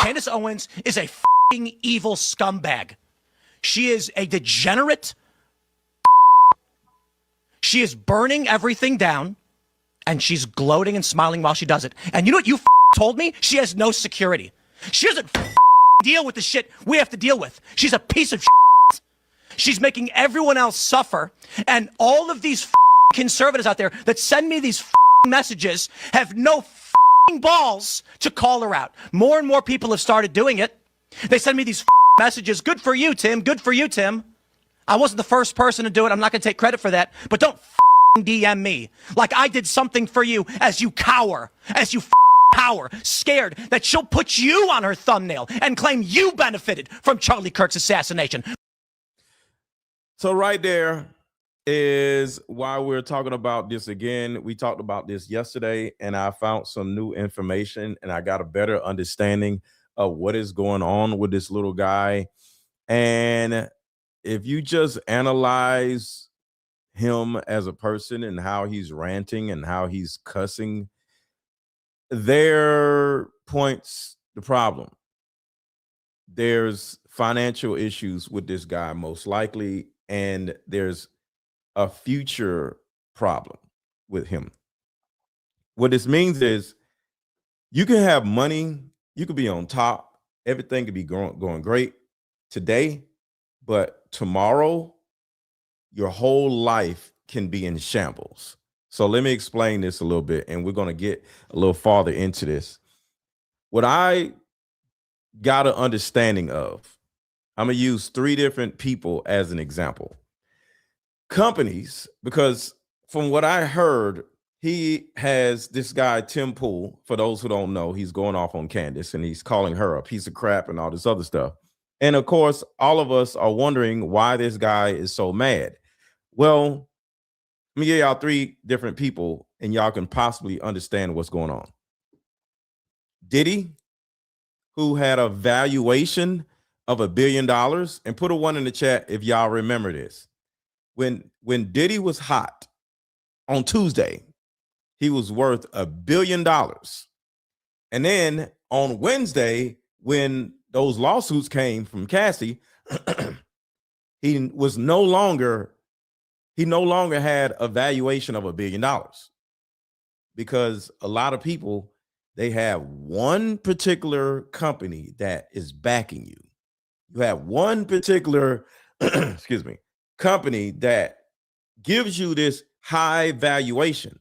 Candace Owens is a f***ing evil scumbag. She is a degenerate. She is burning everything down, and she's gloating and smiling while she does it. And you know what you told me? She has no security. She doesn't deal with the shit we have to deal with. She's a piece of shit. She's making everyone else suffer. And all of these conservatives out there that send me these messages have no balls to call her out. More and more people have started doing it. They send me these messages. Good for you, Tim. Good for you, Tim. I wasn't the first person to do it. I'm not going to take credit for that. But don't DM me like I did something for you as you cower, scared that she'll put you on her thumbnail and claim you benefited from Charlie Kirk's assassination. So right there is why we're talking about this again. We talked about this yesterday, and I found some new information, and I got a better understanding of what is going on with this little guy. And if you just analyze him as a person and how he's ranting and how he's cussing, there points the problem. There's financial issues with this guy, most likely, and there's a future problem with him. What this means is you can have money, you could be on top, everything could be going great today, but tomorrow your whole life can be in shambles. So let me explain this a little bit, and we're going to get a little farther into this. What I got an understanding of, I'm going to use 3 different people as an example. Companies, because from what I heard, he has this guy, Tim Pool. For those who don't know, he's going off on Candace, and he's calling her a piece of crap and all this other stuff. And of course, all of us are wondering why this guy is so mad. Well, let me give y'all 3 different people, and y'all can possibly understand what's going on. Diddy, who had a valuation of $1 billion, and put a 1 in the chat if y'all remember this. When Diddy was hot on Tuesday, he was worth $1 billion. And then on Wednesday, when those lawsuits came from Cassie, he no longer had a valuation of $1 billion, because a lot of people, they have one particular company that is backing you. You have one particular, excuse me, company that gives you this high valuation.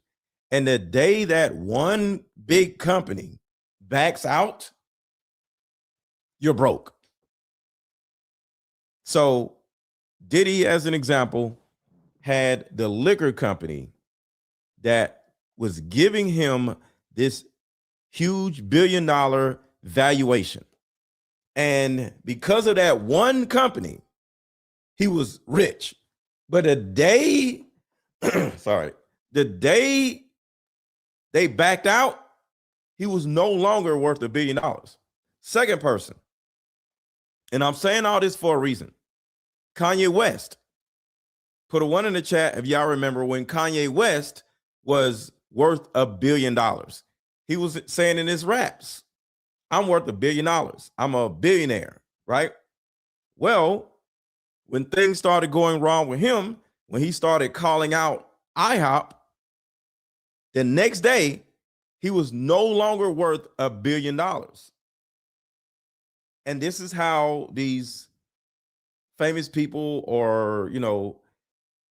And the day that one big company backs out, you're broke. So Diddy, as an example, had the liquor company that was giving him this huge $1 billion valuation. And because of that one company, he was rich. But the day, the day they backed out, he was no longer worth $1 billion. Second person, and I'm saying all this for a reason. Kanye West. Put a 1 in the chat if y'all remember when Kanye West was worth $1 billion. He was saying in his raps, I'm worth $1 billion. I'm a billionaire, right? Well, when things started going wrong with him, when he started calling out IHOP, the next day, he was no longer worth $1 billion. And this is how these famous people, or,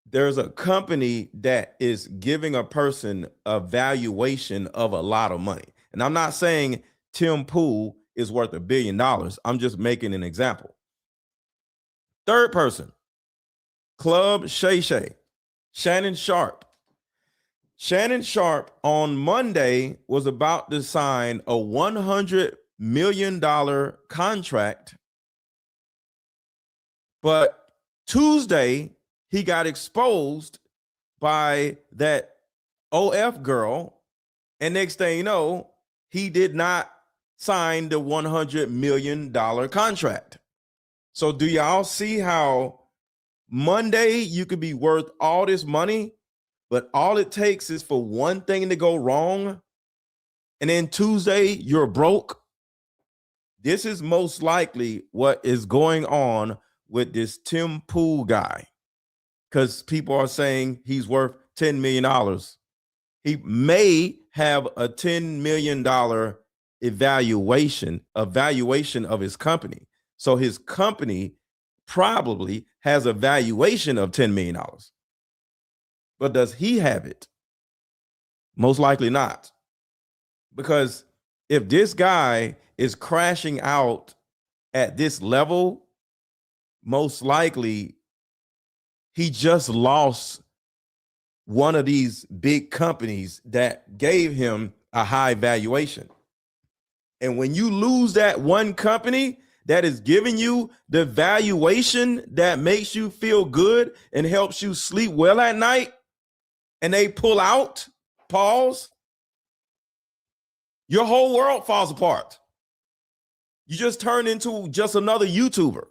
there's a company that is giving a person a valuation of a lot of money. And I'm not saying Tim Pool is worth $1 billion. I'm just making an example. Third person, Club Shay Shay, Shannon Sharp. Shannon Sharp on Monday was about to sign a $100 million contract. But Tuesday, he got exposed by that OF girl. And next thing you know, he did not sign the $100 million contract. So do y'all see how Monday you could be worth all this money, but all it takes is for one thing to go wrong, and then Tuesday you're broke? this is most likely what is going on with this Tim Pool guy, because people are saying he's worth $10 million. He may have a $10 million evaluation of his company. So his company probably has a valuation of $10 million. But does he have it? Most likely not. Because if this guy is crashing out at this level, most likely he just lost one of these big companies that gave him a high valuation. And when you lose that one company that is giving you the valuation that makes you feel good and helps you sleep well at night, and they pull out, pause, your whole world falls apart. You just turn into just another YouTuber.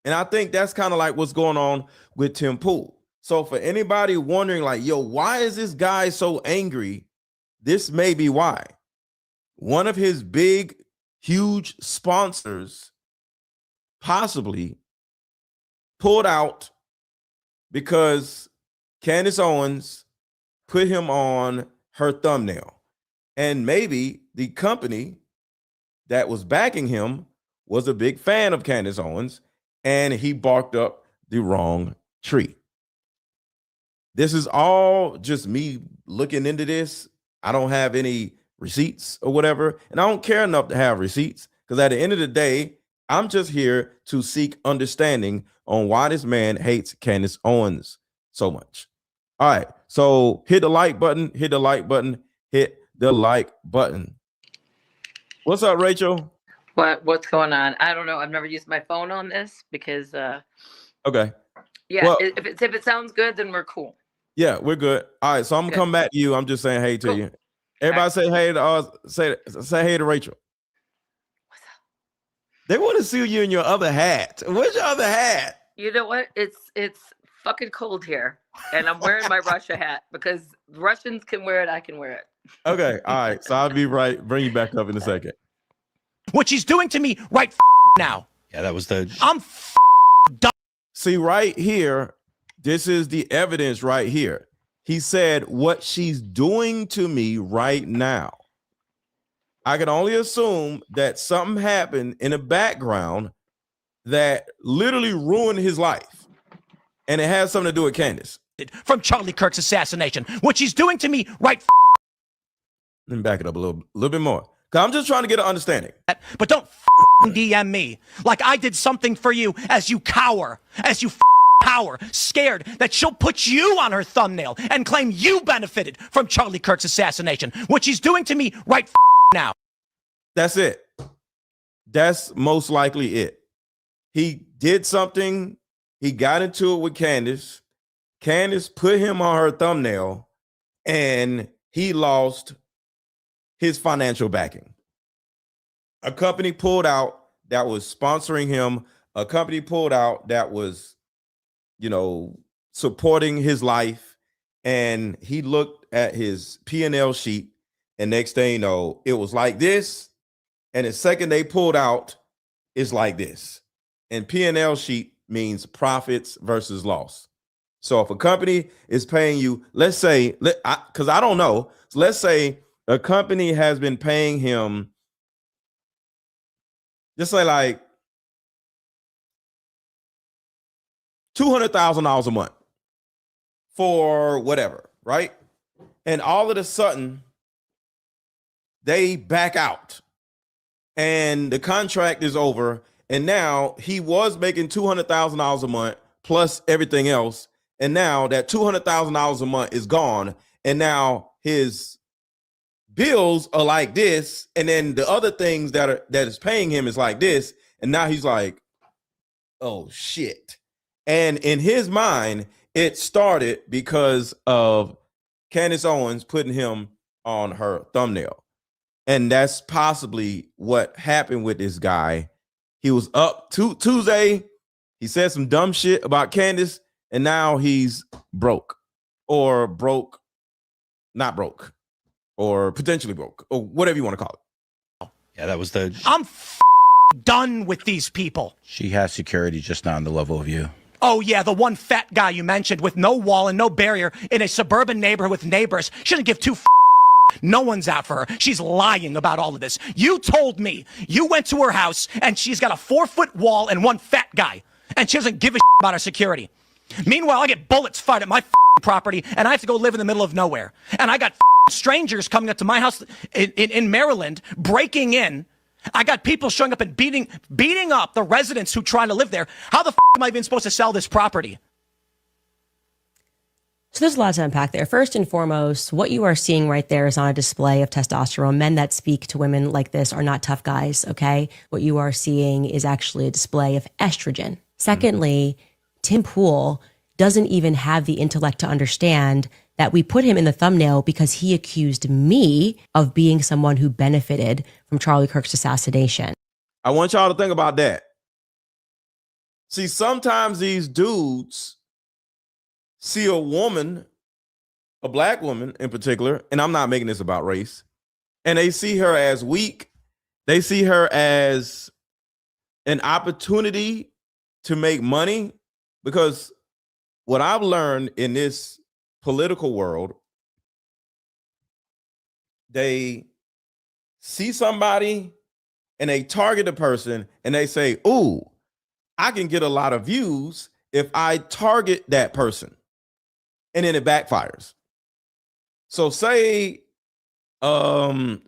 And I think that's kind of like what's going on with Tim Pool. So for anybody wondering, like, yo, why is this guy so angry? This may be why. One of his big, huge sponsors possibly pulled out because Candace Owens put him on her thumbnail. And maybe the company that was backing him was a big fan of Candace Owens, and he barked up the wrong tree. This is all just me looking into this. I don't have any receipts or whatever, and I don't care enough to have receipts, because at the end of the day, I'm just here to seek understanding on why this man hates Candace Owens so much. All right, so hit the like button, hit the like button, hit the like button. What's up, Rachel? What's going on? I don't know. I've never used my phone on this because Okay. yeah, Well, if it sounds good, then we're cool. Yeah, we're good. All right, so I'm gonna come back to you. I'm just saying hey to you. Everybody say hey to say hey to Rachel. What's up? They want to see you in your other hat. Where's your other hat? You know what? It's fucking cold here, and I'm wearing my Russia hat because Russians can wear it. I can wear it. Okay, all right. So I'll be right. Bring you back up in a second. What she's doing to me right now. Yeah, that was the. I'm done. See, right here, this is the evidence right here. He said what she's doing to me right now. I can only assume that something happened in the background that literally ruined his life. And it has something to do with Candace. From Charlie Kirk's assassination. What she's doing to me right. Let me back it up a little bit more. Because I'm just trying to get an understanding. But don't DM me like I did something for you as you cower, scared that she'll put you on her thumbnail and claim you benefited from Charlie Kirk's assassination. What she's doing to me right now. That's it. That's most likely it. He did something. He got into it with Candace. Candace put him on her thumbnail, and he lost his financial backing. A company pulled out that was sponsoring him. A company pulled out that was, supporting his life. And he looked at his P&L sheet, and next thing you know, it was like this. And the second they pulled out, it's like this. And P&L sheet means profits versus loss. So if a company is paying you, let's say, because I don't know, so let's say a company has been paying him, just say like $200,000 a month for whatever, right? And all of a sudden, they back out and the contract is over. And now he was making $200,000 a month plus everything else. And now that $200,000 a month is gone. And now his bills are like this. And then the other things that is paying him is like this. And now he's like, oh shit. And in his mind, it started because of Candace Owens putting him on her thumbnail. And that's possibly what happened with this guy. He was up Tuesday. He said some dumb shit about Candace, and now he's broke, not broke, or potentially broke, or whatever you want to call it. Yeah, that was the. I'm done with these people. She has security, just not on the level of you. Oh, yeah, the one fat guy you mentioned with no wall and no barrier in a suburban neighborhood with neighbors. She doesn't give two no one's out for her. She's lying about all of this. You told me you went to her house and she's got a 4-foot wall and one fat guy, and she doesn't give a about her security. Meanwhile, I get bullets fired at my property and I have to go live in the middle of nowhere. And I got strangers coming up to my house in Maryland, breaking in. I got people showing up and beating up the residents who try to live there. How the am I even supposed to sell this property? So there's a lot to unpack there. First and foremost, what you are seeing right there is on a display of testosterone. Men that speak to women like this are not tough guys, okay? What you are seeing is actually a display of estrogen. Secondly, Tim Pool doesn't even have the intellect to understand that we put him in the thumbnail because he accused me of being someone who benefited from Charlie Kirk's assassination. I want y'all to think about that. See, sometimes these dudes see a woman, a black woman in particular, and I'm not making this about race, and they see her as weak. They see her as an opportunity to make money, because what I've learned in this political world, they see somebody and they target the person and they say, ooh, I can get a lot of views if I target that person. And then it backfires. So say I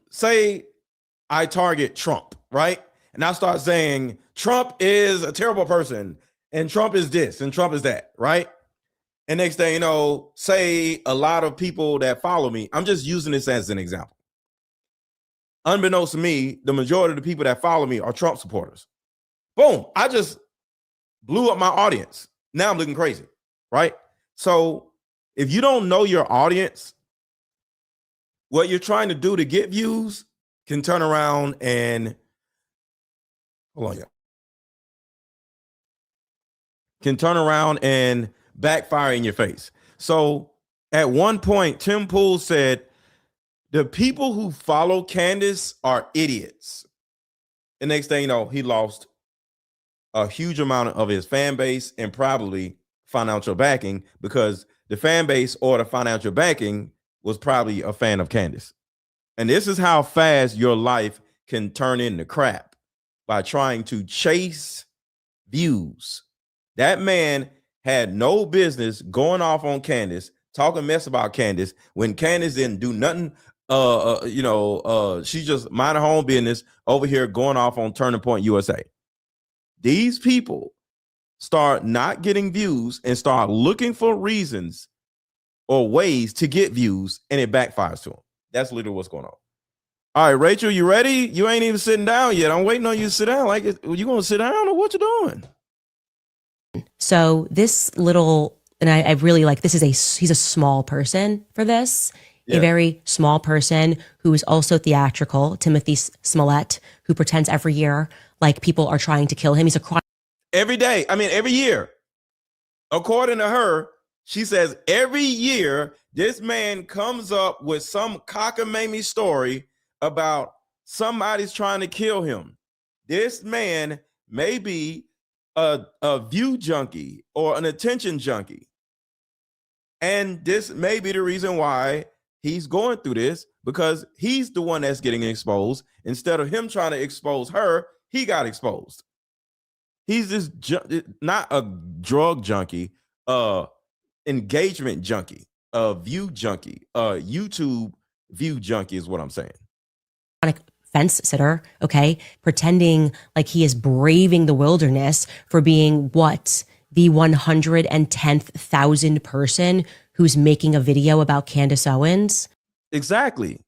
target Trump, right? And I start saying Trump is a terrible person and Trump is this and Trump is that, right? And next thing you know, say a lot of people that follow me, I'm just using this as an example. Unbeknownst to me, the majority of the people that follow me are Trump supporters. Boom, I just blew up my audience. Now I'm looking crazy, right? So if you don't know your audience, what you're trying to do to get views can turn around and backfire in your face. So at one point, Tim Pool said, the people who follow Candace are idiots. The next thing you know, he lost a huge amount of his fan base and probably financial backing, because the fan base or the financial backing was probably a fan of Candace. And this is how fast your life can turn into crap, by trying to chase views. That man had no business going off on Candace, talking mess about Candace, when Candace didn't do nothing. She just minded her own business over here going off on Turning Point USA. These people start not getting views and start looking for reasons or ways to get views, and it backfires to them. That's literally what's going on. All right, Rachel, you ready? You ain't even sitting down yet. I'm waiting on you to sit down. Like, you gonna sit down or what you doing? So this little, and I really like, he's a small person for this. Yeah. A very small person who is also theatrical, Timothy Smollett, who pretends every year like people are trying to kill him. He's a crime. Every day. I mean, every year. According to her, she says every year this man comes up with some cockamamie story about somebody's trying to kill him. This man may be a view junkie or an attention junkie. And this may be the reason why he's going through this, because he's the one that's getting exposed. Instead of him trying to expose her, he got exposed. He's this not a drug junkie, engagement junkie, a view junkie, YouTube view junkie is what I'm saying. Fence sitter, okay, pretending like he is braving the wilderness for being what? The 110,000th person who's making a video about Candace Owens? Exactly.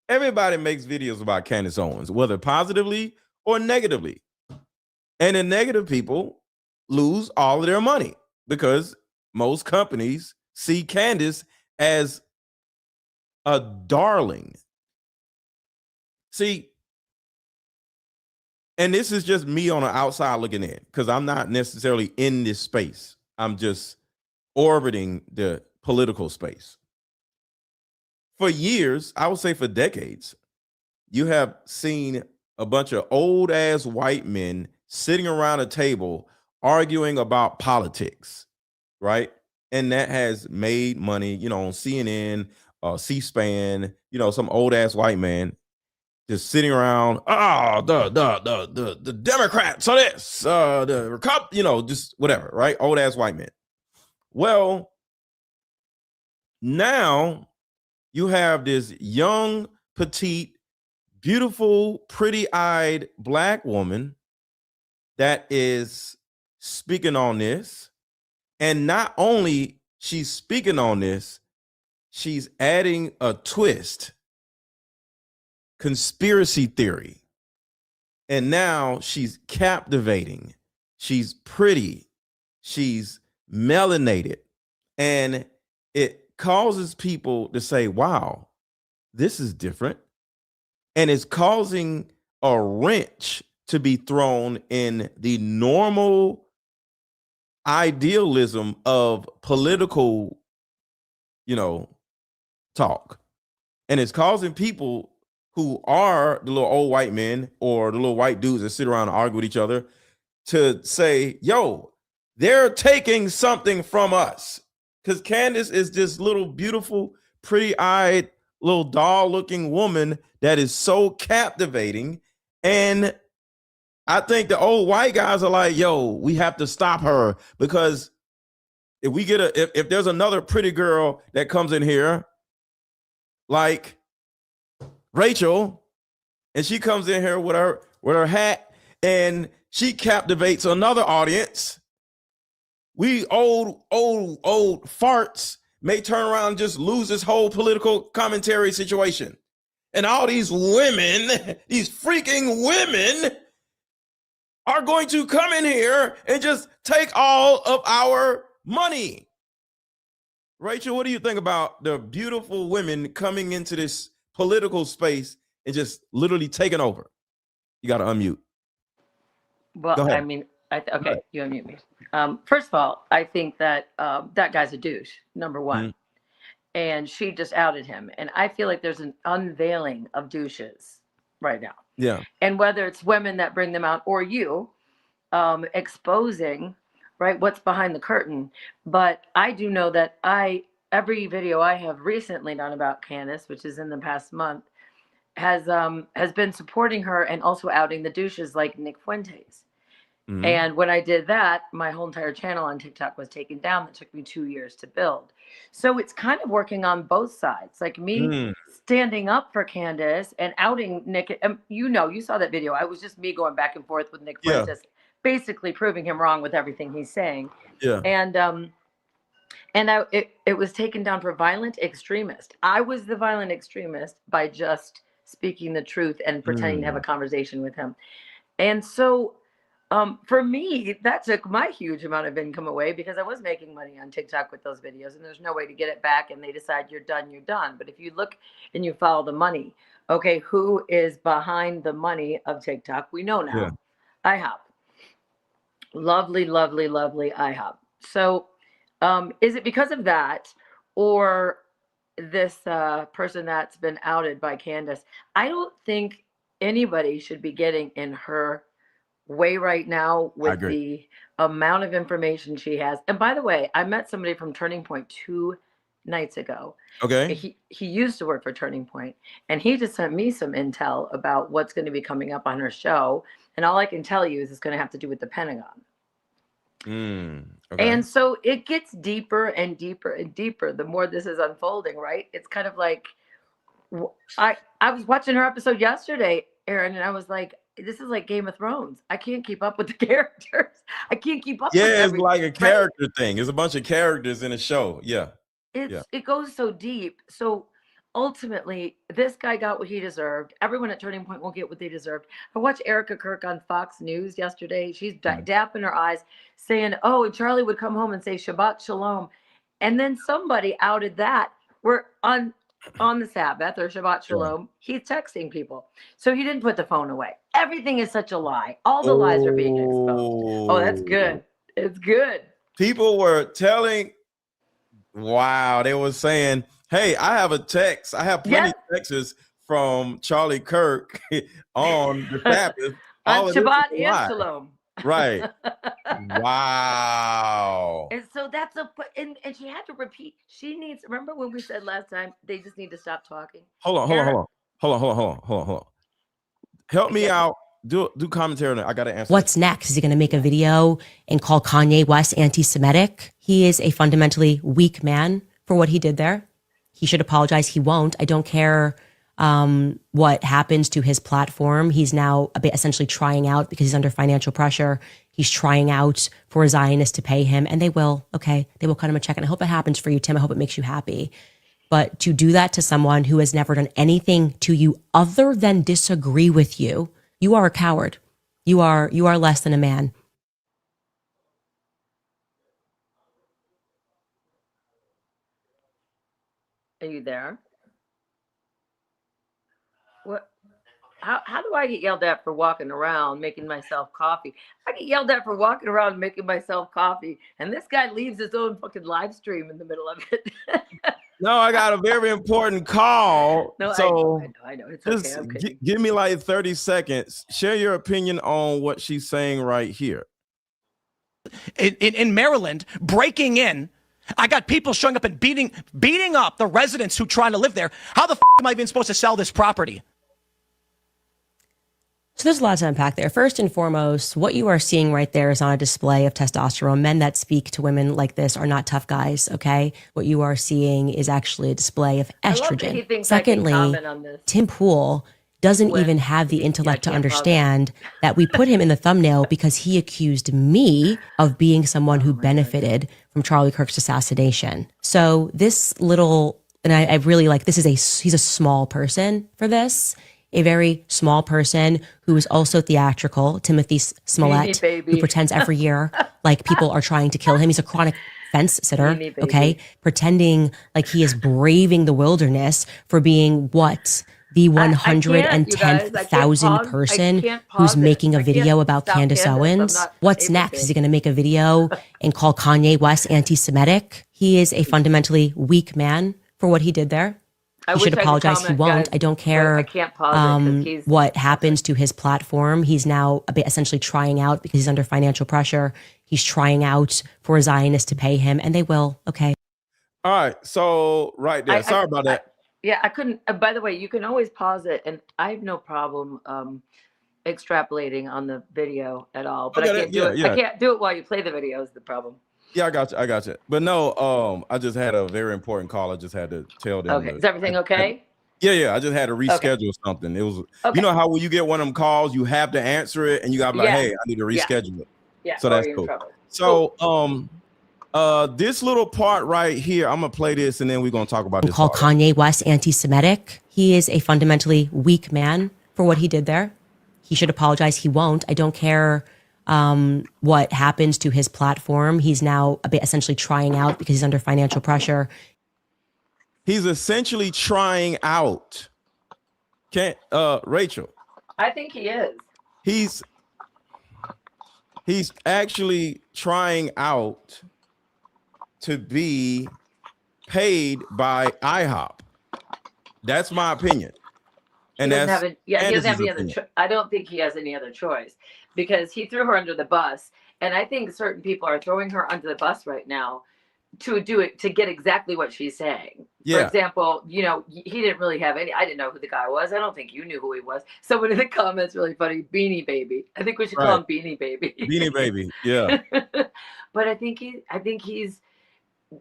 Everybody makes videos about Candace Owens, whether positively or negatively. And the negative people lose all of their money because most companies see Candace as a darling. See, and this is just me on the outside looking in, because I'm not necessarily in this space. I'm just orbiting the political space. For years, I would say for decades, you have seen a bunch of old ass white men sitting around a table arguing about politics, right? And that has made money, you know, on CNN, C-SPAN, you know, some old ass white man just sitting around. Oh, the Democrats, so this, the you know, just whatever, right? Old ass white men. Well, now you have this young, petite, beautiful, pretty-eyed black woman that is speaking on this. And not only she's speaking on this, she's adding a twist, conspiracy theory. And now she's captivating. She's pretty. She's melanated. And it causes people to say, wow, this is different. And it's causing a wrench to be thrown in the normal idealism of political, you know, talk. And it's causing people who are the little old white men or the little white dudes that sit around and argue with each other to say, yo, they're taking something from us. Because Candace is this little beautiful, pretty-eyed, little doll-looking woman that is so captivating. And I think the old white guys are like, yo, we have to stop her, because if we get if there's another pretty girl that comes in here, like Rachel, and she comes in here with her hat and she captivates another audience, we old farts may turn around and just lose this whole political commentary situation. And all these women, these freaking women, are going to come in here and just take all of our money. Rachel, what do you think about the beautiful women coming into this political space and just literally taking over? You got to unmute. Well, I mean, okay, you unmute me. First of all, I think that that guy's a douche, number one. Mm-hmm. And she just outed him. And I feel like there's an unveiling of douches right now. Yeah. And whether it's women that bring them out or you exposing, right, what's behind the curtain. But I do know that every video I have recently done about Candace, which is in the past month, has been supporting her and also outing the douches like Nick Fuentes. Mm-hmm. And when I did that, my whole entire channel on TikTok was taken down. That took me 2 years to build. So it's kind of working on both sides, like me standing up for Candace and outing Nick. You know, you saw that video. I was just me going back and forth with Nick Fuentes, basically proving him wrong with everything he's saying. Yeah. And it was taken down for violent extremist. I was the violent extremist by just speaking the truth and pretending to have a conversation with him. And so for me, that took my huge amount of income away, because I was making money on TikTok with those videos, and there's no way to get it back. And they decide you're done, you're done. But if you look and you follow the money, okay, who is behind the money of TikTok? We know now. Yeah. IHOP. Lovely, lovely, lovely IHOP. So is it because of that, or this person that's been outed by Candace? I don't think anybody should be getting in her way right now with the amount of information she has. And by the way, I met somebody from Turning Point 2 nights ago. Okay. He used to work for Turning Point, and he just sent me some intel about what's going to be coming up on her show. And all I can tell you is it's going to have to do with the Pentagon. Okay. And so it gets deeper and deeper and deeper the more this is unfolding, right? It's kind of like, I was watching her episode yesterday, Aaron, and I was like, this is like Game of Thrones. I can't keep up with the characters. I can't keep up with it's like a character thing. There's a bunch of characters in a show. Yeah. It goes so deep. So ultimately, this guy got what he deserved. Everyone at Turning Point will get what they deserved. I watched Erica Kirk on Fox News yesterday. She's dapping her eyes, saying, oh, and Charlie would come home and say Shabbat Shalom. And then somebody outed that. We're on the Sabbath or Shabbat Shalom. He's texting people. So he didn't put the phone away. Everything is such a lie. All the lies are being exposed. Oh, that's good. It's good. People were telling, they were saying, hey, I have a text. I have plenty of texts from Charlie Kirk on the Sabbath. On All of this is Shabbat a and lie. Shalom. Right. Wow. And so that's and she had to repeat. She needs, remember when we said last time, they just need to stop talking. Hold on. Help me out. Do commentary on it. I gotta answer. What's next? Is he going to make a video and call Kanye West anti-Semitic? He is a fundamentally weak man for what he did there. He should apologize. He won't. I don't care what happens to his platform. He's now essentially trying out because he's under financial pressure. He's trying out for a Zionist to pay him, and they will. Okay, they will cut him a check, and I hope it happens for you, Tim. I hope it makes you happy. But to do that to someone who has never done anything to you other than disagree with you, you are a coward. You are less than a man. Are you there? What? How do I get yelled at for walking around making myself coffee? I get yelled at for walking around making myself coffee, and this guy leaves his own fucking live stream in the middle of it. No, I got a very important call. No, so I know. It's just okay. give me like 30 seconds. Share your opinion on what she's saying right here. In Maryland, breaking in, I got people showing up and beating up the residents who trying to live there. How the am I even supposed to sell this property? So there's a lot to unpack there. First and foremost, what you are seeing right there is on a display of testosterone. Men that speak to women like this are not tough guys, okay? What you are seeing is actually a display of estrogen. Secondly, Tim Pool doesn't even have the intellect to understand that we put him in the thumbnail because he accused me of being someone who benefited from Charlie Kirk's assassination. So this little, and I really like, he's a small person for this. A very small person who is also theatrical, Timothy Smollett, who pretends every year like people are trying to kill him. He's a chronic fence sitter, okay? Pretending like he is braving the wilderness for being what? The 110,000th person who's making a video about Candace Owens. What's next? Is he going to make a video and call Kanye West anti-Semitic? He is a fundamentally weak man for what he did there. He should apologize. He won't. Guys, I don't care what happens to his platform. He's now essentially trying out because he's under financial pressure. He's trying out for a Zionist to pay him, and they will. Okay. All right. So right there. Sorry about that. I couldn't. By the way, you can always pause it, and I have no problem extrapolating on the video at all. But I can't do it. I can't do it while you play the video. Is the problem? Yeah, I got you. But no, I just had a very important call. I just had to tell them. Okay, is everything okay? Yeah. I just had to reschedule something. It was, you know how when you get one of them calls, you have to answer it, and you got to be like, hey, I need to reschedule it. Yeah. So that's cool. So, this little part right here, I'm gonna play this, and then we're gonna talk about this. Call Kanye West anti-Semitic. He is a fundamentally weak man for what he did there. He should apologize. He won't. I don't care what happens to his platform. He's now essentially trying out because he's under financial pressure. He's essentially trying out. Rachel? I think he is. He's actually trying out to be paid by IHOP. That's my opinion. And he doesn't have any other I don't think he has any other choice, because he threw her under the bus, and I think certain people are throwing her under the bus right now to do it, to get exactly what she's saying. For example, he didn't really have I didn't know who the guy was. I don't think you knew who he was. Someone in the comments really funny, Beanie Baby. I think we should call him Beanie Baby. Beanie Baby, yeah. But I think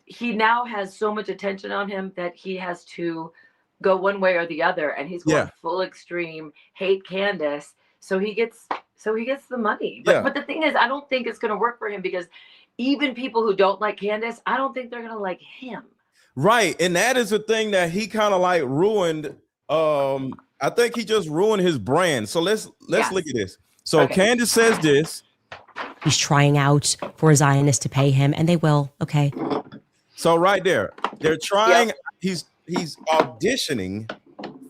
he now has so much attention on him that he has to go one way or the other, and he's going full extreme, hate Candace, so he gets the money. But the thing is, I don't think it's going to work for him, because even people who don't like Candace, I don't think they're going to like him. Right, and that is the thing that he kind of like ruined. I think he just ruined his brand. So let's look at this. So Candace says this. He's trying out for a Zionist to pay him, and they will. Okay. So right there, they're trying. He's auditioning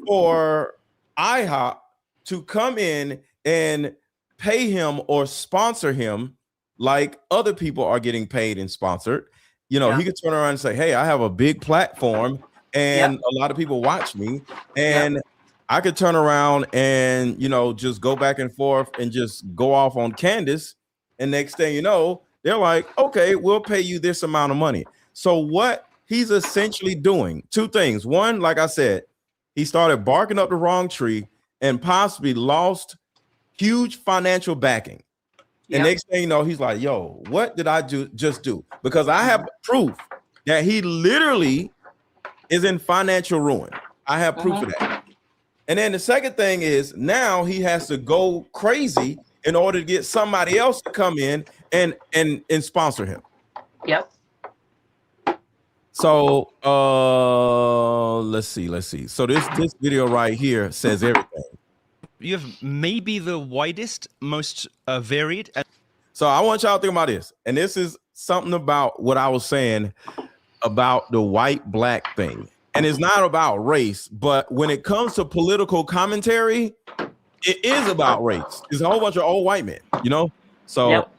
for IHOP to come in and pay him or sponsor him like other people are getting paid and sponsored. He could turn around and say, hey, I have a big platform and a lot of people watch me, and I could turn around and, you know, just go back and forth and just go off on Candace. And next thing you know, they're like, okay, we'll pay you this amount of money. So what he's essentially doing, two things. One, like I said, he started barking up the wrong tree and possibly lost huge financial backing. And next thing you know, he's like, yo, what did I just do? Because I have proof that he literally is in financial ruin. I have proof of that. And then the second thing is now he has to go crazy in order to get somebody else to come in and sponsor him. Yep. So let's see. So this video right here says everything. You have maybe the widest, most varied. So I want y'all to think about this. And this is something about what I was saying about the white black thing. And it's not about race, but when it comes to political commentary, it is about race. It's a whole bunch of old white men, you know? So Yep.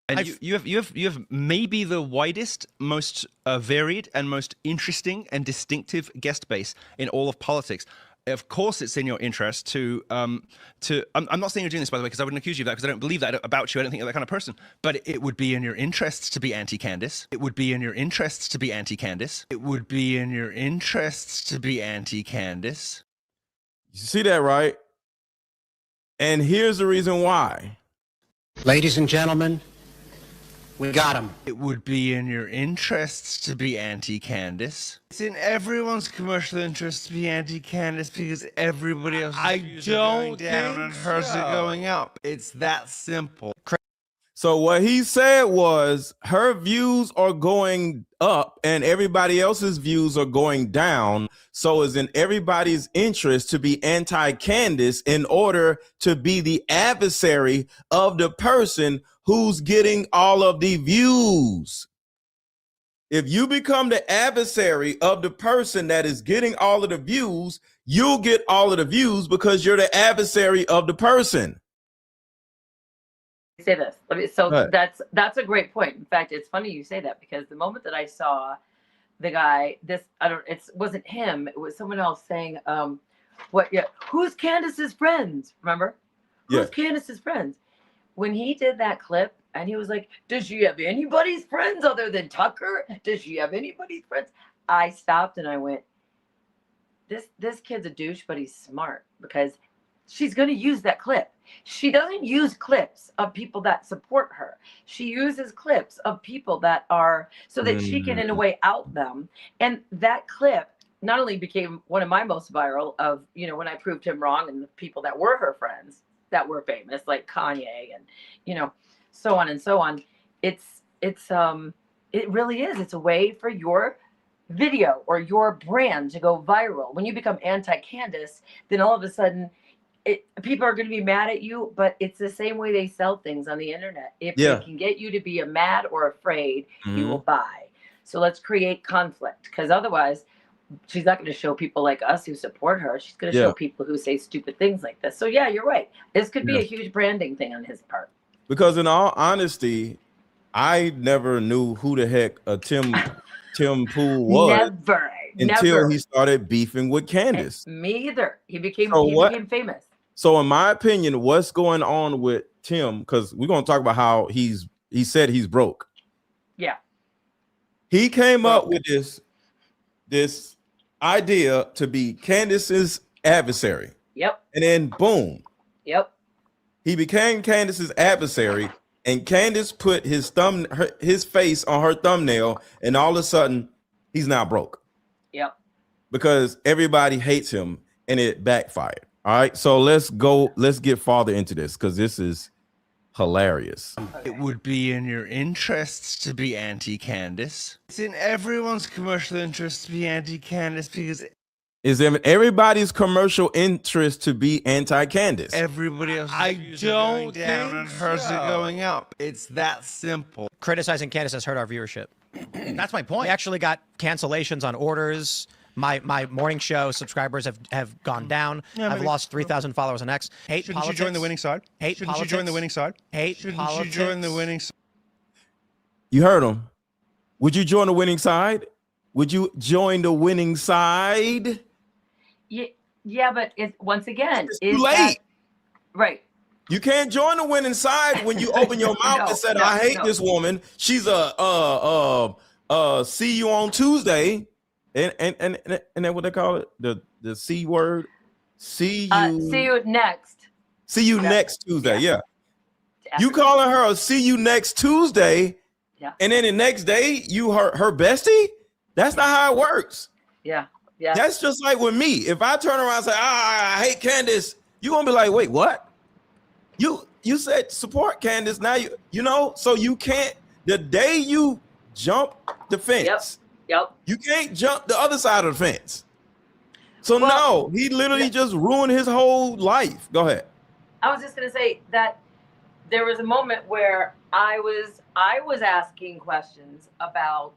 And you have maybe the widest, most varied, and most interesting and distinctive guest base in all of politics. Of course, it's in your interest to I'm not saying you're doing this, by the way, because I wouldn't accuse you of that, because I don't believe that about you. I don't think you're that kind of person. But it would be in your interests to be anti-Candace. It would be in your interests to be anti-Candace. It would be in your interests to be anti-Candace. you see that, right? And here's the reason why. Ladies and gentlemen, we got him. It would be in your interests to be anti-Candace. It's in everyone's commercial interest to be anti-Candace because everybody else is going down and hers are going up. It's that simple. So what he said was her views are going up and everybody else's views are going down. So it's in everybody's interest to be anti-Candace in order to be the adversary of the person who's getting all of the views. If you become the adversary of the person that is getting all of the views, you'll get all of the views because you're the adversary of the person. Say this. So that's a great point. In fact, it's funny you say that, because the moment that I saw the guy, it wasn't him, it was someone else saying, who's Candace's friends? Remember? Who's Candace's friends? When he did that clip and he was like, does she have anybody's friends other than Tucker? Does she have anybody's friends? I stopped and I went, this kid's a douche, but he's smart, because she's going to use that clip. She doesn't use clips of people that support her. She uses clips of people that are, so that she can in a way out them. And that clip not only became one of my most viral of, when I proved him wrong, and the people that were her friends that were famous, like Kanye and, so on and so on. It really is. It's a way for your video or your brand to go viral. When you become anti-Candace, then all of a sudden people are going to be mad at you, but it's the same way they sell things on the internet. If they can get you to be mad or afraid, you will buy. So let's create conflict, because otherwise she's not going to show people like us who support her. She's going to show people who say stupid things like this. So yeah, you're right. This could be a huge branding thing on his part. Because in all honesty, I never knew who the heck a Tim Pool was. Until he started beefing with Candace. Me either. He became famous. So in my opinion, what's going on with Tim, because we're going to talk about how he said he's broke. Yeah. He came up with this idea to be Candace's adversary. Yep. And then boom. Yep. He became Candace's adversary, and Candace put his face on her thumbnail, and all of a sudden he's now broke. Yep. Because everybody hates him and it backfired. All right. So let's get farther into this, because this is hilarious. It would be in your interests to be anti-Candace. It's in everyone's commercial interest to be anti-Candace, because It's in everybody's commercial interest to be anti-Candace. Everybody else is going down and hers are going up. It's that simple. Criticizing Candace has hurt our viewership. That's my point. We actually got cancellations on orders. My morning show subscribers have gone down. I've lost 3,000 followers on X. Shouldn't you join the winning side? Shouldn't you join the winning side? Shouldn't you join the winning side? You heard him. Would you join the winning side? Would you join the winning side? Yeah, but once again, It's too late. Right. You can't join the winning side when you open your mouth and said, "I hate this woman. She's a see you on Tuesday," and then what they call it, the C word. See you next. See you next Tuesday. Yeah. You calling her a see you next Tuesday, and then the next day you her bestie? That's not how it works. Yeah. That's just like with me. If I turn around and say, I hate Candace, you're gonna be like, wait, what? You said support Candace. Now you know, so you can't, the day you jump the fence, you can't jump the other side of the fence. So no, he literally just ruined his whole life. Go ahead. I was just gonna say that there was a moment where I was asking questions about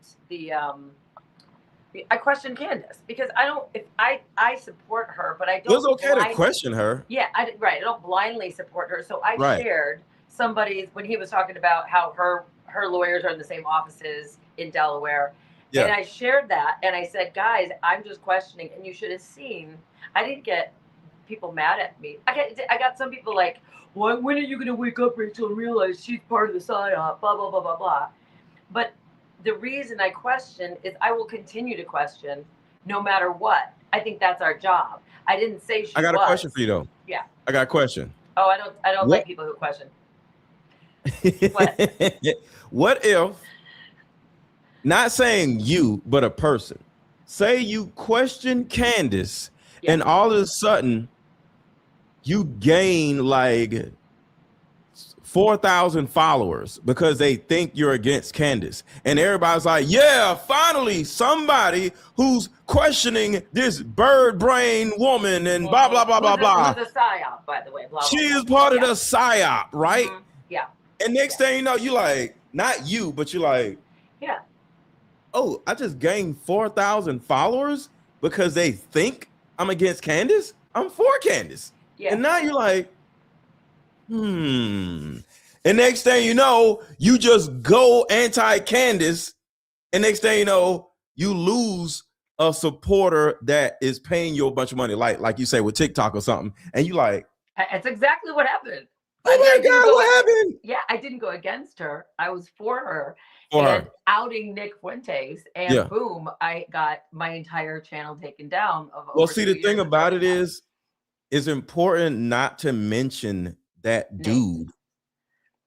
I questioned Candace because I support her, but I don't. It was okay to question her. Yeah, I don't blindly support her. So I shared somebody's, when he was talking about how her lawyers are in the same offices in Delaware. Yeah. And I shared that and I said, guys, I'm just questioning, and you should have seen, I didn't get people mad at me. I got some people like, well, when are you going to wake up, Rachel, and realize she's part of the psyop, blah, blah, blah, blah, blah. But the reason I question is I will continue to question no matter what. I think that's our job. I didn't say she was. I got a question for you though. Yeah. I got a question. Oh, I don't like people who question. What if, not saying you, but a person, say you question Candace and all of a sudden you gain like 4,000 followers because they think you're against Candace, and everybody's like, yeah, finally somebody who's questioning this bird brain woman and blah blah blah blah blah. Who's a psyop, by the way. Blah, she blah, is part of the psyop, right? Mm-hmm. Yeah. And next thing you know, you like, not you, but you're like, yeah, oh, I just gained 4,000 followers because they think I'm against Candace. I'm for Candace. Yeah. And now you're like, and next thing you know, you just go anti-Candace, and next thing you know, you lose a supporter that is paying you a bunch of money, like you say with TikTok or something, and you like, that's exactly what happened. Oh my God, what happened? Yeah, I didn't go against her. I was for her. Outing Nick Fuentes, and boom, I got my entire channel taken down. Well, see, the thing about it is, it's important not to mention that dude.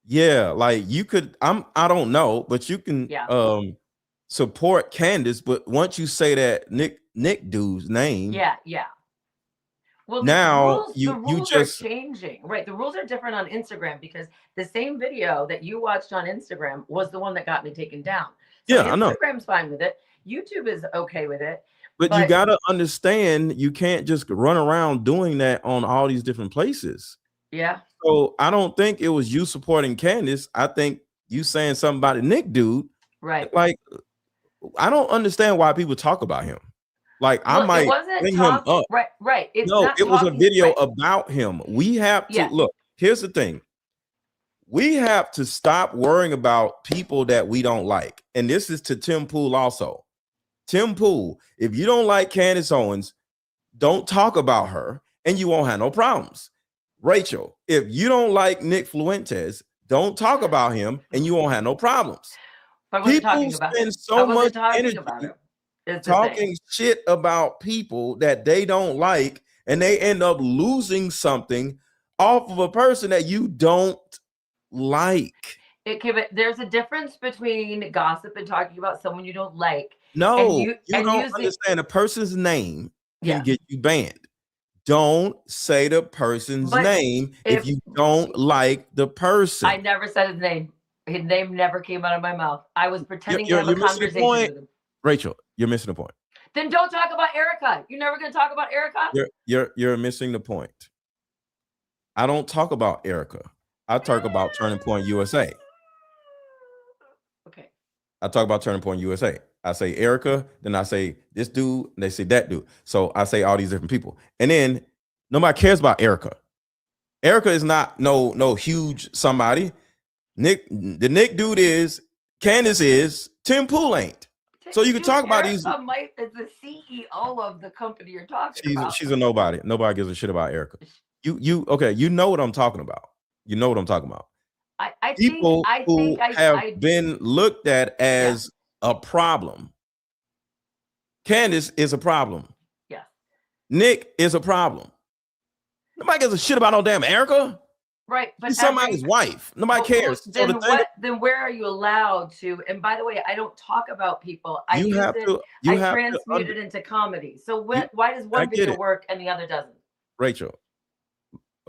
Yeah, like you could, I don't know, but you can support Candace, but once you say that Nick dude's name, well, now the rules are changing, right? The rules are different on Instagram because the same video that you watched on Instagram was the one that got me taken down. So I know Instagram's fine with it. YouTube is okay with it. But you got to understand, you can't just run around doing that on all these different places. Yeah. So I don't think it was you supporting Candace. I think you saying something about the Nick dude. Right. Like, I don't understand why people talk about him. Like, I might bring him up. Right. It was a video about him. We have to look. Here's the thing. We have to stop worrying about people that we don't like. And this is to Tim Pool also. Tim Pool, if you don't like Candace Owens, don't talk about her and you won't have no problems. Rachel, if you don't like Nick Fuentes, don't talk about him and you won't have no problems. People spend so much energy talking shit about people that they don't like, and they end up losing something off of a person that you don't like. There's a difference between gossip and talking about someone you don't like. No, you don't understand. A person's name can get you banned. Don't say the person's name if you don't like the person. I never said his name. His name never came out of my mouth. I was pretending to have a conversation with him. Rachel, you're missing the point. Then don't talk about Erica. You're never going to talk about Erica? You're missing the point. I don't talk about Erica. I talk about Turning Point USA. Okay. I talk about Turning Point USA. I say Erica, then I say this dude, and they say that dude. So I say all these different people. And then nobody cares about Erica. Erica is not no huge somebody. The Nick dude is, Candace is, Tim Pool ain't. So you can talk about these. Erica Mike is the CEO of the company you're talking about. She's a nobody. Nobody gives a shit about Erica. Okay, you know what I'm talking about. You know what I'm talking about. I People think who have been looked at as a problem. Candace is a problem. Yeah. Nick is a problem. Nobody gives a shit about no damn Erica. Right, but She's somebody's wife. Nobody cares. Then where are you allowed to? And by the way, I don't talk about people. I transmute it into comedy. So why does one video work and the other doesn't? Rachel,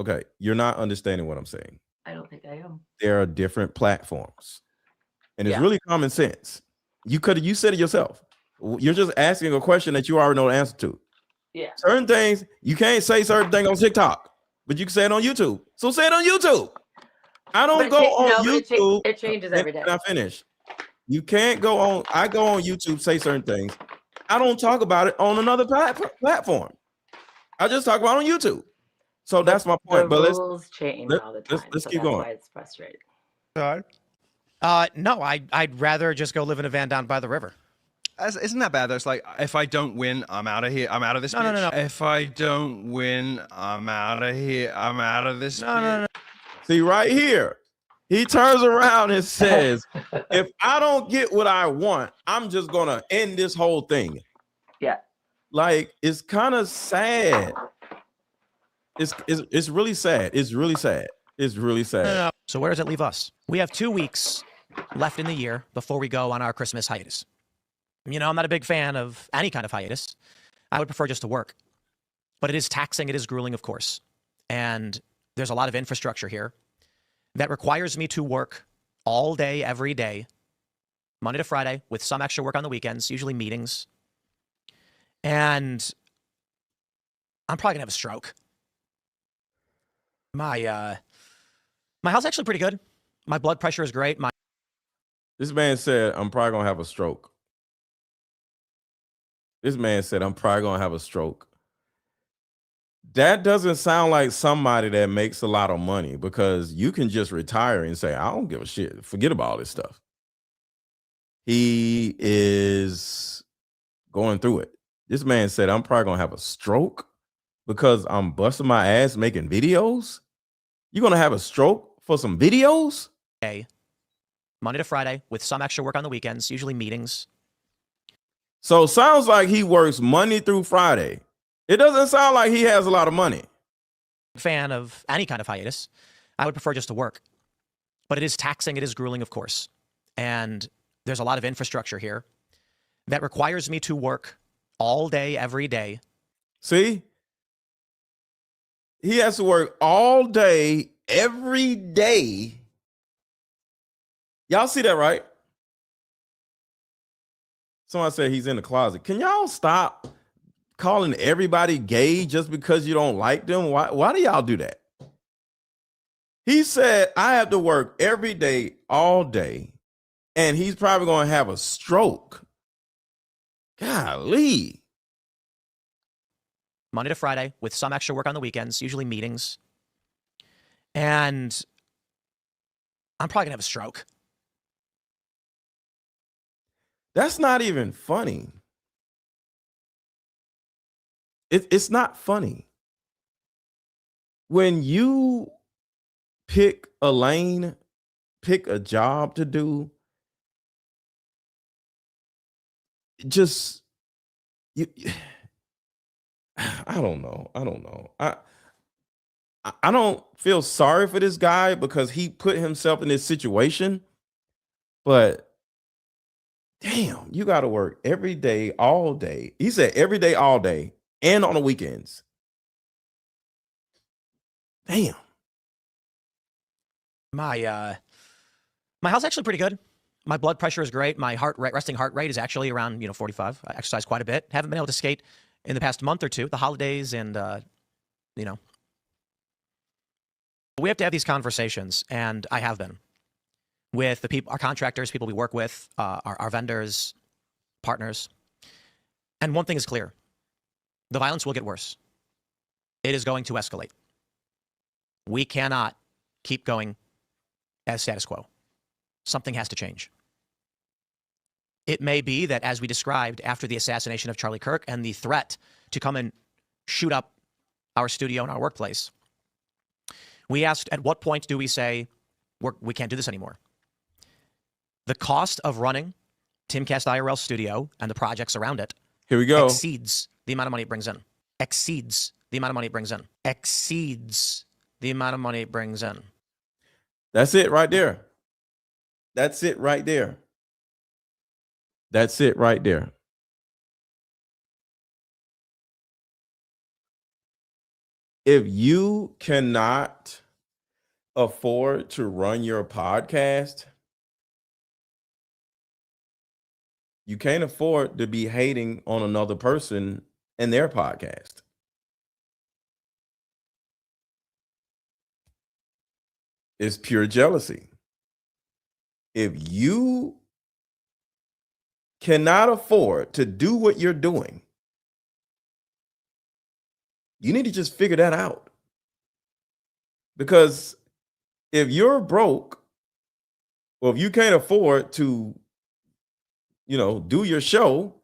okay, you're not understanding what I'm saying. I don't think I am. There are different platforms, and it's really common sense. You said it yourself. You're just asking a question that you already know the answer to. Yeah. Certain things you can't say certain things on TikTok, but you can say it on YouTube. So say it on YouTube. I don't go on YouTube. It changes every day. I finish. You can't go on. I go on YouTube, say certain things. I don't talk about it on another platform. I just talk about it on YouTube. So that's my point. The rules change all the time. Let's keep going. Why it's frustrating. No, I'd rather just go live in a van down by the river. Isn't that bad though? It's like, if I don't win, I'm out of here. I'm out of this. No. If I don't win, I'm out of here. I'm out of this. No. See, right here, he turns around and says, if I don't get what I want, I'm just gonna end this whole thing. Yeah. Like, it's kind of sad. It's really sad. It's really sad. It's really sad. No. So where does it leave us? We have 2 weeks left in the year before we go on our Christmas hiatus. You know, I'm not a big fan of any kind of hiatus. I would prefer just to work. But it is taxing. It is grueling, of course. And there's a lot of infrastructure here that requires me to work all day, every day, Monday to Friday, with some extra work on the weekends, usually meetings. And I'm probably going to have a stroke. My health's actually pretty good. My blood pressure is great. This man said, I'm probably going to have a stroke. This man said, I'm probably going to have a stroke. That doesn't sound like somebody that makes a lot of money, because you can just retire and say, I don't give a shit. Forget about all this stuff. He is going through it. This man said, I'm probably going to have a stroke because I'm busting my ass making videos. You're going to have a stroke for some videos? Monday to Friday, with some extra work on the weekends, usually meetings. So sounds like he works Monday through Friday. It doesn't sound like he has a lot of money. Fan of any kind of hiatus. I would prefer just to work. But it is taxing. It is grueling, of course. And there's a lot of infrastructure here that requires me to work all day, every day. See? He has to work all day, every day. Y'all see that, right? Someone said he's in the closet. Can y'all stop calling everybody gay just because you don't like them? Why do y'all do that? He said, I have to work every day, all day, and he's probably going to have a stroke. Golly. Monday to Friday, with some extra work on the weekends, usually meetings. And I'm probably going to have a stroke. That's not even funny. It's not funny. When you pick a lane, pick a job to do, just I don't know. I don't feel sorry for this guy because he put himself in this situation, but damn, you got to work every day, all day. He said every day, all day, and on the weekends. Damn. My health's actually pretty good. My blood pressure is great. My resting heart rate is actually around 45. I exercise quite a bit. Haven't been able to skate in the past month or two, the holidays, and we have to have these conversations, and I have been with the people, our contractors, people we work with, our vendors, partners. And one thing is clear. The violence will get worse. It is going to escalate. We cannot keep going as status quo. Something has to change. It may be that, as we described after the assassination of Charlie Kirk and the threat to come and shoot up our studio and our workplace, we asked, at what point do we say we can't do this anymore? The cost of running Timcast IRL studio and the projects around it Here we go. exceeds the amount of money it brings in. Exceeds the amount of money it brings in. Exceeds the amount of money it brings in. That's it right there. That's it right there. That's it right there. If you cannot afford to run your podcast, you can't afford to be hating on another person and their podcast. It's pure jealousy. If you cannot afford to do what you're doing, you need to just figure that out. Because if you're broke, or if you can't afford to, do your show,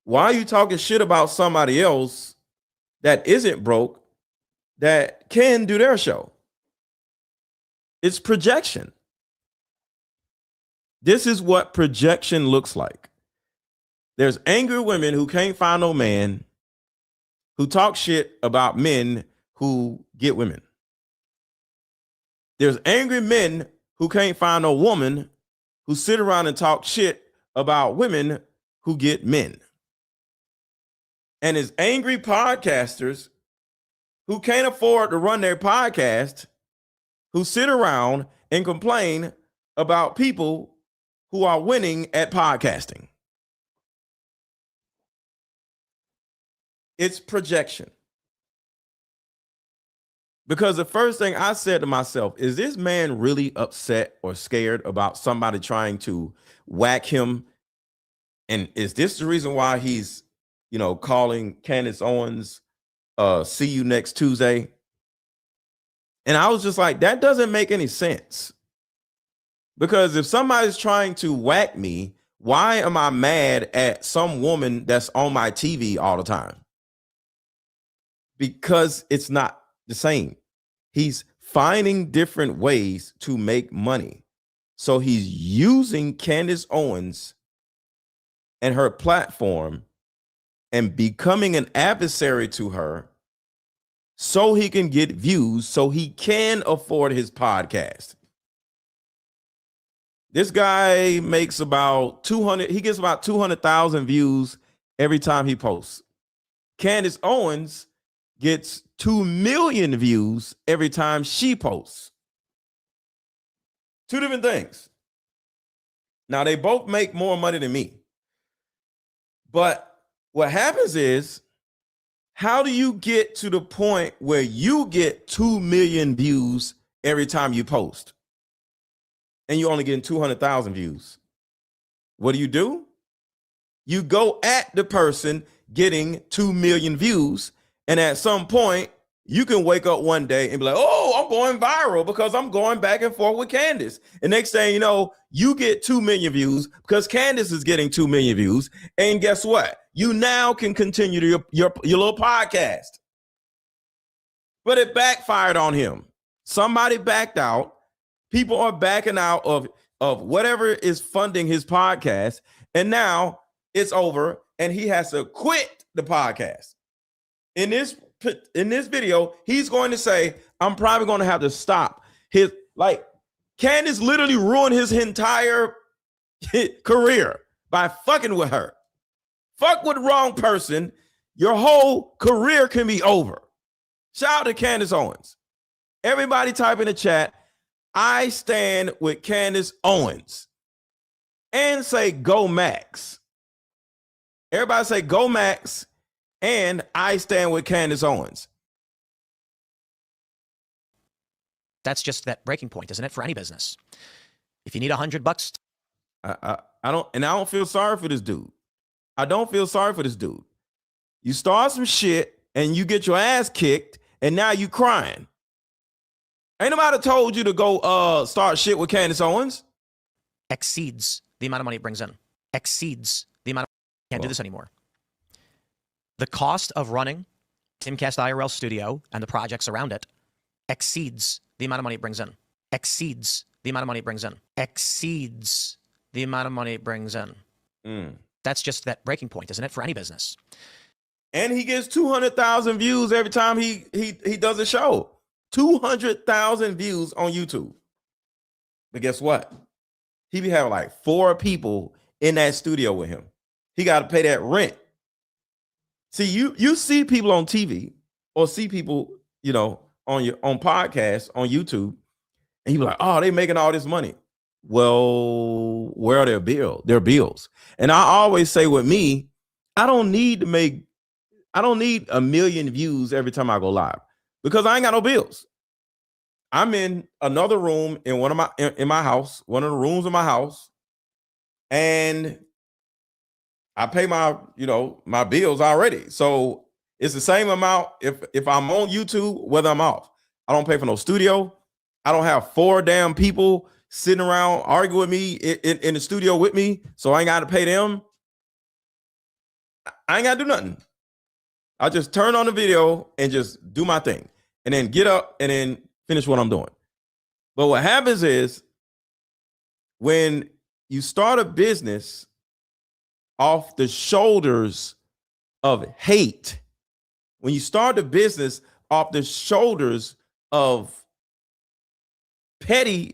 why are you talking shit about somebody else that isn't broke that can do their show? It's projection. This is what projection looks like. There's angry women who can't find no man, who talk shit about men who get women. There's angry men who can't find no woman, who sit around and talk shit about women who get men. And there's angry podcasters who can't afford to run their podcast, who sit around and complain about people who are winning at podcasting. It's projection. Because the first thing I said to myself, is this man really upset or scared about somebody trying to whack him? And is this the reason why he's, calling Candace Owens, see you next Tuesday? And I was just like, that doesn't make any sense. Because if somebody's trying to whack me, why am I mad at some woman that's on my TV all the time? Because it's not the same. He's finding different ways to make money. So he's using Candace Owens and her platform and becoming an adversary to her so he can get views, so he can afford his podcast. This guy makes about 200, he gets about 200,000 views every time he posts. Candace Owens gets 2 million views every time she posts. Two different things. Now, they both make more money than me. But what happens is, how do you get to the point where you get 2 million views every time you post? And you're only getting 200,000 views. What do? You go at the person getting 2 million views. And at some point, you can wake up one day and be like, oh, I'm going viral because I'm going back and forth with Candace. And next thing you know, you get 2 million views because Candace is getting 2 million views. And guess what? You now can continue your little podcast. But it backfired on him. Somebody backed out. People are backing out of whatever is funding his podcast. And now it's over and he has to quit the podcast. In this video, he's going to say, I'm probably going to have to stop his, Candace literally ruined his entire career by fucking with her. Fuck with the wrong person, your whole career can be over. Shout out to Candace Owens. Everybody type in the chat, I stand with Candace Owens. And say go Max. Everybody say go Max. And I stand with Candace Owens. That's just that breaking point, isn't it, for any business? If you need $100, I don't feel sorry for this dude. I don't feel sorry for this dude. You start some shit and you get your ass kicked, and now you crying. Ain't nobody told you to go start shit with Candace Owens. exceeds the amount of money it brings in. Exceeds the amount of can't do this anymore. The cost of running Timcast IRL studio and the projects around it exceeds the amount of money it brings in. Exceeds the amount of money it brings in. Exceeds the amount of money it brings in. That's just that breaking point, isn't it, for any business? And he gets 200,000 views every time he does a show. 200,000 views on YouTube. But guess what? He be having like 4 people in that studio with him. He got to pay that rent. See, you see people on TV or see people, you know, on podcasts on YouTube, and you be like, oh, they making all this money. Well, where are their bills? And I always say with me, I don't need a million views every time I go live because I ain't got no bills. I'm in another room in in my house, one of the rooms of my house, and I pay my bills already. So it's the same amount if I'm on YouTube, whether I'm off. I don't pay for no studio. I don't have 4 damn people sitting around arguing with me in the studio with me, so I ain't got to pay them. I ain't got to do nothing. I just turn on the video and just do my thing and then get up and then finish what I'm doing. But what happens is when you start a business off the shoulders of hate, when you start a business off the shoulders of pettyism,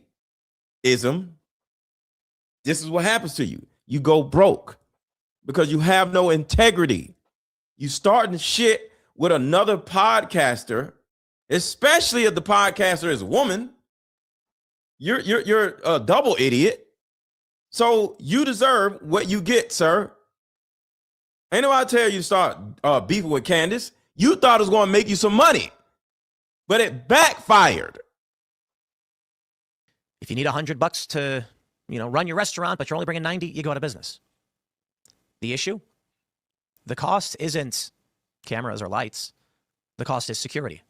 this is what happens to you. You go broke because you have no integrity. You starting shit with another podcaster, especially if the podcaster is a woman. You're a double idiot. So you deserve what you get, sir. Ain't nobody tell you to start beefing with Candace. You thought it was going to make you some money, but it backfired. If you need $100 to, run your restaurant, but you're only bringing 90, you go out of business. The issue? The cost isn't cameras or lights. The cost is security.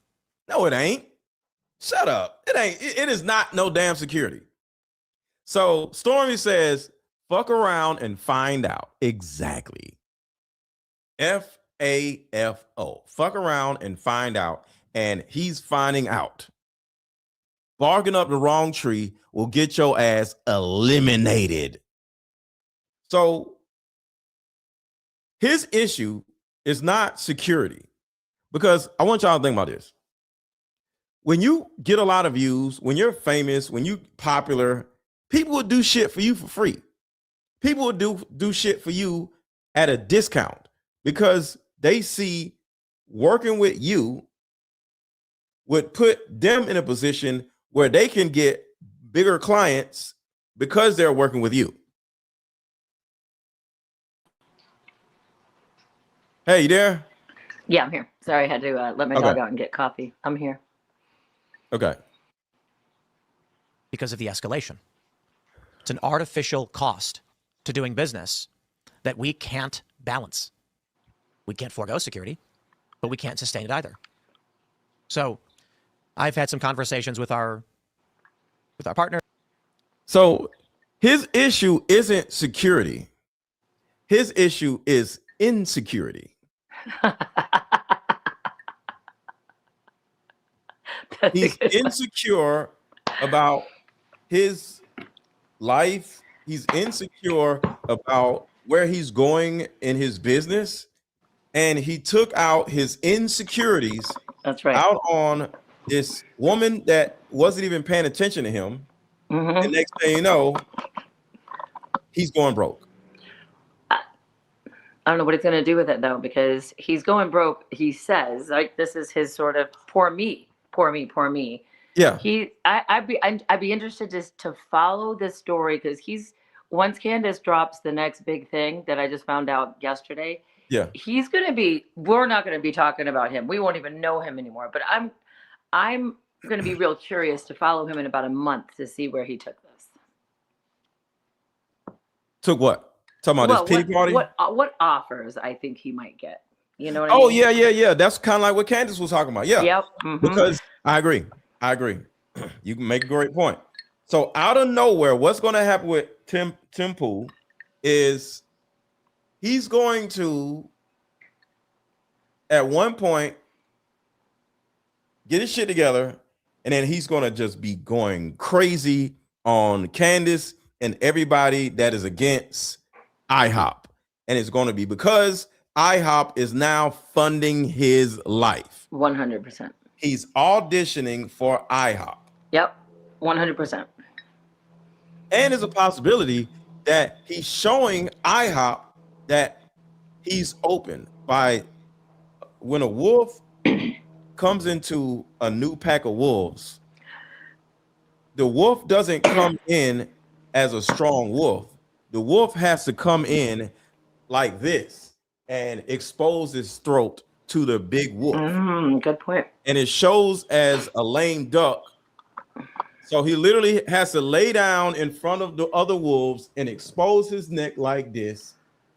No, it ain't. Shut up. It ain't. It is not no damn security. So Stormy says, fuck around and find out. Exactly. FAFO. Fuck around and find out. And he's finding out. Barking up the wrong tree will get your ass eliminated. So his issue is not security, because I want y'all to think about this. When you get a lot of views, when you're famous, when you're popular, people will do shit for you for free. People will do shit for you at a discount because they see working with you would put them in a position where they can get bigger clients because they're working with you. Hey, you there? Yeah, I'm here. Sorry, I had to let my dog out and get coffee. I'm here. Okay. Because of the escalation. It's an artificial cost to doing business that we can't balance. We can't forego security, but we can't sustain it either. So I've had some conversations with our partner. So his issue isn't security. His issue is insecurity. He's insecure about his life. He's insecure about where he's going in his business. And he took out his insecurities That's right. out on this woman that wasn't even paying attention to him. Mm-hmm. And next thing you know, he's going broke. I don't know what he's going to do with it, though, because he's going broke. He says, like, this is his sort of poor me. Yeah. I'd be interested to follow this story, because once Candace drops the next big thing that I just found out yesterday, Yeah. we're not going to be talking about him. We won't even know him anymore. But I'm going to be real curious to follow him in about a month to see where he took this. Took what? Talking about this pity party? What offers I think he might get. You know what I Oh, mean? yeah. That's kind of like what Candace was talking about. Yeah. Yep. Mm-hmm. Because I agree. You can make a great point. So out of nowhere, what's going to happen with Tim Pool is he's going to, at one point, get his shit together, and then he's going to just be going crazy on Candace and everybody that is against IHOP. And it's going to be because IHOP is now funding his life. 100%. He's auditioning for IHOP. Yep. 100%. And there's a possibility that he's showing IHOP that he's open by when a wolf comes into a new pack of wolves. The wolf doesn't come in as a strong wolf. The wolf has to come in like this and expose his throat to the big wolf. Good point. And it shows as a lame duck. So he literally has to lay down in front of the other wolves and expose his neck like this.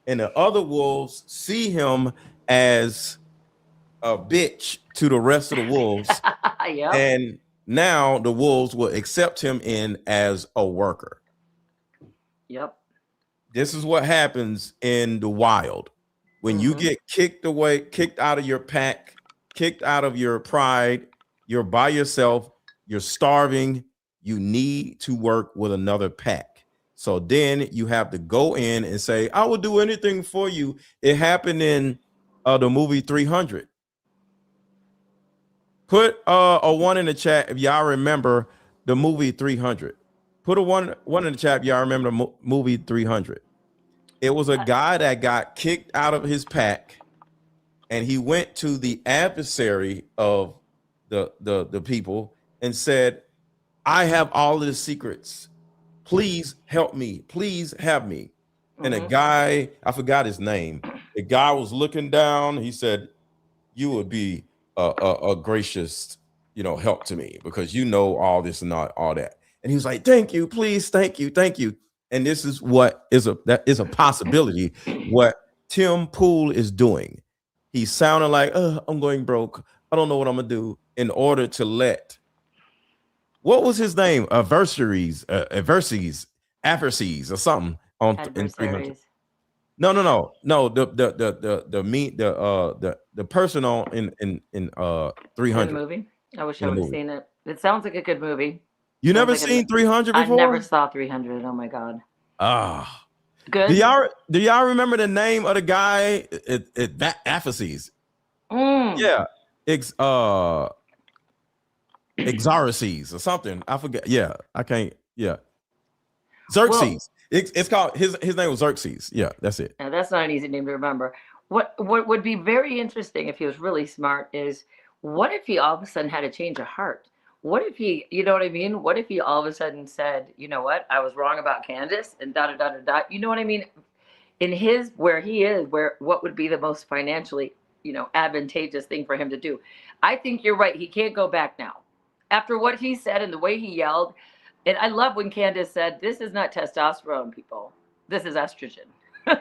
And the other wolves see him as a bitch to the rest of the wolves. Yep. And now the wolves will accept him in as a worker. Yep. This is what happens in the wild. When you get kicked away, kicked out of your pack, kicked out of your pride, you're by yourself, you're starving, you need to work with another pack. So then you have to go in and say, I will do anything for you. It happened in the movie 300. Put a 1 in the chat if y'all remember the movie 300. Put a one in the chat if y'all remember the movie 300. It was a guy that got kicked out of his pack, and he went to the adversary of the people and said, I have all of the secrets. Please help me. Please have me. And a guy, I forgot his name. The guy was looking down. He said, you would be a gracious, help to me because you know all this and all that. And he was like, thank you, please, thank you. And this is what that is a possibility. What Tim Pool is doing. He's sounding like, I'm going broke. I don't know what I'm gonna do in order to let. What was his name? Adversaries, or something on in 300. No. The person on in 300. Good movie. I wish I would have seen it. It sounds like a good movie. You never seen 300 before? I never saw 300. Oh my god. Good. Do y'all remember the name of the guy at Aphyses? Yeah. Exarces or something. I forget. Yeah, I can't. Yeah. Xerxes. Well, it's called his name was Xerxes. Yeah, that's it. Now that's not an easy name to remember. What would be very interesting if he was really smart is what if he all of a sudden had a change of heart? What if he, you know what I mean? What if he all of a sudden said, you know what, I was wrong about Candace and da da da da da. You know what I mean? In his where he is, what would be the most financially, advantageous thing for him to do? I think you're right. He can't go back now. After what he said and the way he yelled, and I love when Candace said, "This is not testosterone, people. This is estrogen."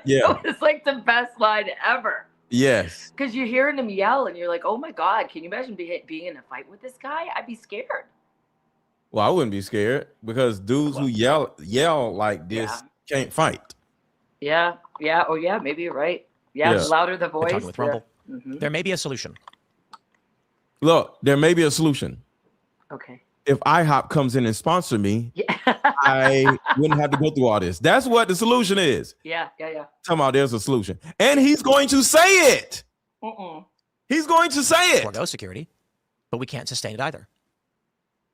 Yeah, it's like the best line ever. Yes. Because you're hearing him yell and you're like, oh my God, can you imagine being in a fight with this guy? I'd be scared. Well, I wouldn't be scared because dudes who yell like this can't fight. Yeah. Oh yeah, maybe you're right. Yeah. The louder the voice. Talking with Rumble. There may be a solution. Look, there may be a solution. Okay. If IHOP comes in and sponsor me, I wouldn't have to go through all this. That's what the solution is. Yeah. Talking about there's a solution. And he's going to say it. He's going to say it. Forgo security, but we can't sustain it either.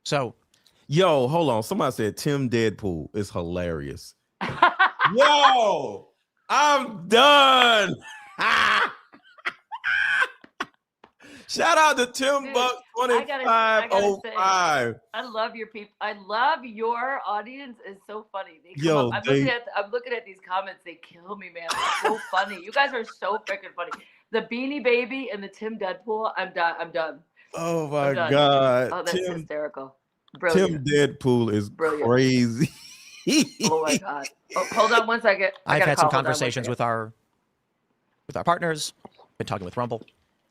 So. Yo, hold on. Somebody said Tim Deadpool is hilarious. Yo, I'm done. Shout out to Tim Buck 2505. I love your people. I love your audience. Is so funny. I'm looking at these comments. They kill me, man. They're so funny. You guys are so freaking funny. The Beanie Baby and the Tim Deadpool. I'm done. Oh my God. Oh, that's hysterical. Brilliant. Tim Deadpool is crazy. Oh my God. Oh, hold on one second. I've had some conversations with our partners. Been talking with Rumble.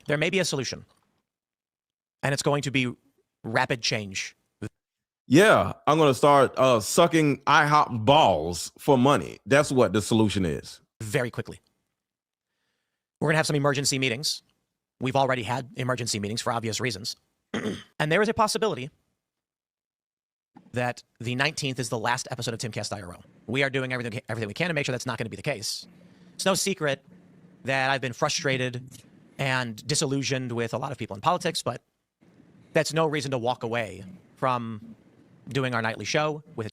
There may be a solution, and it's going to be rapid change. Yeah, I'm going to start sucking IHOP balls for money. That's what the solution is. Very quickly. We're going to have some emergency meetings. We've already had emergency meetings for obvious reasons. And there is a possibility that the 19th is the last episode of TimcastIRL. We are doing everything we can to make sure that's not going to be the case. It's no secret that I've been frustrated and disillusioned with a lot of people in politics, but that's no reason to walk away from doing our nightly show with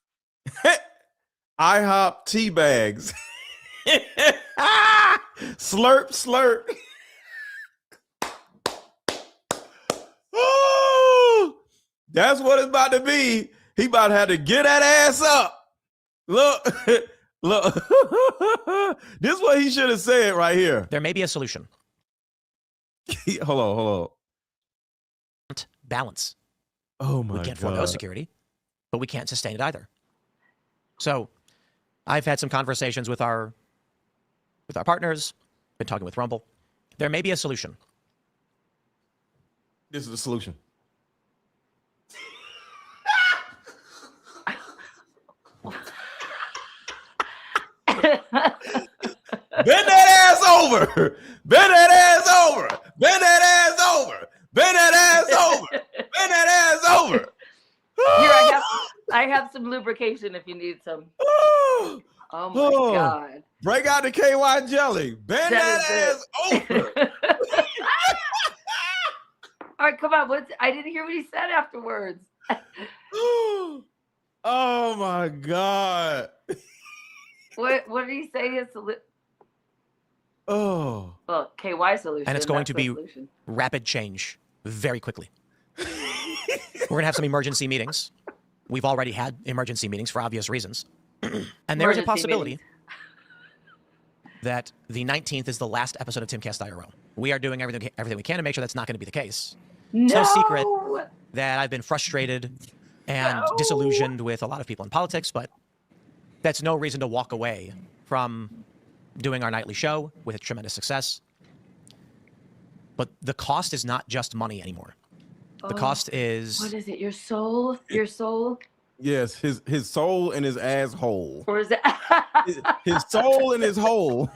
IHOP tea bags. Slurp, slurp. Oh, that's what it's about to be. He about to have to get that ass up. Look, look. This is what he should have said right here. There may be a solution. Hold on. Balance. Oh my God. We can't forego security, but we can't sustain it either. So I've had some conversations with our partners, been talking with Rumble. There may be a solution. This is the solution. Bend that ass over. Bend that ass over. Bend that ass over. Bend that ass over. Bend that ass over. Here, I have some lubrication if you need some. Oh my God. Break out the KY jelly. Bend that ass over. All right, come on. I didn't hear what he said afterwards. Oh my God. What did he say? Oh. Well, KY solution. And it's going that's to the be solution. rapid change very quickly. We're going to have some emergency meetings. We've already had emergency meetings for obvious reasons. And there is a possibility that the 19th is the last episode of TimcastIRL. We are doing everything we can to make sure that's not going to be the case. It's no secret that I've been frustrated and disillusioned with a lot of people in politics, but that's no reason to walk away from doing our nightly show with tremendous success. But the cost is not just money anymore. The cost is... What is it? Your soul? Your soul? Yes, his soul and his asshole. Or is it... his soul and his hole.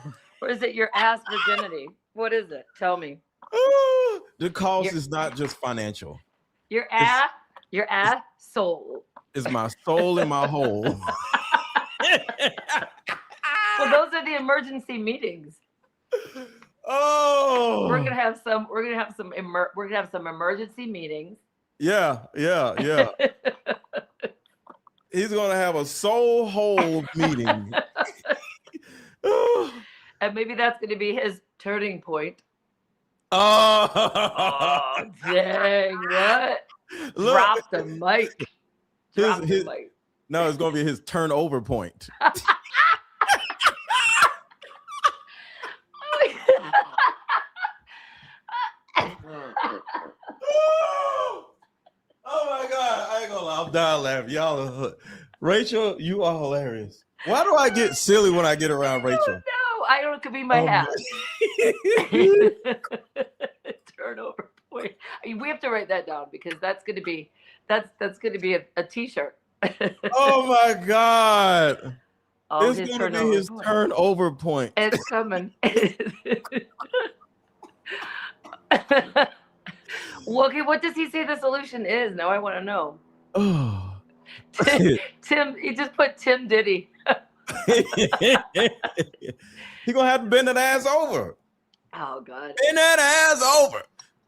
Or is it your ass virginity? What is it? Tell me. The cost is not just financial. Your ass soul. It's my soul and my hole. Well, those are the emergency meetings. Oh, We're gonna have some emergency meetings. Yeah. He's gonna have a soul hole meeting. And maybe that's gonna be his turning point. Oh, Dang, what? Look, Drop the mic. Drop the mic. No, it's gonna be his turnover point. Oh my God, I ain't gonna lie, I'm dying laughing. Y'all, Rachel, you are hilarious. Why do I get silly when I get around Rachel? No, I don't know. It could be my hat. Turnover point. We have to write that down because that's gonna be a t-shirt. Oh my God. Oh, it's gonna be his turnover point. It's coming. Well, okay, what does he say the solution is? Now I want to know. Oh. Tim, he just put Tim Diddy. He gonna have to bend that ass over. Oh God. Bend that ass over.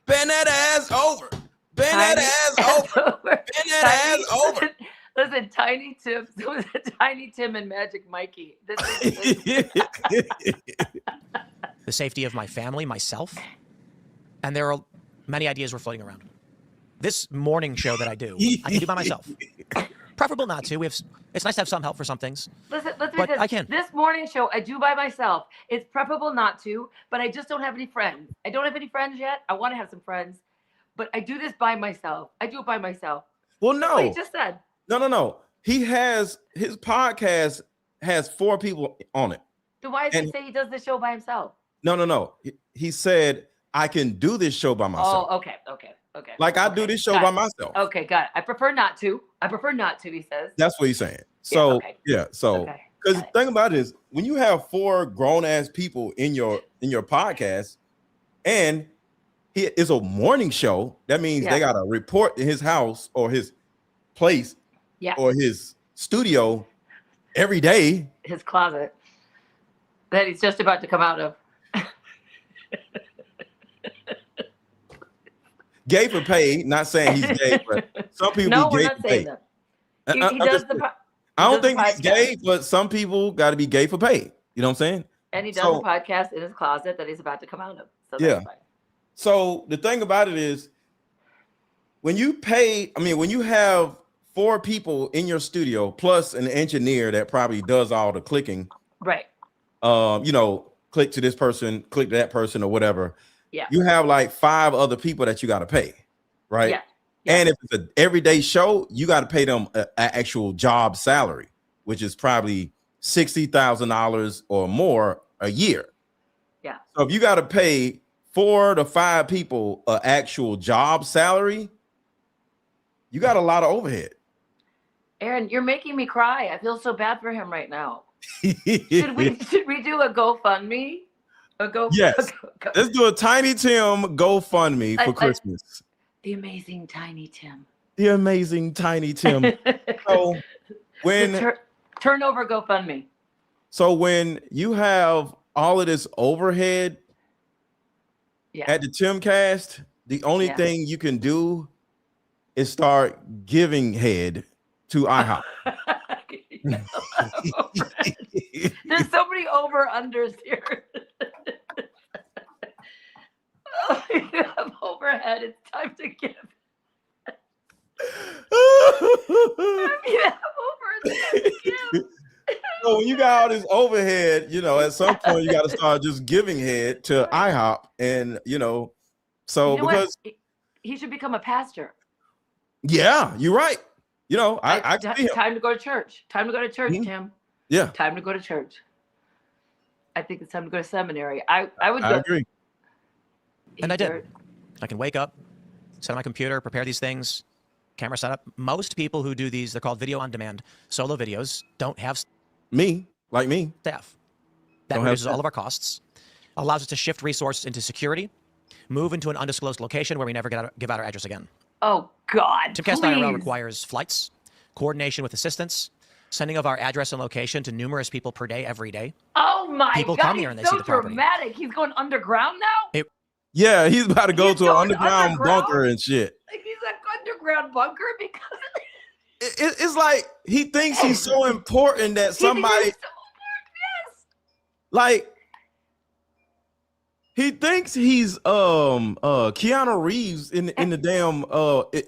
Bend that ass over. Bend that ass over. Bend that ass over. Listen, Tiny Tim. So was it Tiny Tim and Magic Mikey? The safety of my family, myself, and there are many ideas were floating around. This morning show that I do, I can do by myself. Preferable not to. It's nice to have some help for some things. Listen, but this. I can. This morning show I do by myself. It's preferable not to, but I just don't have any friends. I don't have any friends yet. I want to have some friends, but I do this by myself. I do it by myself. Well, no. That's what he just said. No. He has his podcast has 4 people on it. Then why does he say he does the show by himself? No. He said I can do this show by myself. Oh, okay. Okay. Like I okay. do this show Got by it. myself. Okay, got it. I prefer not to. He says. That's what he's saying. So so Okay. because the thing about it is when you have 4 grown-ass people in your podcast and it's a morning show, that means they got to report in his house or his place or his studio every day. His closet that he's just about to come out of. Gay for pay, not saying he's gay, but some people No, be we're gay not for saying pay. that. He does I don't think the he's podcast. gay, but some people got to be gay for pay. You know what I'm saying? And he does a podcast in his closet that he's about to come out of. So that's fine. So the thing about it is when you have 4 people in your studio plus an engineer that probably does all the clicking. Right. Click to this person, click to that person or whatever. Yeah. You have like 5 other people that you got to pay. Right. Yeah. And if it's an everyday show, you got to pay them an actual job salary, which is probably $60,000 or more a year. Yeah. So if you got to pay 4 to 5 people an actual job salary, you got a lot of overhead. Aaron, you're making me cry. I feel so bad for him right now. Should we do a GoFundMe? Yes. Let's do a Tiny Tim GoFundMe for Christmas. The amazing Tiny Tim. The amazing Tiny Tim. So when turnover GoFundMe. So when you have all of this overhead at the Timcast, the only thing you can do is start giving head to IHOP. There's so many over-unders here. You have overhead. It's time to give. You have overhead. It's time to give. So when you got all this overhead, at some point you got to start just giving head to IHOP, and because he should become a pastor. Yeah, you're right. I time to go to church. Time to go to church, Tim. Yeah. Time to go to church. I think it's time to go to seminary. I agree. And I did. I can wake up, set on my computer, prepare these things, camera setup. Most people who do these, they're called video on demand, solo videos, don't have staff. That reduces all of our costs, allows us to shift resources into security, move into an undisclosed location where we never give out our address again. Oh, God. TimcastIRL requires flights, coordination with assistants, sending of our address and location to numerous people per day, every day. Oh, my people God. Come here and they see the property. Dramatic. He's going underground now? Yeah, he's about to go to an underground bunker and shit. Like he's an underground bunker because it's like he thinks he's so important that somebody like he thinks he's Keanu Reeves in the damn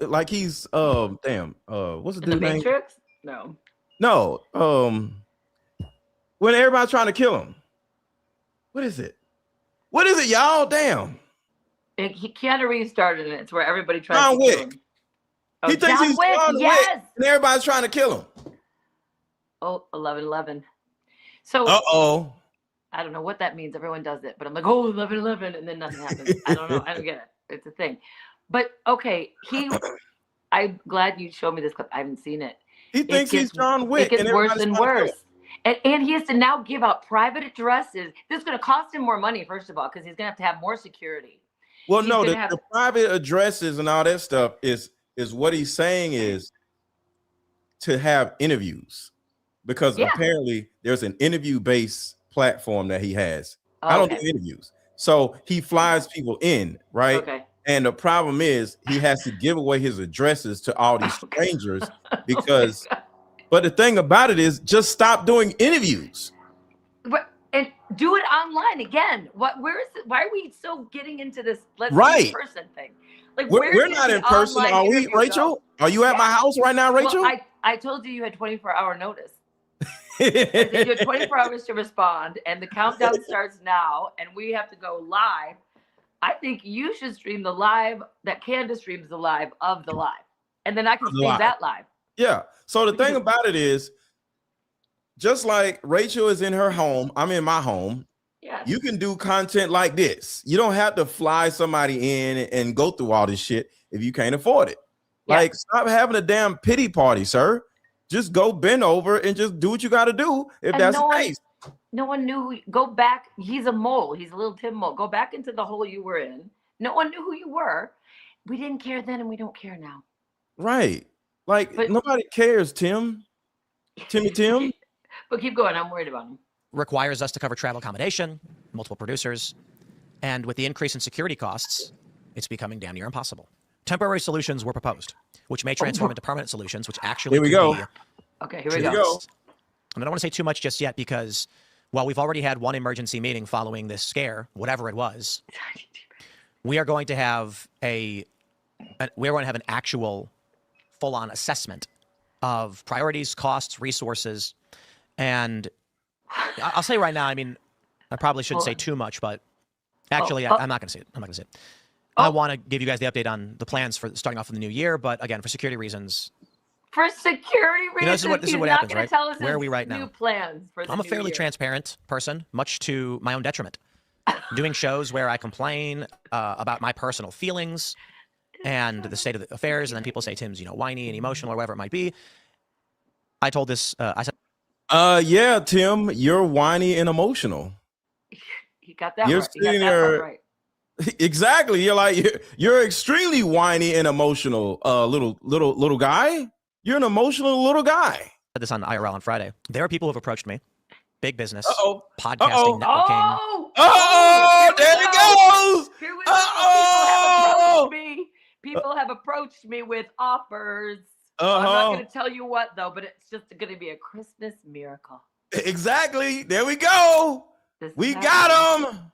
like he's what's the dude name? Matrix? No. When everybody's trying to kill him. What is it, y'all? Damn. Keanu Reeves started it. It's where everybody tries John to kill Wick. him. He thinks he's John Wick, and everybody's trying to kill him. Oh, 11/11. So I don't know what that means. Everyone does it, but I'm like, 11/11, and then nothing happens. I don't know. I don't get it. It's a thing. But okay, I'm glad you showed me this clip. I haven't seen it. He thinks he's John Wick. It gets worse and worse. And he has to now give out private addresses. This is going to cost him more money, first of all, because he's going to have more security. Well, no, the private addresses and all that stuff is what he's saying is to have interviews, because apparently there's an interview-based platform that he has. I don't do interviews. So he flies people in, right? Okay. And the problem is he has to give away his addresses to all these strangers because but the thing about it is just stop doing interviews. And do it online again. Where is it? Why are we so getting into this let's in person thing? Like we're not in person, are we, Rachel? Are you at my house right now, Rachel? Well, I told you had 24-hour notice. You had 24 hours to respond, and the countdown starts now, and we have to go live. I think you should stream the live that Candace streams the live of the live, and then I can stream that live. Yeah. So the thing about it is, just like Rachel is in her home, I'm in my home. Yeah. You can do content like this. You don't have to fly somebody in and go through all this shit. if you can't afford it. Yeah. Like, stop having a damn pity party, sir. Just go bend over and just do what you got to do if And that's no the one- case. No one knew. Go back. He's a mole. He's a little Tim mole. Go back into the hole you were in. No one knew who you were. We didn't care then, and we don't care now. Right. Like, But- nobody cares, Tim. Tim. But keep going. I'm worried about him. Requires us to cover travel accommodation, multiple producers, and with the increase in security costs, it's becoming damn near impossible. Temporary solutions were proposed, which may transform into permanent solutions, which actually Here we could go. be Okay, here Here we we go. go. I don't want to say too much just yet because while we've already had one emergency meeting following this scare, whatever it was, we are going to have an actual full-on assessment of priorities, costs, resources, and I'll say right now, I mean, I probably shouldn't say too much, but actually, I'm not going to say it. I'm not going to say it. I want to give you guys the update on the plans for starting off in the new year, but again, for security reasons, For security reasons, you know, this is what he's happens, not going right? to tell us Where are his we right new now? plans for the I'm a new fairly year. transparent person, much to my own detriment. Doing shows where I complain about my personal feelings and the state of the affairs, and then people say Tim's, whiny and emotional or whatever it might be. I told this, I said, Yeah, Tim, you're whiny and emotional. He got that You're right. He got sitting that part there- right. Exactly. You're extremely whiny and emotional, little guy. You're an emotional little guy. said this on IRL on Friday. There are people who have approached me, big business, Uh-oh. podcasting, Uh-oh. networking. Oh, there he goes. Here we Uh-oh. go. People have approached me with offers. I'm not Uh-huh. going to tell you what, though, but it's just going to be a Christmas miracle. Exactly. There we go. This We is got happening. him.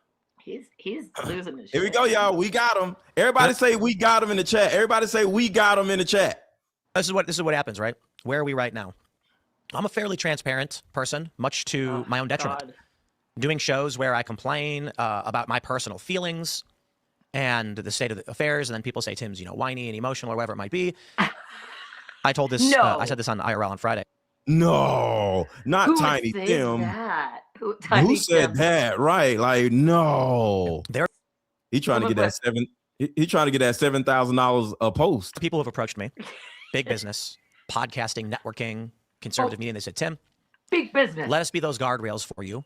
He's losing his Here we shit. go, y'all. We got him. Everybody say we got him in the chat. Everybody say we got him in the chat. This is what happens, right? Where are we right now? I'm a fairly transparent person, much to my own detriment. God. Doing shows where I complain about my personal feelings and the state of the affairs, and then people say Tim's, whiny and emotional or whatever it might be. I told this. No. I said this on IRL on Friday. No, not Who Tiny would say Tim. that? Who Tiny said Tim. that? Right? Like, no. There- He trying to Well, get that seven. He trying to get that $7,000 a post. People have approached me, big business, podcasting, networking, conservative media. They said, Tim, Big business. let us be those guardrails for you.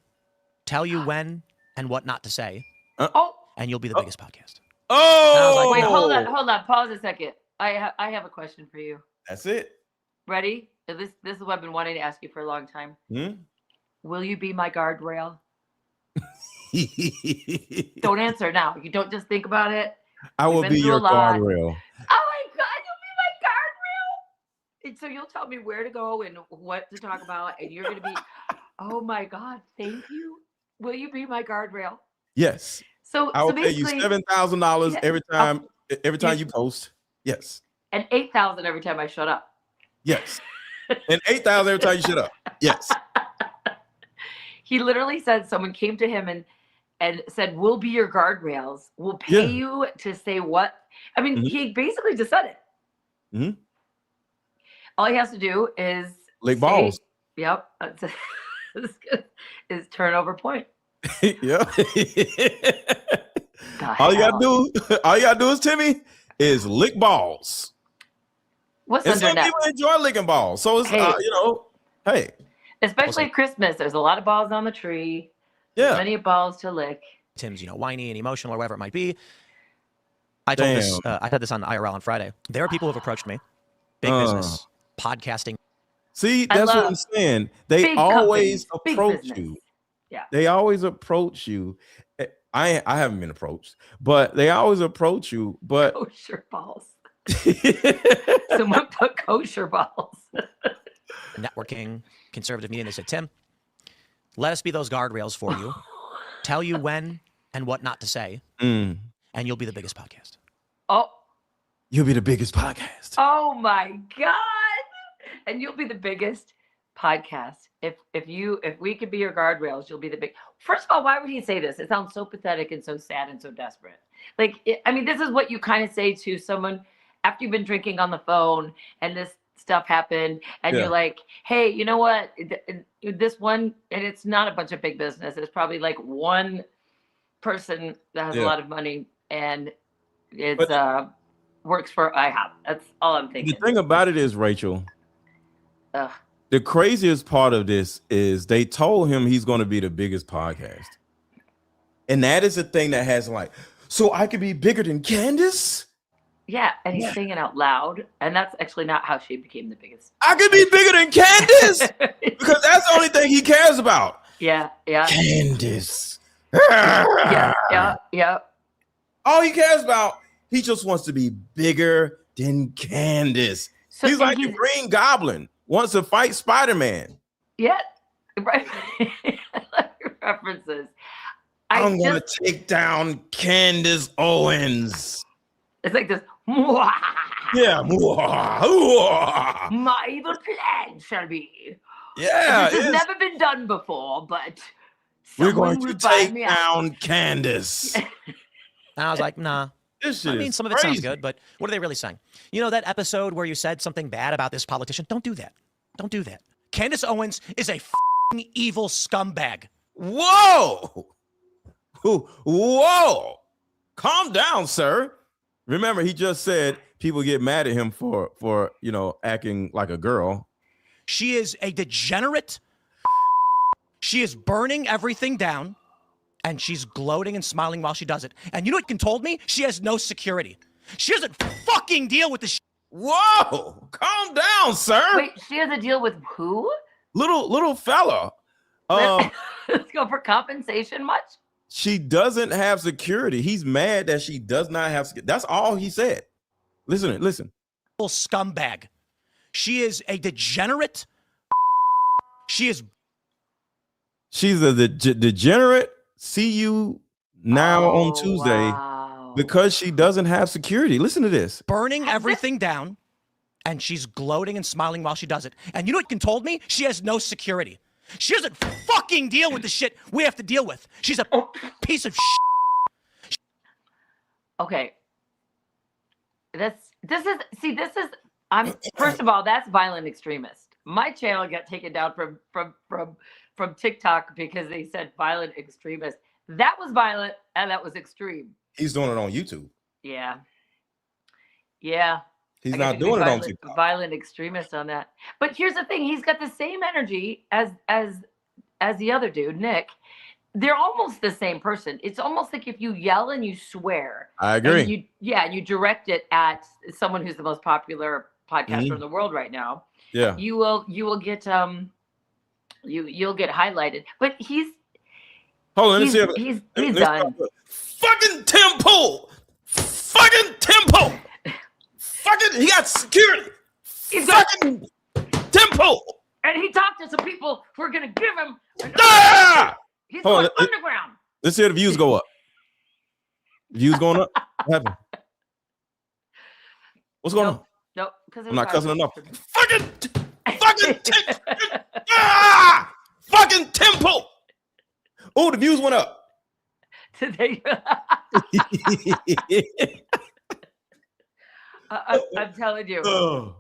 Tell you when and what not to say, Oh, and you'll be the biggest podcast. Oh, wait, hold on. Pause a second. I have a question for you. That's it. Ready? This is what I've been wanting to ask you for a long time. Hmm? Will you be my guardrail? Don't answer now. You don't just think about it. I will been be through your a lot. guardrail. Oh my God, you'll be my guardrail. And so you'll tell me where to go and what to talk about, and you're gonna be, oh my God, thank you. Will you be my guardrail? Yes, So I will pay you basically, $7,000 Yeah. every time. Every time Yeah. you post. Yes, and 8,000 every time I shut up. yes, and 8,000 every time you shut up. Yes. He literally said someone came to him and said, "We'll be your guardrails. We'll pay Yeah. you to say what." I mean, Mhm. he basically just said it. Mhm. All he has to do is Lick say- balls. Yep, is turnover point. Yeah. The all you hell? gotta do is Timmy is lick balls. What's And under some that? people enjoy licking balls. So it's Hey. hey, Especially at Christmas. There's a lot of balls on the tree. yeah. Plenty of balls to lick. Tim's, whiny and emotional or whatever it might be. I told this. I said this on IRL on Friday. There are people who have approached me, big business, podcasting. See, I that's what love I'm saying. They big always companies, big approach business. you. Yeah. They always approach you. I haven't been approached, but they always approach you. But Kosher balls. Someone put kosher balls. Networking, conservative media. They said, Tim, let us be those guardrails for you. Tell you when and what not to say, mm, and you'll be the biggest podcast. Oh, you'll be the biggest podcast. oh my God. And you'll be the biggest podcast. If we could be your guardrails, you'll be the big. First of all, why would he say this? It sounds so pathetic and so sad and so desperate. Like, I mean, this is what you kind of say to someone after you've been drinking on the phone and this stuff happened, and Yeah. you're like, hey, you know what? This one, and it's not a bunch of big business. It's probably like one person that has a Yeah. lot of money, and it's But- works for IHOP. That's all I'm thinking. The thing about it is, Rachel, Ugh. the craziest part of this is they told him he's going to be the biggest podcast. And that is the thing that has like, so I could be bigger than Candace? Yeah, and he's saying it out loud, and that's actually not how she became the biggest. I could be bigger than Candace? Because that's the only thing he cares about. Yeah. Candace. Yeah. All he cares about, he just wants to be bigger than Candace. So He's like the Green Goblin, wants to fight Spider-Man. Yeah, right. I love your references. I'm going to take down Candace Owens. It's like this. Yeah. My evil plan shall be. Yeah. This has never been done before, but we're going will to buy take me out. down Candace. And I was like, nah. This shit I mean, is some of it sounds crazy. good, but what are they really saying? You know that episode where you said something bad about this politician? Don't do that. Don't do that. Candace Owens is a evil scumbag. Whoa. Whoa. Calm down, sir. Remember, he just said people get mad at him for acting like a girl. She is a degenerate. She is burning everything down, and she's gloating and smiling while she does it. And you know what Ken told me? She has no security. She doesn't fucking deal with the Whoa. Calm down, sir. Wait, she has a deal with who? Little fella. Let's go for compensation much? She doesn't have security. He's mad that she does not have security. That's all he said. Listen. scumbag. She is a degenerate. She's a degenerate. See you now on Tuesday because she doesn't have security. Listen to this. burning everything down, and she's gloating and smiling while she does it. And you know what Ken told me? She has no security. She doesn't fucking deal with the shit we have to deal with. She's a piece of shit. Okay. This is I'm first of all, that's violent extremist. My channel got taken down from TikTok because they said violent extremist. That was violent and that was extreme. He's doing it on YouTube. Yeah. He's I not get to be doing it on violent, TikTok. violent extremist on that. But here's the thing: he's got the same energy as the other dude, Nick. They're almost the same person. It's almost like if you yell and you swear. I agree. And you direct it at someone who's the most popular podcaster in the world right now. Yeah. You will get you'll get highlighted. But he's Hold on. he's done. Fucking Temple. Fucking, he got security. He's got, Fucking Temple. and he talked to some people who are gonna give him. Ah! He's Hold going on, underground. Let's see the views go up. Views going up? What happened? What's going on? Nope. Because I'm not cussing enough. Fucking Temple. Oh, the views went up. Today, I'm telling you. Oh.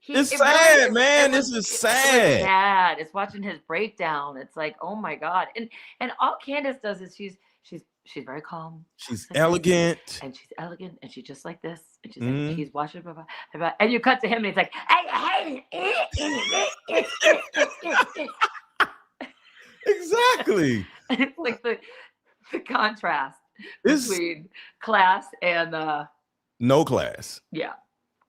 It's It sad, really is. man. It was- This is It's sad. sad. It's watching his breakdown. It's like, oh my God. And all Candace does is she's very calm. She's elegant. And she's elegant, and she's just like this. And she's like, he's watching, and you cut to him, and he's like, Exactly. and it's like the contrast It's between class and no class. yeah.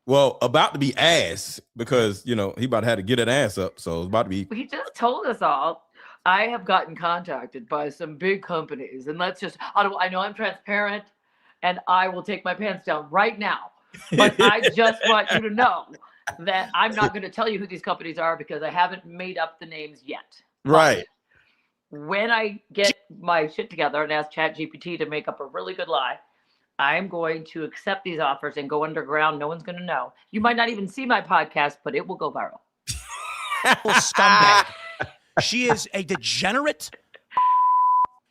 Well, about to be ass because he about to have to get that ass up. So it's about to be. He just told us all. I have gotten contacted by some big companies, and I know I'm transparent, and I will take my pants down right now. But I just want you to know that I'm not going to tell you who these companies are because I haven't made up the names yet. Right. When I get my shit together and ask ChatGPT to make up a really good lie, I'm going to accept these offers and go underground. No one's going to know. You might not even see my podcast, but it will go viral. Scumbag. She is a degenerate.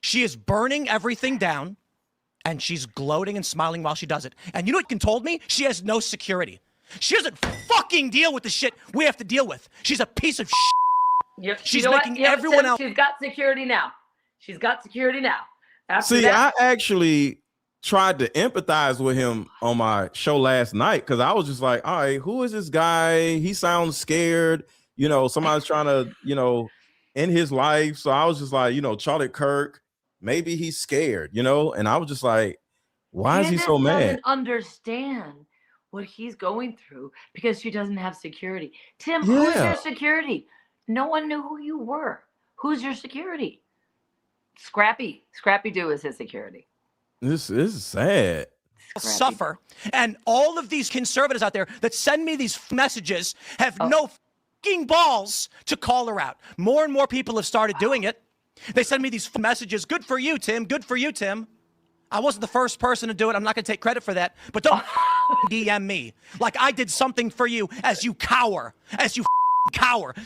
She is burning everything down, and she's gloating and smiling while she does it. And you know what Ken told me? She has no security. She doesn't fucking deal with the shit we have to deal with. She's a piece of shit. She's making everyone else. She's got security now. After See, that, I actually tried to empathize with him on my show last night because I was just like, all right, who is this guy? He sounds scared. You know, somebody's trying to, you know, end his life. So I was just like, you know, Charlie Kirk, maybe he's scared, you know? And I was just like, why is he so mad? Doesn't understand what he's going through because she doesn't have security. Tim, who's your security? No one knew who you were. Who's your security? Scrappy Doo is his security. This is sad. Suffer. And all of these conservatives out there that send me these messages have no fucking balls to call her out. More and more people have started doing it. They send me these messages. Good for you, Tim. Good for you, Tim. I wasn't the first person to do it. I'm not going to take credit for that. But don't DM me like I did something for you as you cower,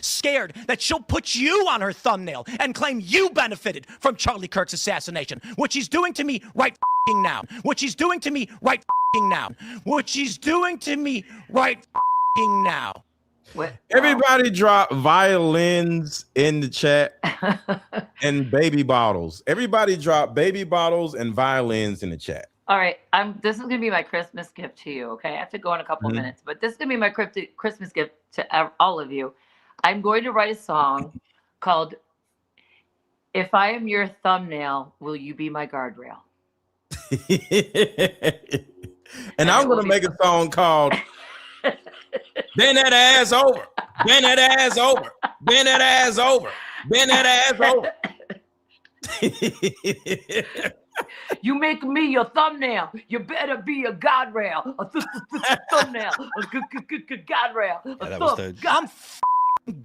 scared that she'll put you on her thumbnail and claim you benefited from Charlie Kirk's assassination, which he's doing to me right now. Which he's doing to me right now. Which he's doing to me right now. Everybody drop violins in the chat and baby bottles. Everybody drop baby bottles and violins in the chat. All right, this is gonna be my Christmas gift to you. Okay, I have to go in a couple of minutes, but this is gonna be my Christmas gift to all of you. I'm going to write a song called "If I Am Your Thumbnail, Will You Be My Guardrail?" And I'm gonna make a song called "Bend That Ass Over, Bend That Ass Over, Bend That Ass Over, Bend That Ass Over." You make me your thumbnail. You better be a guardrail. A thumbnail. A guardrail. I'm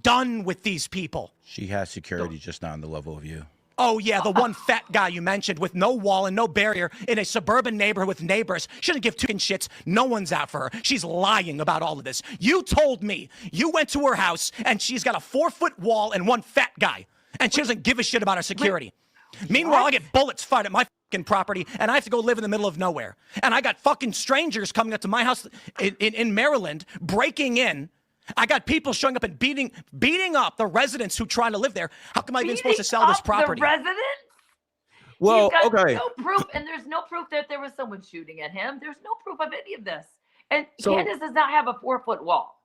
done with these people. She has security, just not on the level of you. Oh, yeah, the one fat guy you mentioned with no wall and no barrier in a suburban neighborhood with neighbors. She doesn't give two shits. No one's out for her. She's lying about all of this. You told me you went to her house and she's got a 4-foot wall and one fat guy, and she doesn't give a shit about her security. Meanwhile, I get bullets fired at my fucking property, and I have to go live in the middle of nowhere. And I got fucking strangers coming up to my house in Maryland, breaking in. I got people showing up and beating up the residents who try to live there. How come I even supposed to sell this property? The residents? Well, okay. No proof, and there's no proof that there was someone shooting at him. There's no proof of any of this. And Candace does not have a 4-foot wall.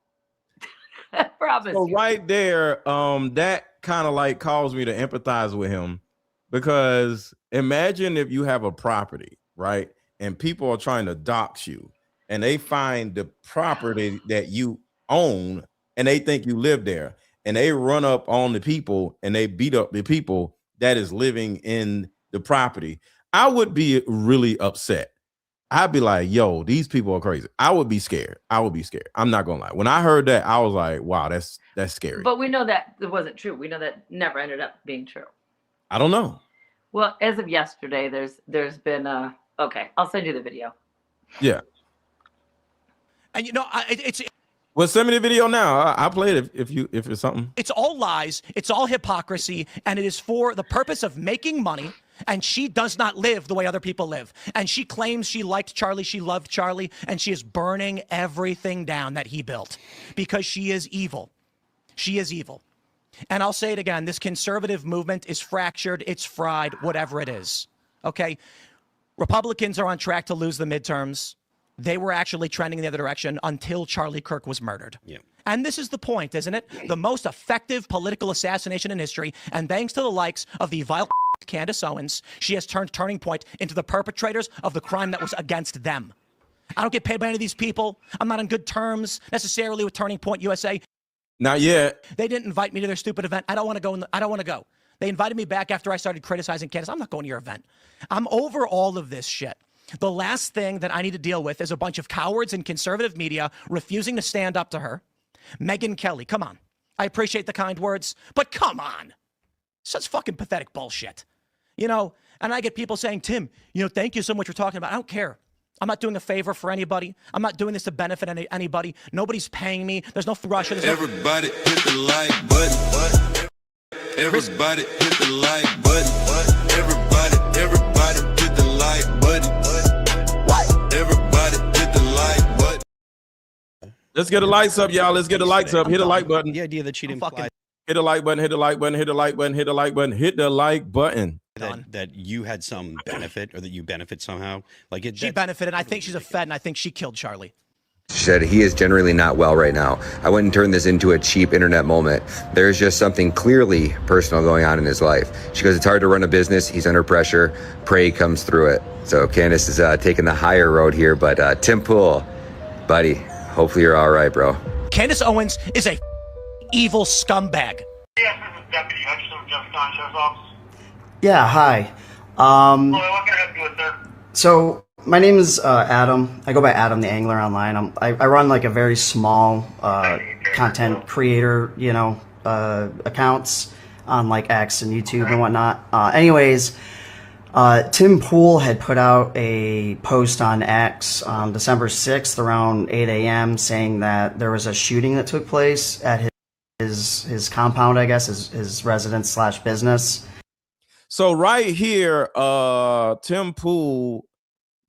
I promise. So right there, that kind of like caused me to empathize with him. Because imagine if you have a property, right? And people are trying to dox you and they find the property that you own and they think you live there and they run up on the people and they beat up the people that is living in the property. I would be really upset. I'd be like, yo, these people are crazy. I would be scared. I'm not gonna lie. When I heard that, I was like, wow, that's scary. But we know that it wasn't true. We know that never ended up being true. I don't know. Well, as of yesterday, there's been okay, I'll send you the video. Yeah. And you know, well, send me the video now. I'll play it if it's something. It's all lies. It's all hypocrisy, and it is for the purpose of making money. And she does not live the way other people live. And she claims she liked Charlie, she loved Charlie, and she is burning everything down that he built because she is evil. She is evil. And I'll say it again, this conservative movement is fractured, it's fried, whatever it is, okay? Republicans are on track to lose the midterms. They were actually trending in the other direction until Charlie Kirk was murdered. Yeah. And this is the point, isn't it? The most effective political assassination in history, and thanks to the likes of the vile Candace Owens, she has turned Turning Point into the perpetrators of the crime that was against them. I don't get paid by any of these people. I'm not on good terms necessarily with Turning Point USA. Not yet. They didn't invite me to their stupid event. I don't want to go. I don't want to go. They invited me back after I started criticizing Candace. I'm not going to your event. I'm over all of this shit. The last thing that I need to deal with is a bunch of cowards in conservative media refusing to stand up to her. Megyn Kelly, come on. I appreciate the kind words, but come on. Such fucking pathetic bullshit. You know, and I get people saying, Tim, you know, thank you so much for talking about it. I don't care. I'm not doing a favor for anybody. I'm not doing this to benefit anybody. Nobody's paying me. There's no Russia. Everybody hit the like button. Everybody hit the like button. Everybody hit the like button. Everybody hit the like button. Let's get the lights up, y'all. Let's get the lights up. Hit the like button. The idea that she didn't hit the like button. Hit the like button. Hit the like button. Hit the like button. Hit the like button. that you had some benefit or that you benefit somehow? Like She benefited. I think she's a Fed, and I think she killed Charlie. She said he is generally not well right now. I wouldn't turn this into a cheap internet moment. There's just something clearly personal going on in his life. She goes, it's hard to run a business. He's under pressure. Pray he comes through it. So Candace is taking the higher road here, but Tim Pool, buddy, hopefully you're all right, bro. Candace Owens is a evil scumbag. Yes, this is Deputy Hutchinson with Jefferson County Sheriff's Office. Yeah, hi. What can I help you with, sir? So my name is Adam. I go by Adam the Angler online. I run like a very small content creator, accounts on like X and YouTube and whatnot. Anyways, Tim Pool had put out a post on X on December 6th around 8 a.m. saying that there was a shooting that took place at his compound, I guess, his residence / business. So right here, Tim Pool,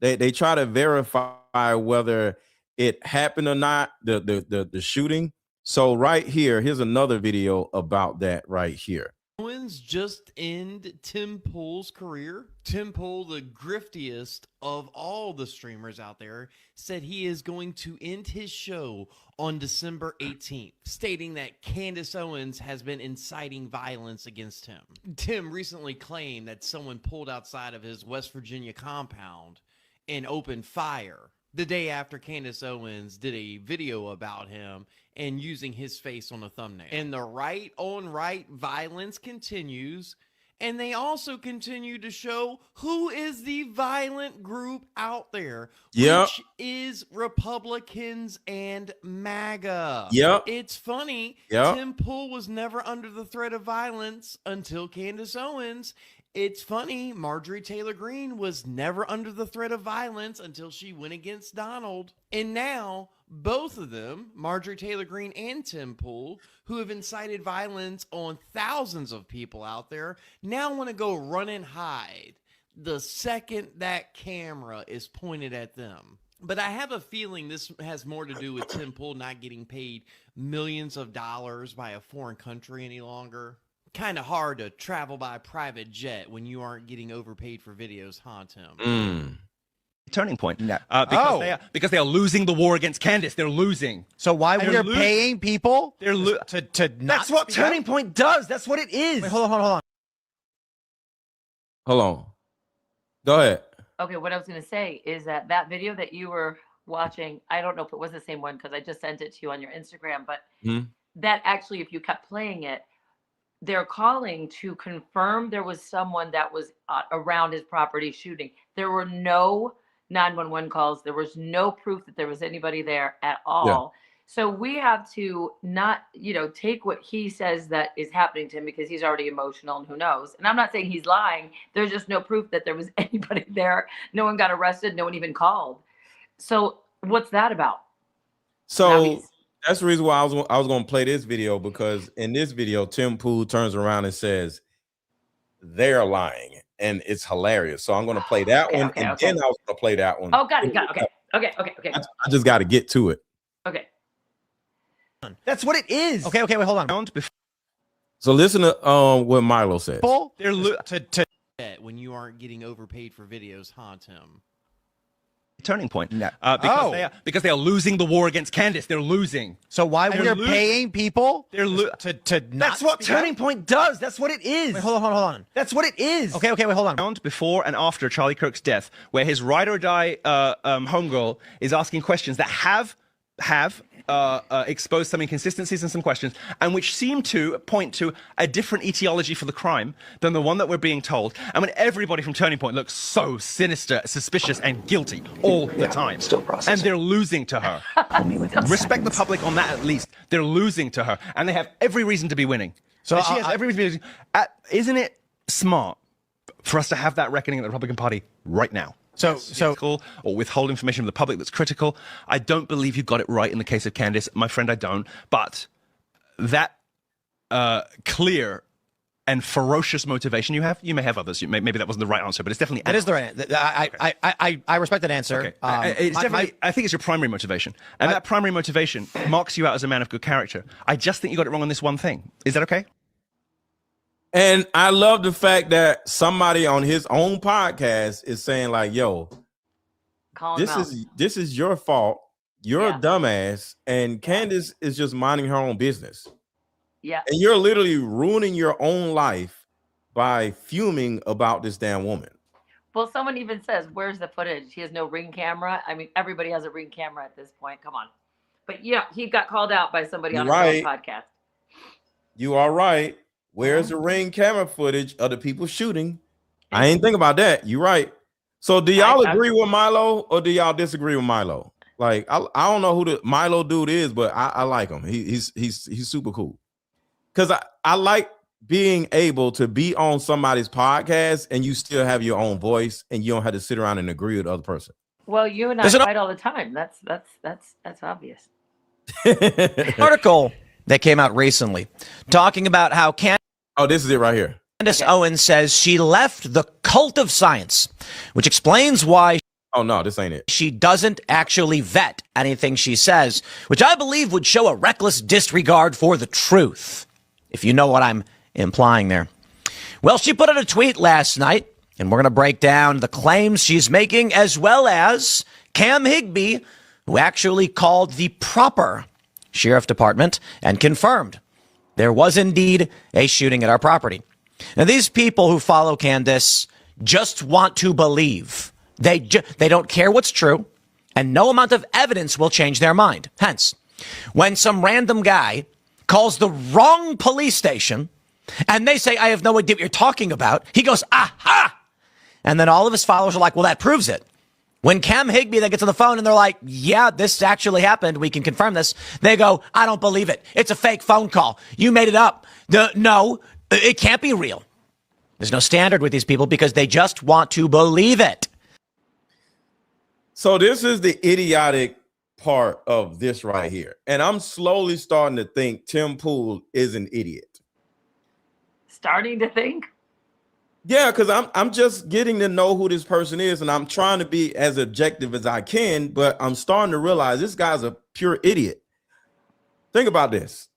they try to verify whether it happened or not, the shooting. So right here, here's another video about that right here. Owens just end Tim Pool's career. Tim Pool, the griftiest of all the streamers out there, said he is going to end his show on December 18th, stating that Candace Owens has been inciting violence against him. Tim recently claimed that someone pulled outside of his West Virginia compound and opened fire the day after Candace Owens did a video about him and using his face on a thumbnail. And the right on right violence continues. And they also continue to show who is the violent group out there, which is Republicans and MAGA. It's funny. Tim Pool was never under the threat of violence until Candace Owens. It's funny, Marjorie Taylor Greene was never under the threat of violence until she went against Donald. And now, both of them, Marjorie Taylor Greene and Tim Pool, who have incited violence on thousands of people out there, now want to go run and hide the second that camera is pointed at them. But I have a feeling this has more to do with Tim Pool not getting paid millions of dollars by a foreign country any longer. Kind of hard to travel by private jet when you aren't getting overpaid for videos, huh, Tim? Turning point. Because they are losing the war against Candace. They're losing. So why they're paying people to not That's what Turning Point does. That's what it is. Wait, hold on. Hold on. Go ahead. Okay, what I was going to say is that video that you were watching, I don't know if it was the same one because I just sent it to you on your Instagram, but that actually, if you kept playing it, they're calling to confirm there was someone that was around his property shooting. There were no 911 calls. There was no proof that there was anybody there at all. Yeah. So we have to not, take what he says that is happening to him because he's already emotional and who knows. And I'm not saying he's lying. There's just no proof that there was anybody there. No one got arrested. No one even called. So what's that about? So that's the reason why I was going to play this video, because in this video, Tim Pool turns around and says, they're lying. And it's hilarious. So I'm going to play that one. Then I was going to play that one. Oh, got it. Okay. I just got to get to it. Okay. That's what it is. Okay, wait, hold on. So listen to what Milo says. They're when you aren't getting overpaid for videos, huh, Tim? Turning point. Because they are losing the war against Candace. They're losing. So why they're paying people to That's what Turning Point does. That's what it is. Wait, hold on. That's what it is. Okay, wait, hold on. Before and after Charlie Kirk's death, where his ride or die homegirl is asking questions that have exposed some inconsistencies and some questions, and which seem to point to a different etiology for the crime than the one that we're being told. And when everybody from Turning Point looks so sinister, suspicious, and guilty all the time, still processing. And they're losing to her. Respect the public on that at least. They're losing to her, and they have every reason to be winning. So she has every reason to be winning. Isn't it smart for us to have that reckoning in the Republican Party right now? So or withhold information from the public that's critical. I don't believe you got it right in the case of Candace, my friend. I don't. But that clear and ferocious motivation you may have others. Maybe that wasn't the right answer, but it's definitely that is the right answer. I respect that answer. Okay. It's definitely. I think it's your primary motivation, and that primary motivation marks you out as a man of good character. I just think you got it wrong on this one thing. Is that okay? And I love the fact that somebody on his own podcast is saying like, yo, this is your fault. You're a dumbass. And Candace is just minding her own business. Yeah. And you're literally ruining your own life by fuming about this damn woman. Well, someone even says, where's the footage? He has no Ring camera. I mean, everybody has a Ring camera at this point. Come on. But yeah, he got called out by somebody on his own podcast. You are right. Where's the Ring camera footage of the people shooting? I ain't think about that. You're right. So do y'all agree with Milo or do y'all disagree with Milo? Like, I don't know who the Milo dude is, but I like him. He's super cool. Because I like being able to be on somebody's podcast and you still have your own voice and you don't have to sit around and agree with the other person. Well, you and I fight all the time. That's obvious. Article that came out recently talking about how this is it right here. Candace Owens says she left the cult of science, which explains why this ain't it. She doesn't actually vet anything she says, which I believe would show a reckless disregard for the truth, if you know what I'm implying there. Well, she put out a tweet last night, and we're going to break down the claims she's making, as well as Cam Higbee, who actually called the proper sheriff department and confirmed there was indeed a shooting at our property. Now, these people who follow Candace just want to believe. They don't care what's true, and no amount of evidence will change their mind. Hence, when some random guy calls the wrong police station and they say, I have no idea what you're talking about, he goes, aha! And then all of his followers are like, well, that proves it. When Cam Higbee then gets on the phone and they're like, yeah, this actually happened, we can confirm this, they go, I don't believe it. It's a fake phone call. You made it up. No, it can't be real. There's no standard with these people because they just want to believe it. So this is the idiotic part of this right here. And I'm slowly starting to think Tim Pool is an idiot. Starting to think? Yeah, because I'm just getting to know who this person is, and I'm trying to be as objective as I can, but I'm starting to realize this guy's a pure idiot. Think about this.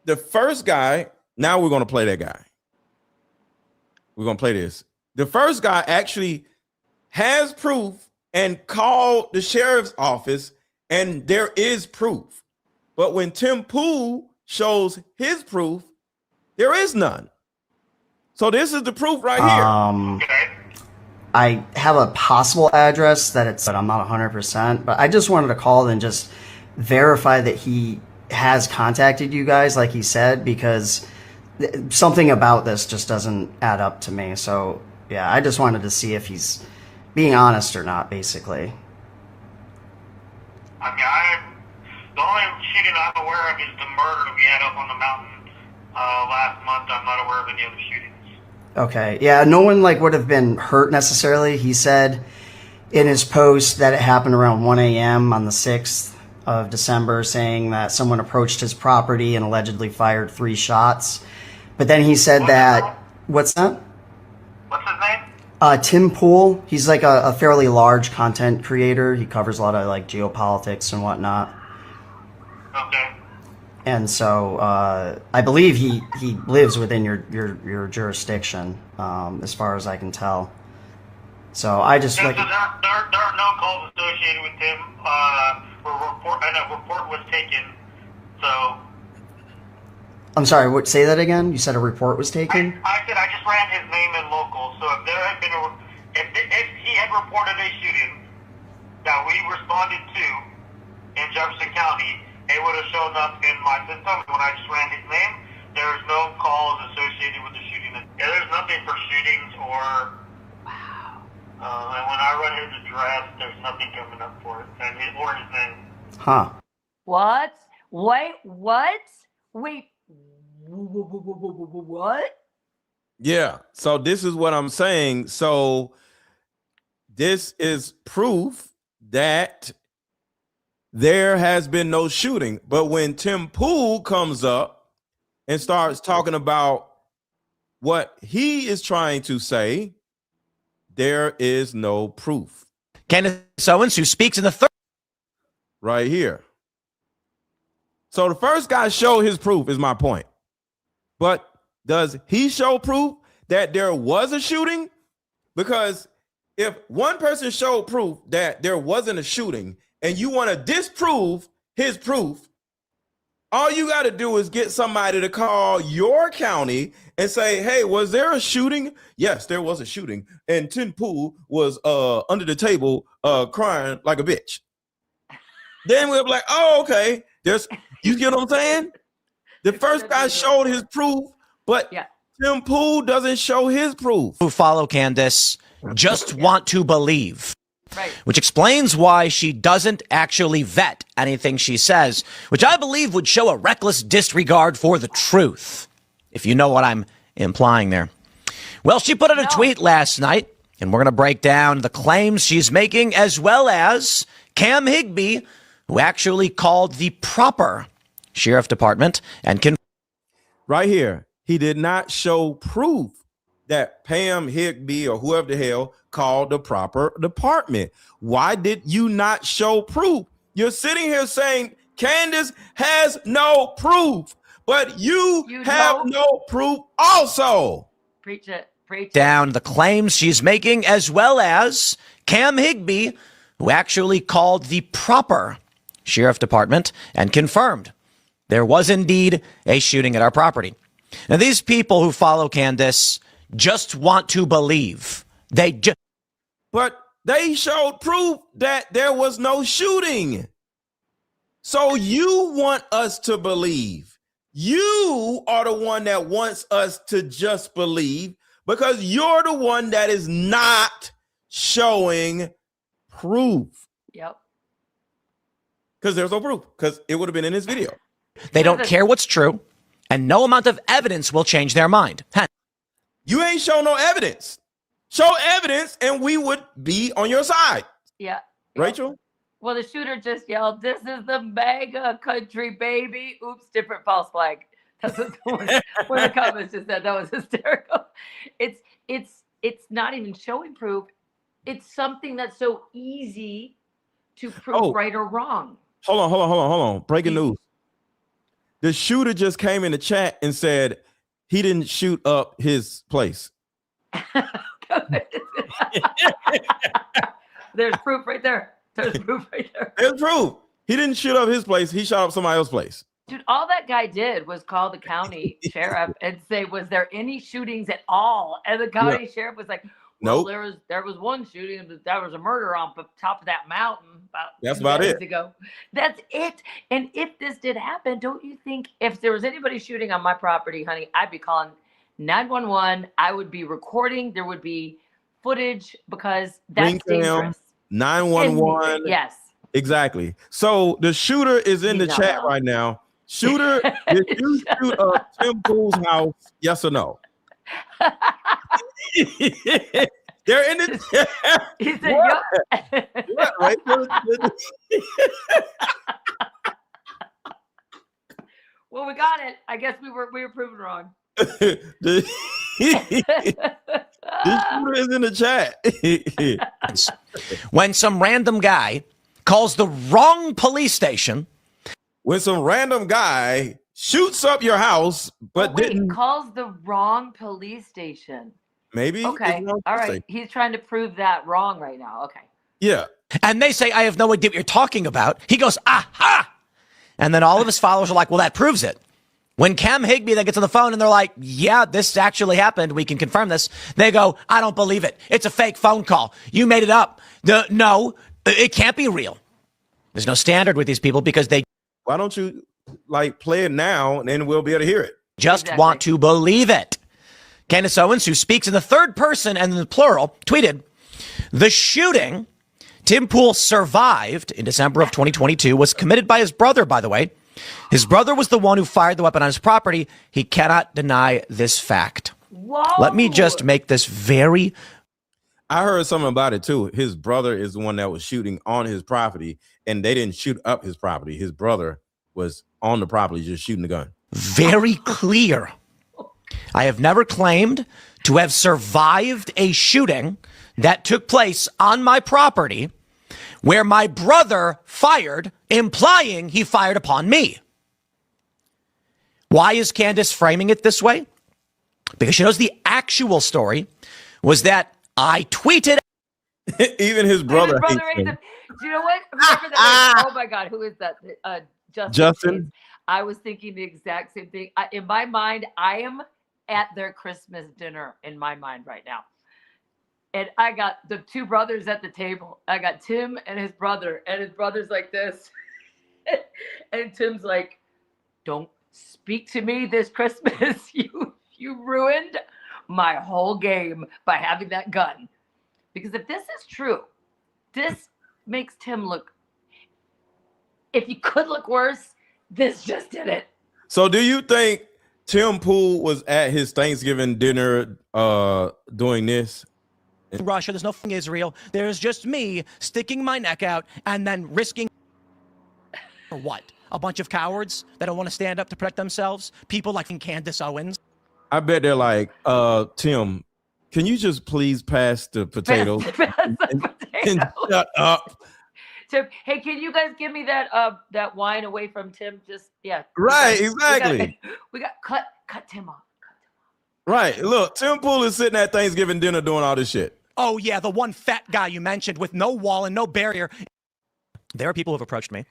The first guy, now we're going to play that guy. We're going to play this. The first guy actually has proof and called the sheriff's office, and there is proof. But when Tim Pool shows his proof, there is none. So this is the proof right here. I have a possible address but I'm not 100%, but I just wanted to call and just verify that he has contacted you guys like he said, because something about this just doesn't add up to me. So yeah, I just wanted to see if he's being honest or not, basically. I mean, the only shooting I'm aware of is the murder that we had up on the mountain last month. I'm not aware of any other shootings. Okay, yeah, no one would have been hurt necessarily. He said in his post that it happened around 1 a.m. on the 6th of December, saying that someone approached his property and allegedly fired 3 shots. But then he said what's that? What's his name? Tim Pool. He's like a fairly large content creator. He covers a lot of geopolitics and whatnot. Okay. And so I believe he lives within your jurisdiction, as far as I can tell. So I just there are no calls associated with him. A report was taken. So I'm sorry. Say that again. You said a report was taken. I said I just ran his name in local. So if there had been if he had reported a shooting that we responded to in Jefferson County, it would have shown up in my system. When I just ran his name, there was no calls associated with the shooting. Yeah, there's nothing for shootings or. Wow. And when I run his address, there's nothing coming up for it, and his name. Huh. What? Wait, what? Wait. What? Yeah. So this is what I'm saying. So this is proof that there has been no shooting. But when Tim Pool comes up and starts talking about what he is trying to say, there is no proof. Candace Owens, who speaks in the third. Right here. So the first guy showed his proof is my point. But does he show proof that there was a shooting? Because if one person showed proof that there wasn't a shooting and you want to disprove his proof, all you got to do is get somebody to call your county and say, hey, was there a shooting? Yes, there was a shooting. And Tim Pool was under the table crying like a bitch. Then we'll be like, oh, okay. You get what I'm saying? The first guy showed his proof, but Tim Pool doesn't show his proof. Who follow Candace just want to believe. Right. Which explains why she doesn't actually vet anything she says, which I believe would show a reckless disregard for the truth, if you know what I'm implying there. Well, she put out a tweet last night, and we're going to break down the claims she's making, as well as Cam Higbee, who actually called the proper sheriff department and right here, he did not show proof that Pam Higbee or whoever the hell called the proper department. Why did you not show proof? You're sitting here saying Candace has no proof, but you have no proof also. Preach it. Preach down the claims she's making, as well as Cam Higbee, who actually called the proper sheriff department and confirmed there was indeed a shooting at our property. Now, these people who follow Candace just want to believe. But they showed proof that there was no shooting. So you want us to believe. You are the one that wants us to just believe because you're the one that is not showing proof. Yep. Because there's no proof, because it would have been in his video. They don't care what's true, and no amount of evidence will change their mind. You ain't show no evidence. Show evidence, and we would be on your side. Yeah. Rachel? Well, the shooter just yelled, "This is the MAGA country, baby." Oops, different false flag. That's what one of the comments just said. That was hysterical. It's not even showing proof. It's something that's so easy to prove right or wrong. Hold on. Breaking news. The shooter just came in the chat and said he didn't shoot up his place. There's proof right there. There's proof right there. There's proof. He didn't shoot up his place. He shot up somebody else's place. Dude, all that guy did was call the county sheriff and say, was there any shootings at all? And the county sheriff was like, well, there was one shooting, but there was a murder on top of that mountain That's about it. ago. That's it. And if this did happen, don't you think if there was anybody shooting on my property, honey, I'd be calling 911. I would be recording. There would be footage because that's dangerous. 911. Yes. Exactly. So the shooter is in the chat right now. Shooter, did you shoot up Tim Pool's house? Yes or no? They're in the chat. He said, yep. What, right? Well, we got it. I guess we were proven wrong. The shooter is in the chat. When some random guy calls the wrong police station. When some random guy shoots up your house, but didn't calls the wrong police station. Maybe. Okay. All right. He's trying to prove that wrong right now. Okay. Yeah. And they say, I have no idea what you're talking about. He goes, aha. And then all of his followers are like, well, that proves it. When Cam Higbee then gets on the phone and they're like, yeah, this actually happened. We can confirm this. They go, I don't believe it. It's a fake phone call. You made it up. No, it can't be real. There's no standard with these people because they. Why don't you play it now and then we'll be able to hear it? Just want to believe it. Candace Owens, who speaks in the third person and in the plural, tweeted, the shooting Tim Pool survived in December of 2022 was committed by his brother, by the way. His brother was the one who fired the weapon on his property. He cannot deny this fact. Whoa. Let me just make this very. I heard something about it too. His brother is the one that was shooting on his property, and they didn't shoot up his property. His brother was on the property just shooting the gun. Very clear. I have never claimed to have survived a shooting that took place on my property where my brother fired, implying he fired upon me. Why is Candace framing it this way? Because she knows the actual story was that I tweeted. Even his brother hates hates him. him. Do you know what? Whoever that is, oh my God, who is that? Justin. Chase. I was thinking the exact same thing. In my mind, I am at their Christmas dinner in my mind right now. And I got the two brothers at the table. I got Tim and his brother, and his brother's like this. And Tim's like, don't speak to me this Christmas. You ruined my whole game by having that gun. Because if this is true, this makes Tim look, if he could look worse, this just did it. So do you think Tim Pool was at his Thanksgiving dinner doing this? Russia, there's no Israel. There's just me sticking my neck out and then risking for what? A bunch of cowards that don't want to stand up to protect themselves? People like Candace Owens? I bet they're like, Tim, can you just please pass the potatoes? And shut up. Tim, hey, can you guys give me that wine away from Tim? Just Right, exactly. We got cut Tim off. Right. Look, Tim Pool is sitting at Thanksgiving dinner doing all this shit. Oh yeah, the one fat guy you mentioned with no wall and no barrier. There are people who've approached me.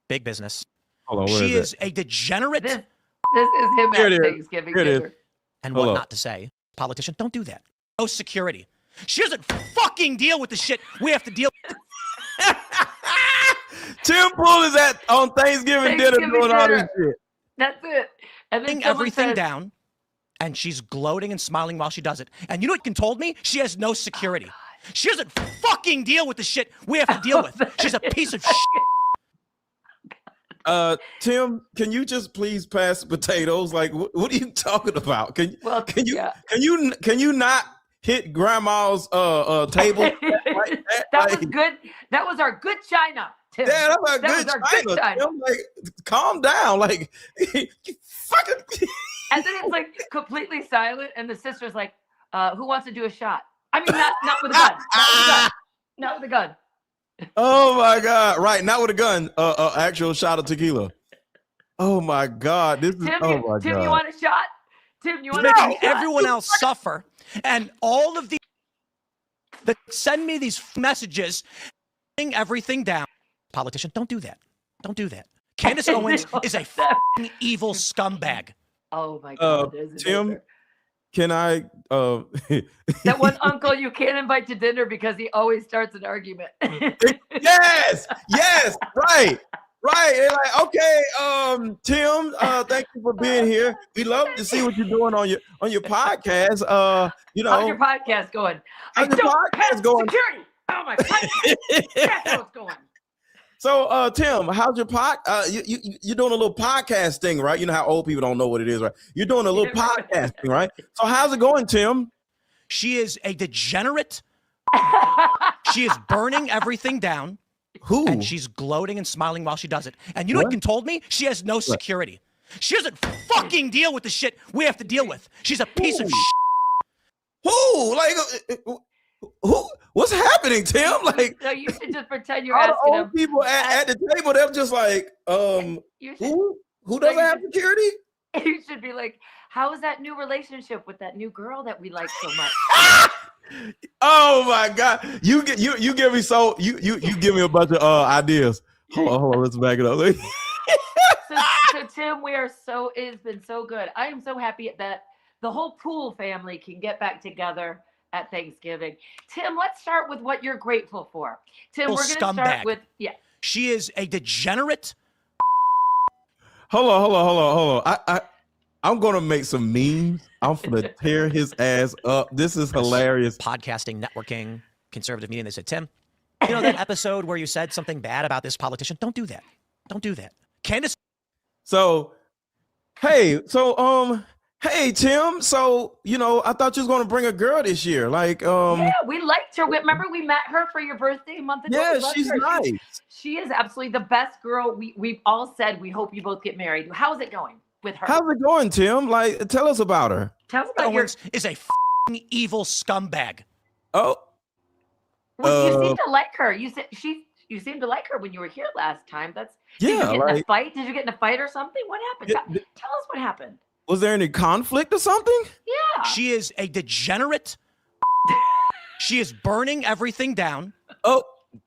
Big business. Hold on, she is a degenerate. This is him at Thanksgiving dinner. And what not to say. Politician, don't do that. No security. She doesn't fucking deal with the shit we have to deal with. Tim Pool is on Thanksgiving dinner doing all this shit. That's it. And then everything down, and she's gloating and smiling while she does it. And you know what you told me? She has no security. She doesn't fucking deal with the shit we have to deal with. She's a piece of shit. Tim, can you just please pass potatoes? Like, what are you talking about? Can you not hit grandma's table? That was good. That was our good china, Tim. Yeah, that was good china. Tim, like, calm down. Like, fucking. And then it's like completely silent, and the sister's like, "Who wants to do a shot?" I mean, not with a gun. Not with a gun. Oh my God! Right, not with a gun. Actual shot of tequila. Oh my God! This is. Tim, you want a shot? Tim, you want making everyone else suffer, and all of the that send me these messages, everything down. Politician, don't do that. Don't do that. Candace Owens is a evil scumbag. Oh my God! Tim, can I? That one uncle you can't invite to dinner because he always starts an argument. Yes, right. They're like, okay, Tim, thank you for being here. We love to see what you're doing on your podcast. How's your podcast going? How's your podcast going? Security. Oh my podcast. That's how it's going. So, Tim, how's your you're doing a little podcast thing, right? You know how old people don't know what it is, right? You're doing a little podcast thing, right? So how's it going, Tim? She is a degenerate. She is burning everything down. Who? And she's gloating and smiling while she does it. And you know what you told me? She has no security. She doesn't fucking deal with the shit we have to deal with. She's a piece of shit. Who? Like, who? What's happening, Tim? Like, no, you should just pretend you're all the asking old people at the table. They're just like, who doesn't have security? You should be like, how is that new relationship with that new girl that we like so much? Oh my God! You give me you give me a bunch of ideas. Hold on, let's back it up. So Tim, it has been so good. I am so happy that the whole Pool family can get back together at Thanksgiving. Tim, let's start with what you're grateful for. Tim, we're going to start with She is a degenerate. Hold on. I'm gonna make some memes. I'm gonna tear his ass up. This is hilarious. Podcasting, networking, conservative media. They said, Tim, you know that episode where you said something bad about this politician? Don't do that. Don't do that. Candace. So, hey, Tim. So, I thought you was gonna bring a girl this year. Like, yeah, we liked her. Remember, we met her for your birthday a month ago. Yeah, she's nice. She is absolutely the best girl. We've all said we hope you both get married. How's it going with her? How's it going, Tim? Like, tell us about her. Tell us about Owens is a evil scumbag. Oh. Well, you seem to like her. You said you seemed to like her when you were here last time. Did you get in a fight? Did you get in a fight or something? What happened? Tell us what happened. Was there any conflict or something? Yeah. She is a degenerate. She is burning everything down. Oh,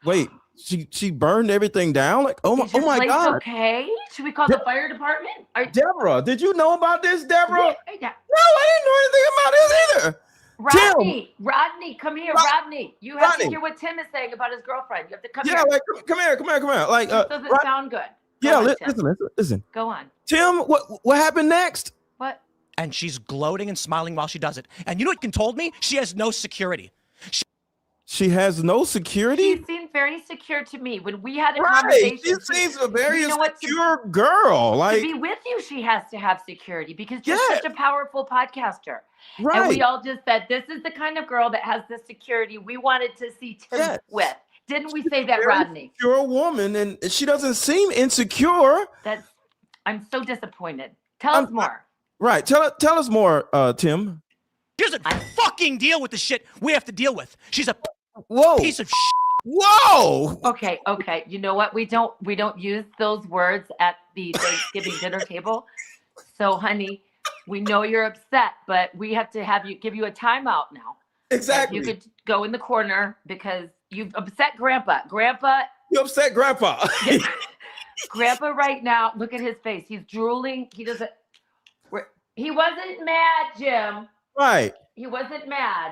wait. She burned everything down? Like, oh my place God. Okay. Should we call the fire department? Deborah, did you know about this, Deborah? Yeah. No, I didn't know anything about this either. Rodney, come here, Rodney. You have to hear what Tim is saying about his girlfriend. You have to come here. Like, come here. Like, this doesn't sound good. Listen. Go on. Tim, what happened next? What? And she's gloating and smiling while she does it. And you know what you told me? She has no security. She has no security? She seemed very secure to me when we had a conversation. She seems a very secure girl. Like, to be with you, she has to have security because you're such a powerful podcaster. Right. And we all just said, this is the kind of girl that has the security we wanted to see Tim with. Didn't we say that, Rodney? You're a woman, and she doesn't seem insecure. I'm so disappointed. Tell us more. Right. Tell us more, Tim. She doesn't fucking deal with the shit we have to deal with. She's a piece of shit. Whoa. Okay. You know what? We don't use those words at the Thanksgiving dinner table. So, honey, we know you're upset, but we have to give you a timeout now. Exactly. You could go in the corner because you've upset Grandpa. You upset Grandpa. Grandpa right now, look at his face. He's drooling. He wasn't mad, Jim. Right. He wasn't mad.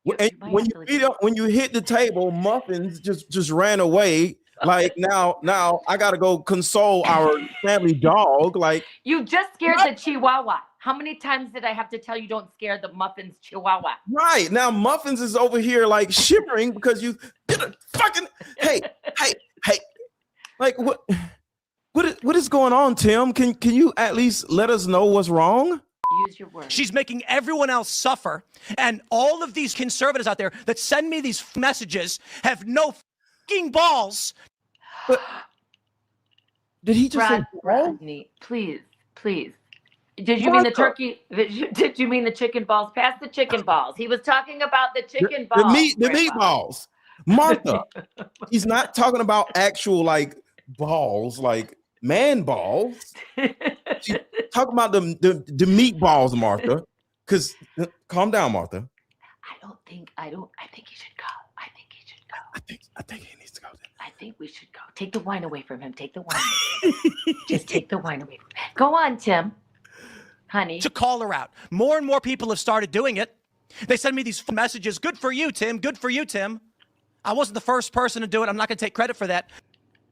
When you hit the table, Muffins just ran away. Like now I gotta go console our family dog. Like, you just scared the Chihuahua. How many times did I have to tell you don't scare the Muffins Chihuahua? Right now, Muffins is over here like shivering because you did a fucking hey. Like what is going on, Tim? Can you at least let us know what's wrong? Use your words. She's making everyone else suffer. And all of these conservatives out there that send me these messages have no fucking balls. But did he just say Rodney, please. Did you mean the turkey? Did you mean the chicken balls? Pass the chicken balls. He was talking about the chicken balls. The meatballs. Martha. He's not talking about actual like balls, like man balls. She's talking about the meatballs, Martha. Because calm down, Martha. I think he should go. I think he needs to go. I think we should go. Take the wine away from him. Just take the wine away from him. Go on, Tim. Honey. To call her out. More and more people have started doing it. They send me these messages. Good for you, Tim. Good for you, Tim. I wasn't the first person to do it. I'm not going to take credit for that.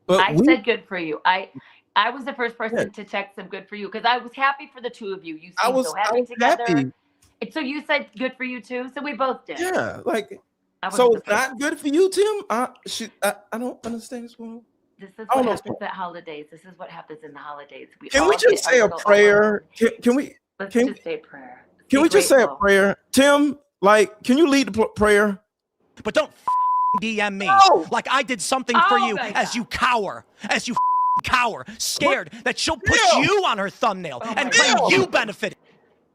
I said good for you. I was the first person to text him good for you because I was happy for the two of you. You seemed so happy together. Happy. And so you said good for you too. So we both did. Yeah, like so it's not good for you, Tim. I don't understand this one. This is what happens at holidays. This is what happens in the holidays. Can we just say a prayer? Can we? Let's just say a prayer. Can we just say a prayer, Tim? Like, can you lead the prayer? But don't DM me like I did something for you as you cower, scared that she'll put you on her thumbnail and claim you benefited.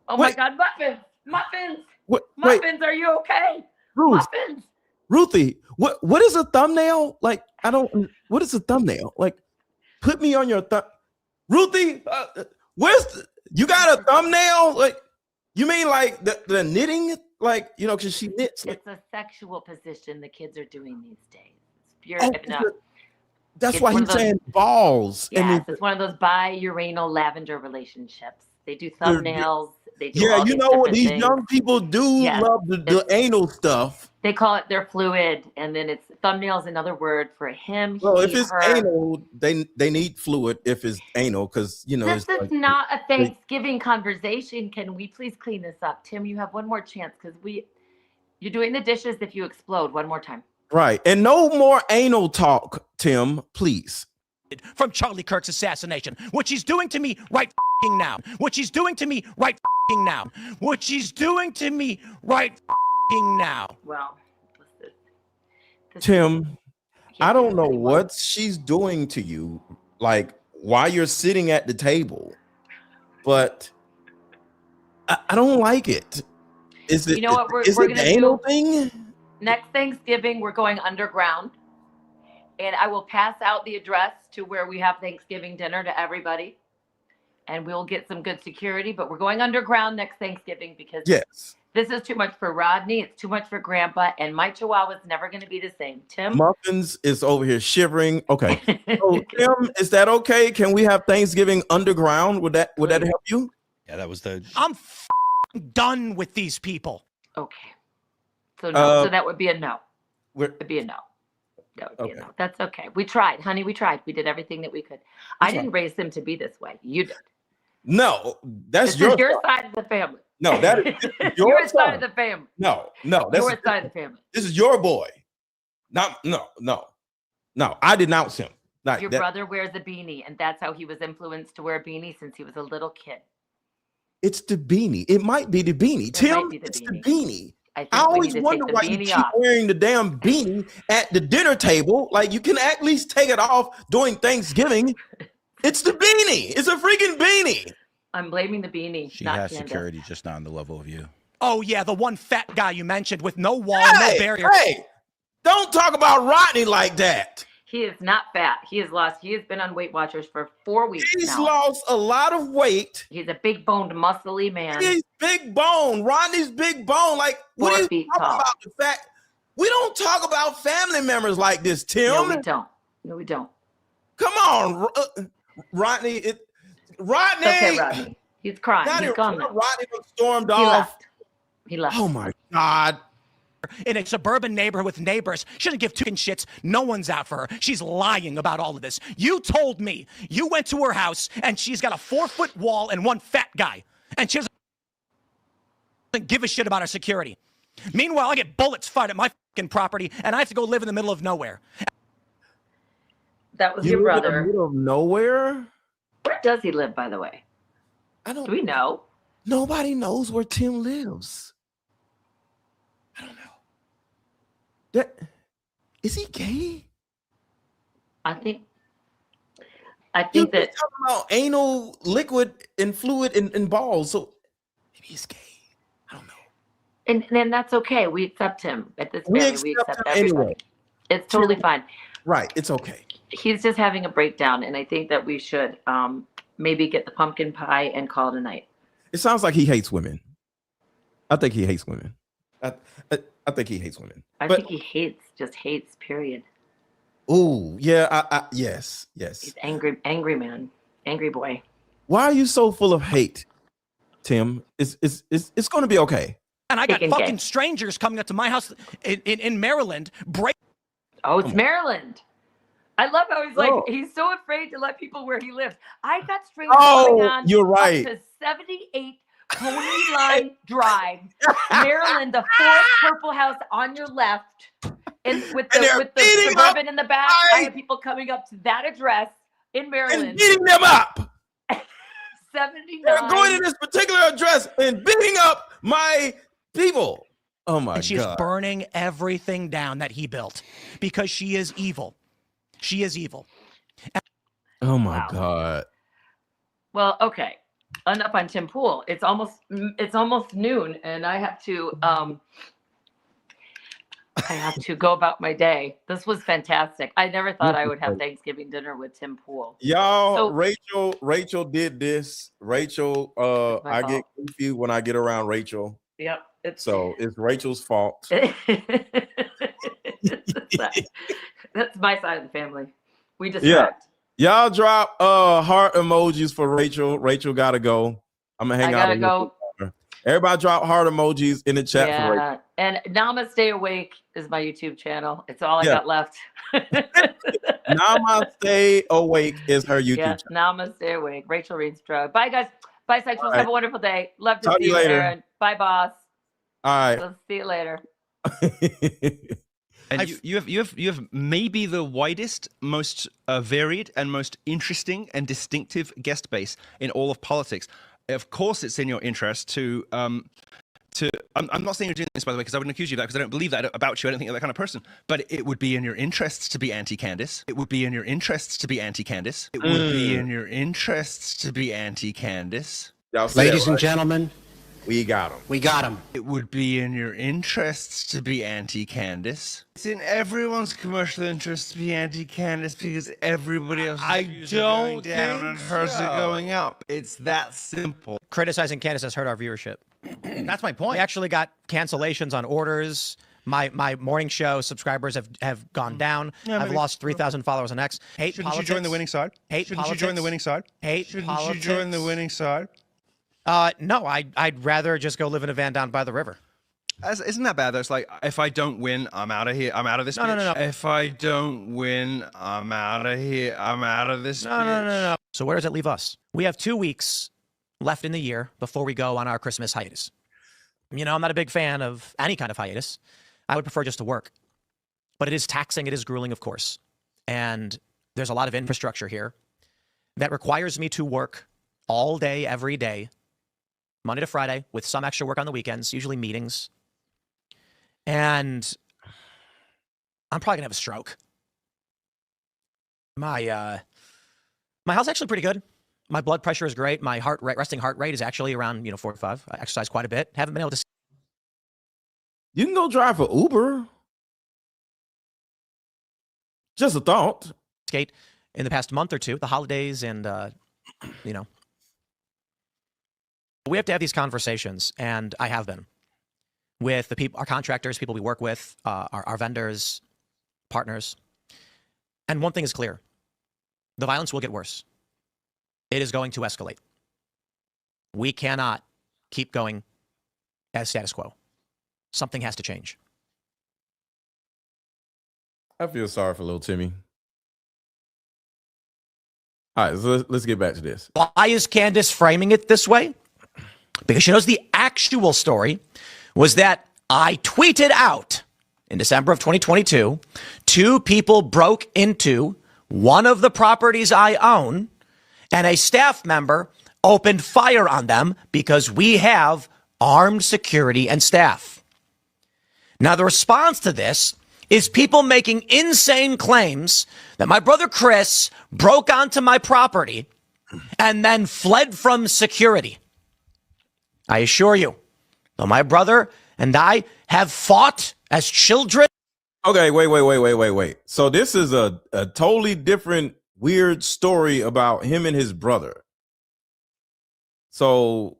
Oh my God, Muffins! Muffins, are you okay? Muffins! Ruthie, what is a thumbnail? Like, what is a thumbnail? Like, put me on your Ruthie, you got a thumbnail? Like, you mean like the knitting? Like, you know, because she knits. Like, it's a sexual position the kids are doing these days. It's pure that's why he's saying balls. Yes, it's one of those bi-urinal lavender relationships. They do thumbnails. They do all you know what these things. young people do love the anal stuff. They call it their fluid, and then it's thumbnails. Another word for him. Well, if it's anal, they need fluid. If it's anal, because you know this is not a Thanksgiving conversation. Can we please clean this up, Tim? You have one more chance because you're doing the dishes. If you explode, one more time. Right, and no more anal talk, Tim, please. From Charlie Kirk's assassination, which he's doing to me right now. Well, Tim, I don't know what she's doing to you, like while you're sitting at the table, but I don't like it. Is it? You know what we're going to anal do? Thing? Next Thanksgiving, we're going underground, and I will pass out the address to where we have Thanksgiving dinner to everybody. and we'll get some good security, but we're going underground next Thanksgiving because Yes. this is too much for Rodney. It's too much for Grandpa, and my Chihuahua's never going to be the same. Tim? Muffins is over here shivering. Okay. So, Tim, is that okay? Can we have Thanksgiving underground? Would that help you? Yeah, that was the. I'm done with these people. Okay. So no. So that would be a no. It'd be a no. That would be a no. That's okay. We tried, honey. We tried. We did everything that we could. I didn't raise them to be this way. You did. No, that's this is your side of the family. No, that is your side of the family. No, that's your side of the family. This is your boy. No. I denounce him. Your brother wears a beanie, and that's how he was influenced to wear a beanie since he was a little kid. It's the beanie. It might be the beanie. Tim, it's the beanie. I always wonder why you keep wearing the damn beanie at the dinner table. Like, you can at least take it off during Thanksgiving. It's the beanie. It's a freaking beanie. I'm blaming the beanie. She not has Candace. security just not on the level of you. Oh, yeah, the one fat guy you mentioned with no wall, no barrier. Hey, don't talk about Rodney like that. He is not fat. He has been on Weight Watchers for 4 weeks He's now. lost a lot of weight. He's a big boned, muscly man. He's big bone. Rodney's big bone. Like, what are you talking about? The fact we don't talk about family members like this, Tim. No, we don't. No, we don't. Come on, Rodney. Rodney. It's okay, Rodney. He's crying. He's gone now. Rodney stormed off. He left. Oh my God. In a suburban neighborhood with neighbors, she doesn't give two shits. No one's out for her. She's lying about all of this. You told me you went to her house and she's got a 4-foot wall and one fat guy, and she doesn't give a shit about her security. Meanwhile, I get bullets fired at my fucking property, and I have to go live in the middle of nowhere. That was your brother. In the middle of nowhere? Where does he live, by the way? Do we know? Nobody knows where Tim lives. I don't know. Is he gay? I think that talking about anal liquid and fluid and balls, so maybe he's gay. I don't know. And that's okay. We accept him at this family. We accept everybody. Anyway. It's totally fine. Right. It's okay. He's just having a breakdown, and I think that we should maybe get the pumpkin pie and call it a night. It sounds like he hates women. I think he hates women. I think he hates women. I think he hates, period. Oh, yeah. Yes. He's angry man, angry boy. Why are you so full of hate, Tim? It's going to be okay. And I got fucking strangers coming up to my house in Maryland. Oh, it's Maryland. I love how he's like, he's so afraid to let people where he lives. I got strangers coming on you're right. up to 78 Pony Line Drive, Maryland, the 4th purple house on your left, and with the suburban in the back. I have people coming up to that address in Maryland. And beating them up. 79. They're going to this particular address and beating up my people. Oh my God. And she is burning everything down that he built because she is evil. She is evil. Oh my God. Well, okay. Enough on Tim Pool. It's almost noon, and I have to go about my day. This was fantastic. I never thought I would have Thanksgiving dinner with Tim Pool. Y'all, Rachel did this. Rachel, I get goofy when I get around Rachel. Yep. It's Rachel's fault. That's my side of the family. We distract. Y'all drop heart emojis for Rachel. Rachel gotta go. I'm gonna hang out. I gotta go. Everybody drop heart emojis in the chat for Rachel. And Namaste Awake is my YouTube channel. It's all I got left. Namaste Awake is her YouTube channel. Namaste Awake. Rachel Reenstra. Bye guys. Bye sexuals. Right. Have a wonderful day. Love to Talk see you, later. Aaron. Bye, boss. All right. So see you later. And you have maybe the widest, most varied, and most interesting and distinctive guest base in all of politics. Of course, it's in your interest to. I'm not saying you're doing this, by the way, because I wouldn't accuse you of that, because I don't believe that about you. I don't think you're that kind of person. But it would be in your interests to be anti-Candace. It would be in your interests to be anti-Candace. It would be in your interests to be anti-Candace. Ladies and gentlemen, We got him. We got him. It would be in your interests to be anti-Candace. It's in everyone's commercial interest to be anti-Candace because everybody else is going down and hers are going up. It's that simple. Criticizing Candace has hurt our viewership. That's my point. We actually got cancellations on orders. My morning show subscribers have gone down. Yeah, I've lost 3,000 followers on X. Hate Shouldn't politics. you join the winning side? Hate Shouldn't politics. you join the winning side? Hate Shouldn't politics. you join the winning side? No, I'd rather just go live in a van down by the river. Isn't that bad though? It's like, if I don't win, I'm out of here. I'm out of this bitch. No. If I don't win, I'm out of here. I'm out of this bitch. No. So where does it leave us? We have 2 weeks left in the year before we go on our Christmas hiatus. You know, I'm not a big fan of any kind of hiatus. I would prefer just to work. But it is taxing. It is grueling, of course. And there's a lot of infrastructure here that requires me to work all day, every day, Monday to Friday, with some extra work on the weekends, usually meetings. And I'm probably gonna have a stroke. My health's actually pretty good. My blood pressure is great. My resting heart rate is actually around 45. I exercise quite a bit. Haven't been able to. You can go drive for Uber. Just a thought. Skate in the past month or two, the holidays, and we have to have these conversations, and I have been with the people, our contractors, people we work with, our vendors, partners. And one thing is clear: the violence will get worse. It is going to escalate. We cannot keep going as status quo. Something has to change. I feel sorry for little Timmy. All right, so let's get back to this. Why is Candace framing it this way? Because she knows the actual story was that I tweeted out in December of 2022, 2 people broke into one of the properties I own, and a staff member opened fire on them because we have armed security and staff. Now, the response to this is people making insane claims that my brother Chris broke onto my property and then fled from security. I assure you, though my brother and I have fought as children. Okay, wait. So this is a totally different weird story about him and his brother. So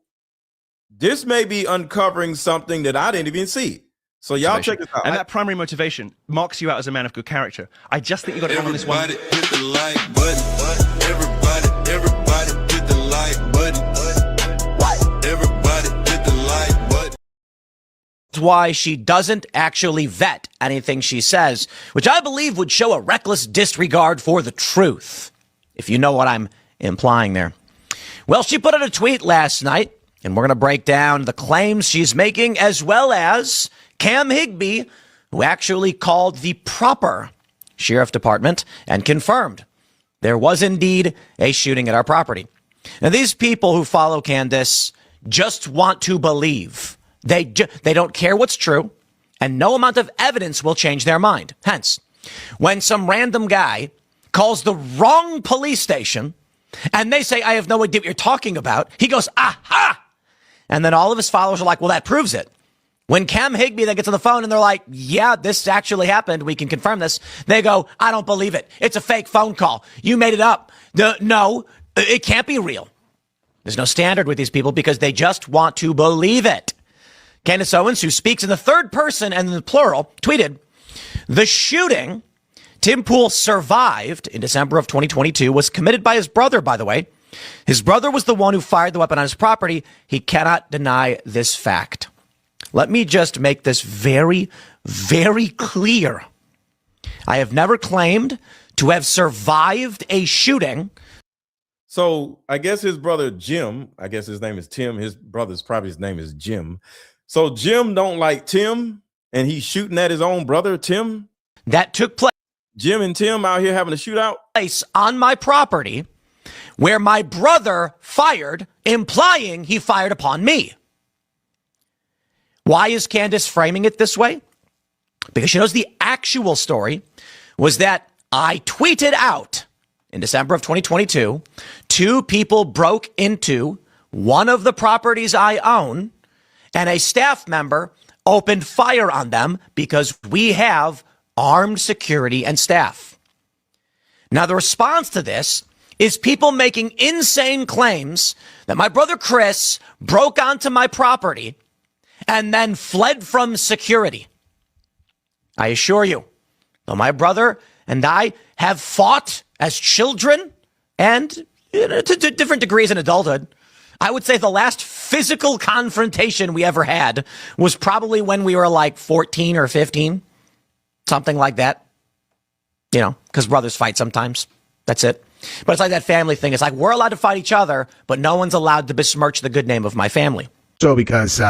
this may be uncovering something that I didn't even see. So y'all check this out. And that primary motivation marks you out as a man of good character. I just think you got it wrong on this one. Everybody hit the like button. Everybody hit the like button. Everybody hit the like button. That's why she doesn't actually vet anything she says, which I believe would show a reckless disregard for the truth, if you know what I'm implying there. Well, she put out a tweet last night, and we're going to break down the claims she's making, as well as Cam Higbee, who actually called the proper sheriff department and confirmed there was indeed a shooting at our property. Now, these people who follow Candace just want to believe. They don't care what's true, and no amount of evidence will change their mind. Hence, when some random guy calls the wrong police station and they say, I have no idea what you're talking about, he goes, aha! And then all of his followers are like, well, that proves it. When Cam Higbee then gets on the phone and they're like, yeah, this actually happened, we can confirm this, they go, I don't believe it. It's a fake phone call. You made it up. No, it can't be real. There's no standard with these people because they just want to believe it. Candace Owens, who speaks in the third person and in the plural, tweeted, the shooting Tim Pool survived in December of 2022 was committed by his brother, by the way. His brother was the one who fired the weapon on his property. He cannot deny this fact. Let me just make this very, very clear. I have never claimed to have survived a shooting. So I guess his brother Jim, I guess his name is Tim. His brother's probably his name is Jim. So Jim don't like Tim, and he's shooting at his own brother, Tim. That took place. Jim and Tim out here having a shootout. Place on my property where my brother fired, implying he fired upon me. Why is Candace framing it this way? Because she knows the actual story was that I tweeted out in December of 2022, 2 people broke into one of the properties I own, and a staff member opened fire on them because we have armed security and staff. Now, the response to this is people making insane claims that my brother Chris broke onto my property and then fled from security. I assure you, though my brother and I have fought as children and to different degrees in adulthood, I would say the last physical confrontation we ever had was probably when we were like 14 or 15, something like that. You know, because brothers fight sometimes. That's it. But it's like that family thing. It's like we're allowed to fight each other, but no one's allowed to besmirch the good name of my family. So because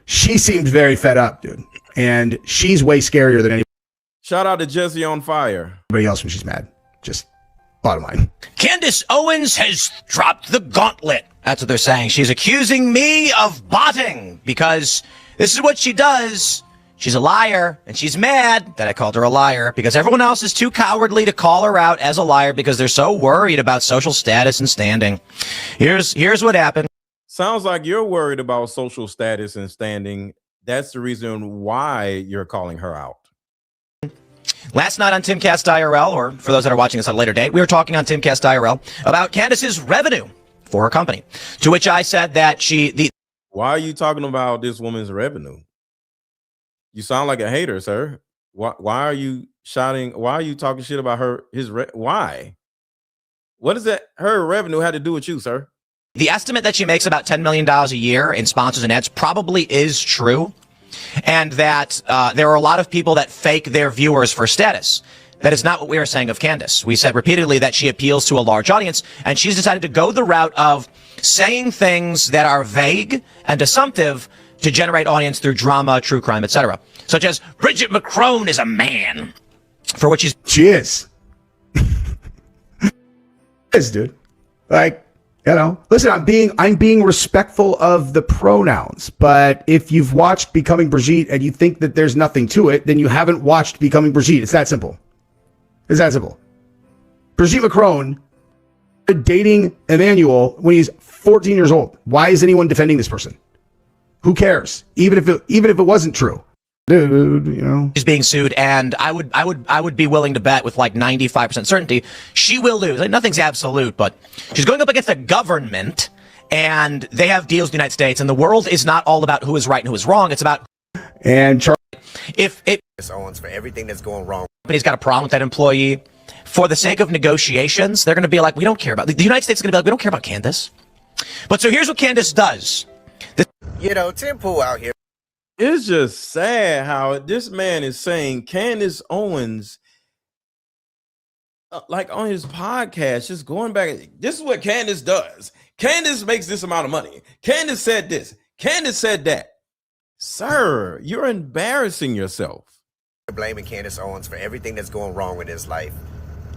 she seemed very fed up, dude. And she's way scarier than anybody Shout out to Jesse on Fire. else when she's mad. Just bottom line. Candace Owens has dropped the gauntlet. That's what they're saying. She's accusing me of botting because this is what she does. She's a liar, and she's mad that I called her a liar because everyone else is too cowardly to call her out as a liar because they're so worried about social status and standing. Here's what happened. Sounds like you're worried about social status and standing. That's the reason why you're calling her out. Last night on TimcastIRL, or for those that are watching this at a later date, we were talking on TimcastIRL about Candace's revenue for her company, to which I said that Why are you talking about this woman's revenue? You sound like a hater, sir. Why are you shouting? Why are you talking shit about her? Why? What does that her revenue had to do with you, sir? The estimate that she makes about $10 million a year in sponsors and ads probably is true, and that there are a lot of people that fake their viewers for status. That is not what we are saying of Candace. We said repeatedly that she appeals to a large audience, and she's decided to go the route of saying things that are vague and assumptive to generate audience through drama, true crime, etc. Such as, Bridget McCrone is a man, for which she is. Is, dude. Like, you know, listen, I'm being respectful of the pronouns, but if you've watched Becoming Brigitte and you think that there's nothing to it, then you haven't watched Becoming Brigitte. It's that simple. It's that simple. Brigitte McCrone dating Emmanuel when he's 14 years old. Why is anyone defending this person? Who cares? Even if it wasn't true. Dude, you know. She's being sued, and I would be willing to bet with like 95% certainty she will lose. Like, nothing's absolute, but she's going up against a government, and they have deals with the United States, and the world is not all about who is right and who is wrong. It's about if Owens for everything that's going wrong. Company's got a problem with that employee. For the sake of negotiations, they're going to be like, we don't care about the United States is going to be like, we don't care about Candace. But so here's what Candace does. You know, Tim Pool out here. It's just sad how this man is saying Candace Owens, like on his podcast, just going back. This is what Candace does. Candace makes this amount of money. Candace said this. Candace said that. Sir, you're embarrassing yourself. Blaming Candace Owens for everything that's going wrong with his life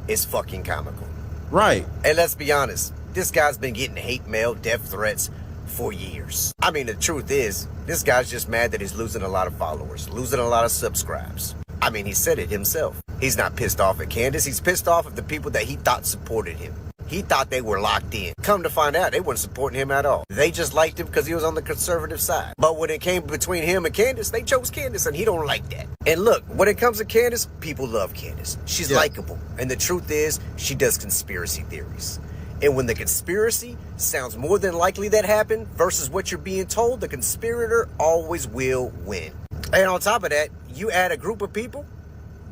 is fucking comical. Right. And let's be honest, this guy's been getting hate mail, death threats for years. I mean, the truth is, this guy's just mad that he's losing a lot of followers, losing a lot of subscribes. I mean, he said it himself. He's not pissed off at Candace. He's pissed off at the people that he thought supported him. He thought they were locked in. Come to find out, they weren't supporting him at all. They just liked him because he was on the conservative side. But when it came between him and Candace, they chose Candace, and he don't like that. And look, when it comes to Candace, people love Candace. She's likable. And the truth is, she does conspiracy theories. And when the conspiracy sounds more than likely that happened versus what you're being told, the conspirator always will win. And on top of that, you add a group of people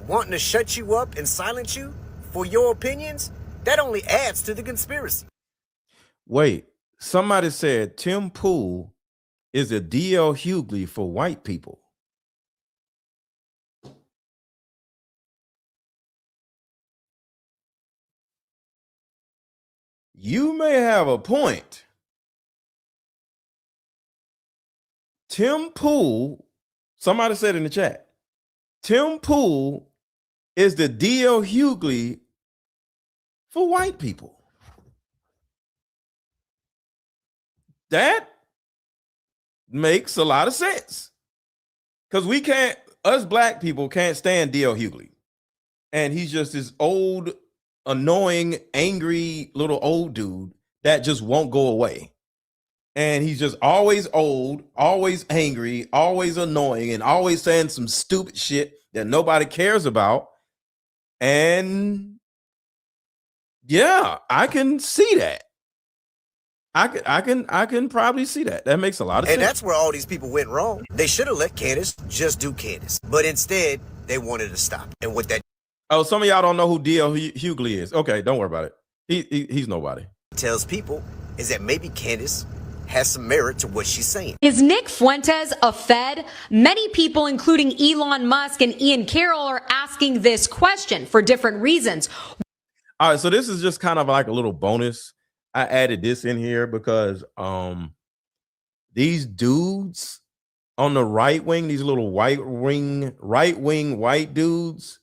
wanting to shut you up and silence you for your opinions, that only adds to the conspiracy. Wait, somebody said Tim Pool is a D.L. Hughley for white people. You may have a point. Tim Pool, somebody said in the chat, Tim Pool is the D.L. Hughley for white people. That makes a lot of sense. Because us black people can't stand D.L. Hughley. And he's just this old, annoying, angry little old dude that just won't go away. and he's just always old, always angry, always annoying, and always saying some stupid shit that nobody cares about. And yeah, I can see that. I can probably see that. That makes a lot of sense. And that's where all these people went wrong. They should have let Candace just do Candace, but instead they wanted to stop. And what that some of y'all don't know who D.L. Hughley is. Okay, don't worry about it. He's nobody. tells people is that maybe Candace has some merit to what she's saying. Is Nick Fuentes a Fed? Many people, including Elon Musk and Ian Carroll, are asking this question for different reasons. All right, so this is just kind of like a little bonus. I added this in here because these dudes on the right wing, these little right wing white dudes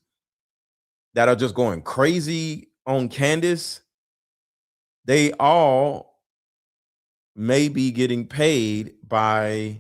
that are just going crazy on Candace, they all may be getting paid by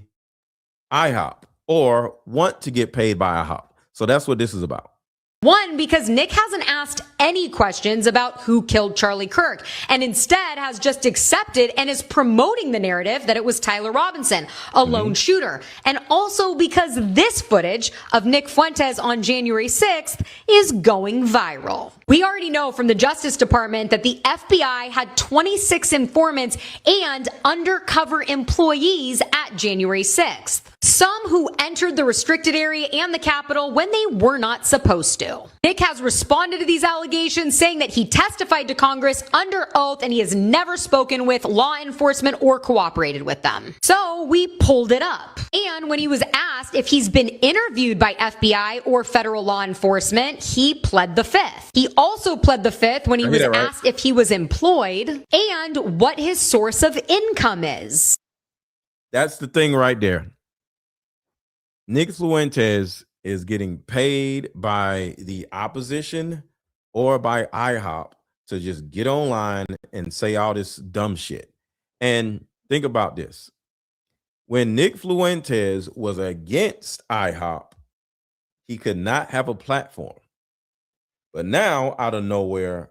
IHOP or want to get paid by IHOP. So that's what this is about. One, because Nick hasn't asked any questions about who killed Charlie Kirk, and instead has just accepted and is promoting the narrative that it was Tyler Robinson, a lone shooter. And also because this footage of Nick Fuentes on January 6th is going viral. We already know from the Justice Department that the FBI had 26 informants and undercover employees at January 6th. Some who entered the restricted area and the Capitol when they were not supposed to. Nick has responded to these allegations, saying that he testified to Congress under oath and he has never spoken with law enforcement or cooperated with them. So we pulled it up. And when he was asked if he's been interviewed by FBI or federal law enforcement, he pled the fifth. He also pled the fifth when he was asked if he was employed and what his source of income is. That's the thing right there. Nick Fuentes is getting paid by the opposition or by IHOP to just get online and say all this dumb shit. And think about this. When Nick Fuentes was against IHOP, he could not have a platform. But now, out of nowhere,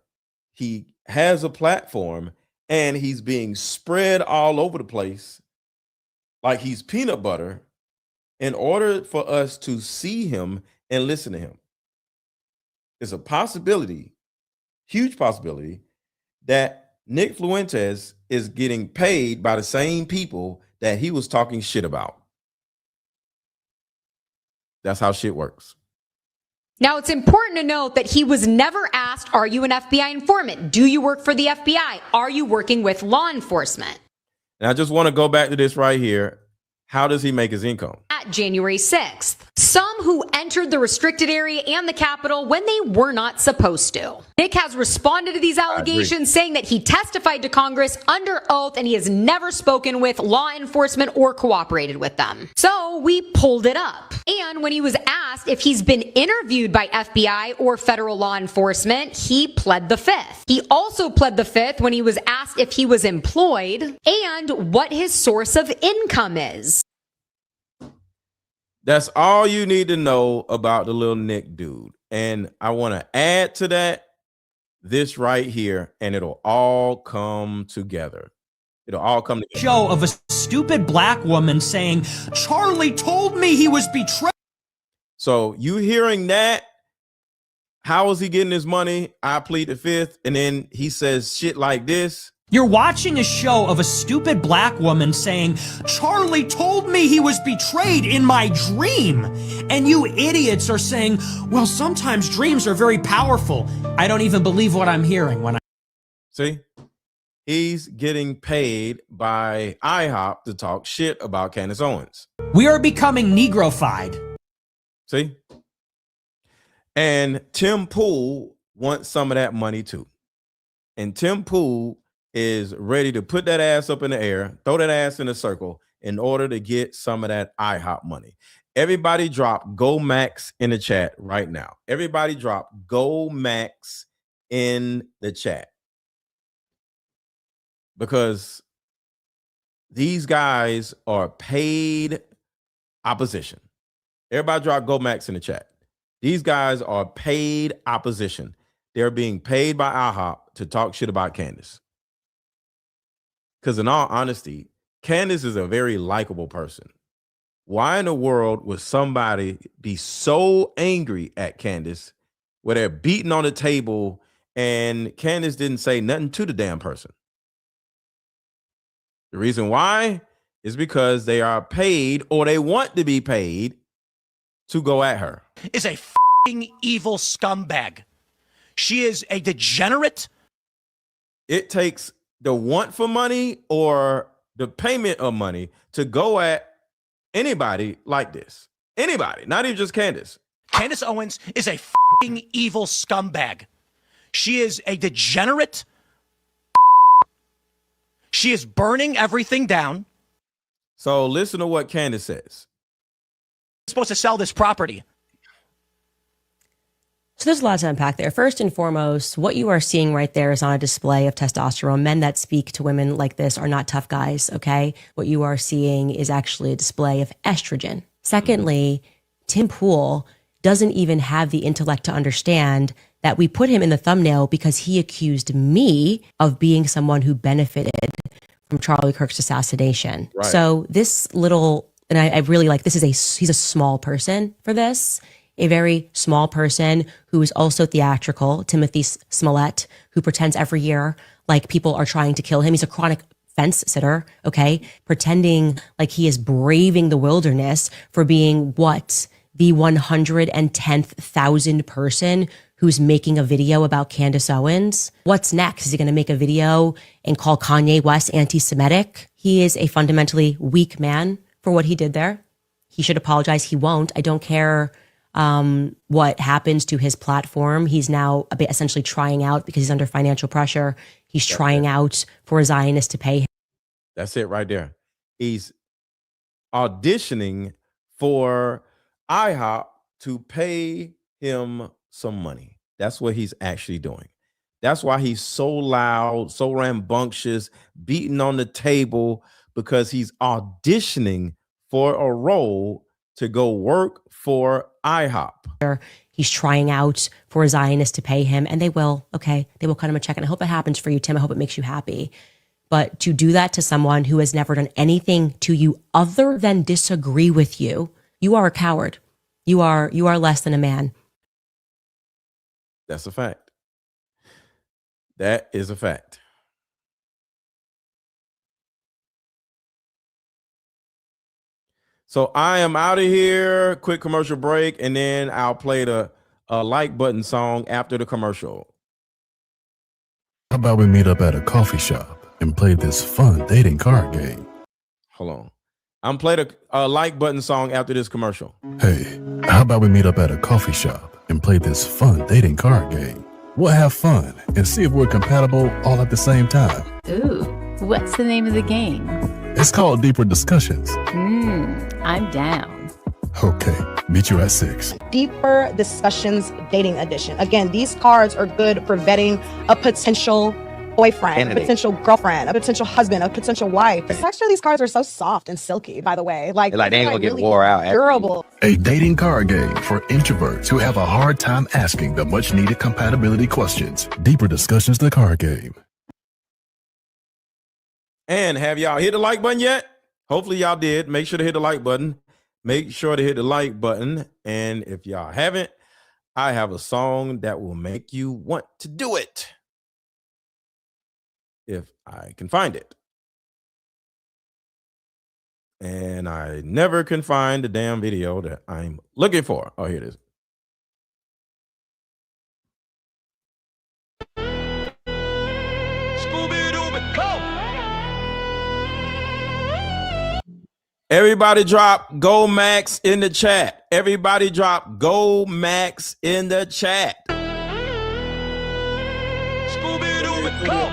he has a platform and he's being spread all over the place like he's peanut butter in order for us to see him and listen to him. It's a possibility, huge possibility, that Nick Fuentes is getting paid by the same people that he was talking shit about. That's how shit works. Now, it's important to note that he was never asked, are you an FBI informant? Do you work for the FBI? Are you working with law enforcement? And I just want to go back to this right here. How does he make his income? At January 6th. Some who entered the restricted area and the Capitol when they were not supposed to. Nick has responded to these allegations, saying that he testified to Congress under oath and he has never spoken with law enforcement or cooperated with them. So we pulled it up. And when he was asked if he's been interviewed by FBI or federal law enforcement, he pled the fifth. He also pled the fifth when he was asked if he was employed and what his source of income is. That's all you need to know about the little Nick dude. And I want to add to that this right here, and it'll all come together. It'll all come together. Show of a stupid black woman saying, Charlie told me he was betrayed. So you hearing that? How is he getting his money? I plead the fifth. And then he says shit like this. You're watching a show of a stupid black woman saying, Charlie told me he was betrayed in my dream. And you idiots are saying, well, sometimes dreams are very powerful. I don't even believe what I'm hearing when I... See? He's getting paid by IHOP to talk shit about Candace Owens. We are becoming Negrofied. See? And Tim Pool wants some of that money too. And Tim Pool is ready to put that ass up in the air, throw that ass in a circle in order to get some of that IHOP money. Everybody drop Go Max in the chat right now. Everybody drop Go Max in the chat. Because these guys are paid opposition. Everybody drop Go Max in the chat. These guys are paid opposition. They're being paid by IHOP to talk shit about Candace. Because in all honesty, Candace is a very likable person. Why in the world would somebody be so angry at Candace where they're beating on the table and Candace didn't say nothing to the damn person? The reason why is because they are paid, or they want to be paid, to go at her. Is a f***ing evil scumbag. She is a degenerate. It takes the want for money or the payment of money to go at anybody like this. Anybody, not even just Candace. Candace Owens is a f***ing evil scumbag. She is a degenerate. She is burning everything down. So listen to what Candace says. Supposed to sell this property. So there's a lot to unpack there. First and foremost, what you are seeing right there is on a display of testosterone. Men that speak to women like this are not tough guys, okay? What you are seeing is actually a display of estrogen. Secondly, Tim Pool doesn't even have the intellect to understand that we put him in the thumbnail because he accused me of being someone who benefited from Charlie Kirk's assassination. Right. So this little, and I really like, he's a small person for this. A very small person who is also theatrical, Timothy Smollett, who pretends every year like people are trying to kill him. He's a chronic fence sitter, okay? Pretending like he is braving the wilderness for being what? The 110,000th person who's making a video about Candace Owens. What's next? Is he going to make a video and call Kanye West anti-Semitic? He is a fundamentally weak man for what he did there. He should apologize. He won't. I don't care what happens to his platform. He's now essentially trying out because he's under financial pressure. He's trying out for a Zionist to pay him. That's it right there. He's auditioning for IHOP to pay him some money. That's what he's actually doing. That's why he's so loud, so rambunctious, beating on the table, because he's auditioning for a role to go work for IHOP. He's trying out for a Zionist to pay him, and they will, okay? They will cut him a check, and I hope it happens for you, Tim. I hope it makes you happy. But to do that to someone who has never done anything to you other than disagree with you, you are a coward. You are less than a man. That's a fact. That is a fact. So I am out of here. Quick commercial break, and then I'll play the like button song after the commercial. How about we meet up at a coffee shop and play this fun dating card game? Hold on. I'm playing a like button song after this commercial. Hey, how about we meet up at a coffee shop and play this fun dating card game? We'll have fun and see if we're compatible all at the same time. Ooh, what's the name of the game? It's called Deeper Discussions. I'm down. Okay, meet you at 6. Deeper Discussions Dating Edition. Again, these cards are good for vetting a potential boyfriend, a potential girlfriend, a potential husband, a potential wife. The texture of these cards are so soft and silky, by the way. Like they ain't gonna get really wore out. Durable. A dating card game for introverts who have a hard time asking the much needed compatibility questions. Deeper Discussions, the card game. And have y'all hit the like button yet? Hopefully y'all did. Make sure to hit the like button. Make sure to hit the like button. And if y'all haven't, I have a song that will make you want to do it. If I can find it. And I never can find the damn video that I'm looking for. Oh, here it is. Everybody drop Go Max in the chat. Everybody drop Go Max in the chat. Scooby-Doo, go!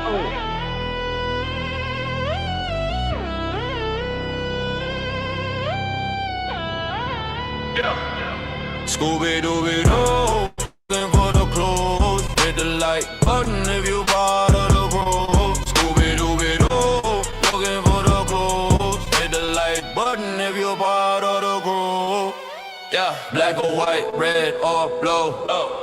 Scooby-Dooby-Doo, looking for the clothes. Hit the like button if you part of the bro. Scooby-Dooby-Doo, looking for the clothes. Hit the like button if you part of the group. Yeah, black or white, red or blue.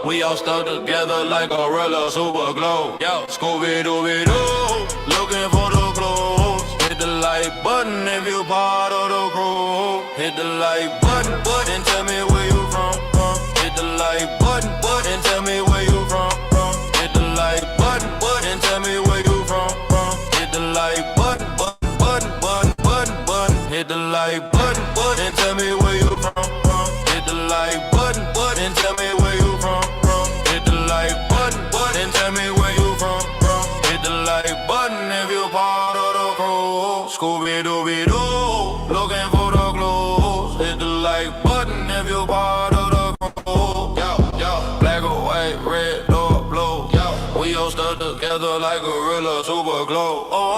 We all stuck together like a gorilla, super glue. Yo, Scooby-Dooby-Doo, looking for the clothes. Hit the like button you part of the crew. Hit the like button, and tell me where you from. Hit the like button, and tell me where you from. Hit the like button, and tell me where you from. Hit the like button, hit the like button, and tell me where you from. Hit the like button, and tell me where you from. Hit the like button, and tell me where you from. Hit the like button if you part of the crew. Scooby Dooby Doo, looking for the clues. Hit the like button if you part of the crew. Yo, black or white, red or blue. Yo, we all stuck together like gorilla super glue. Oh.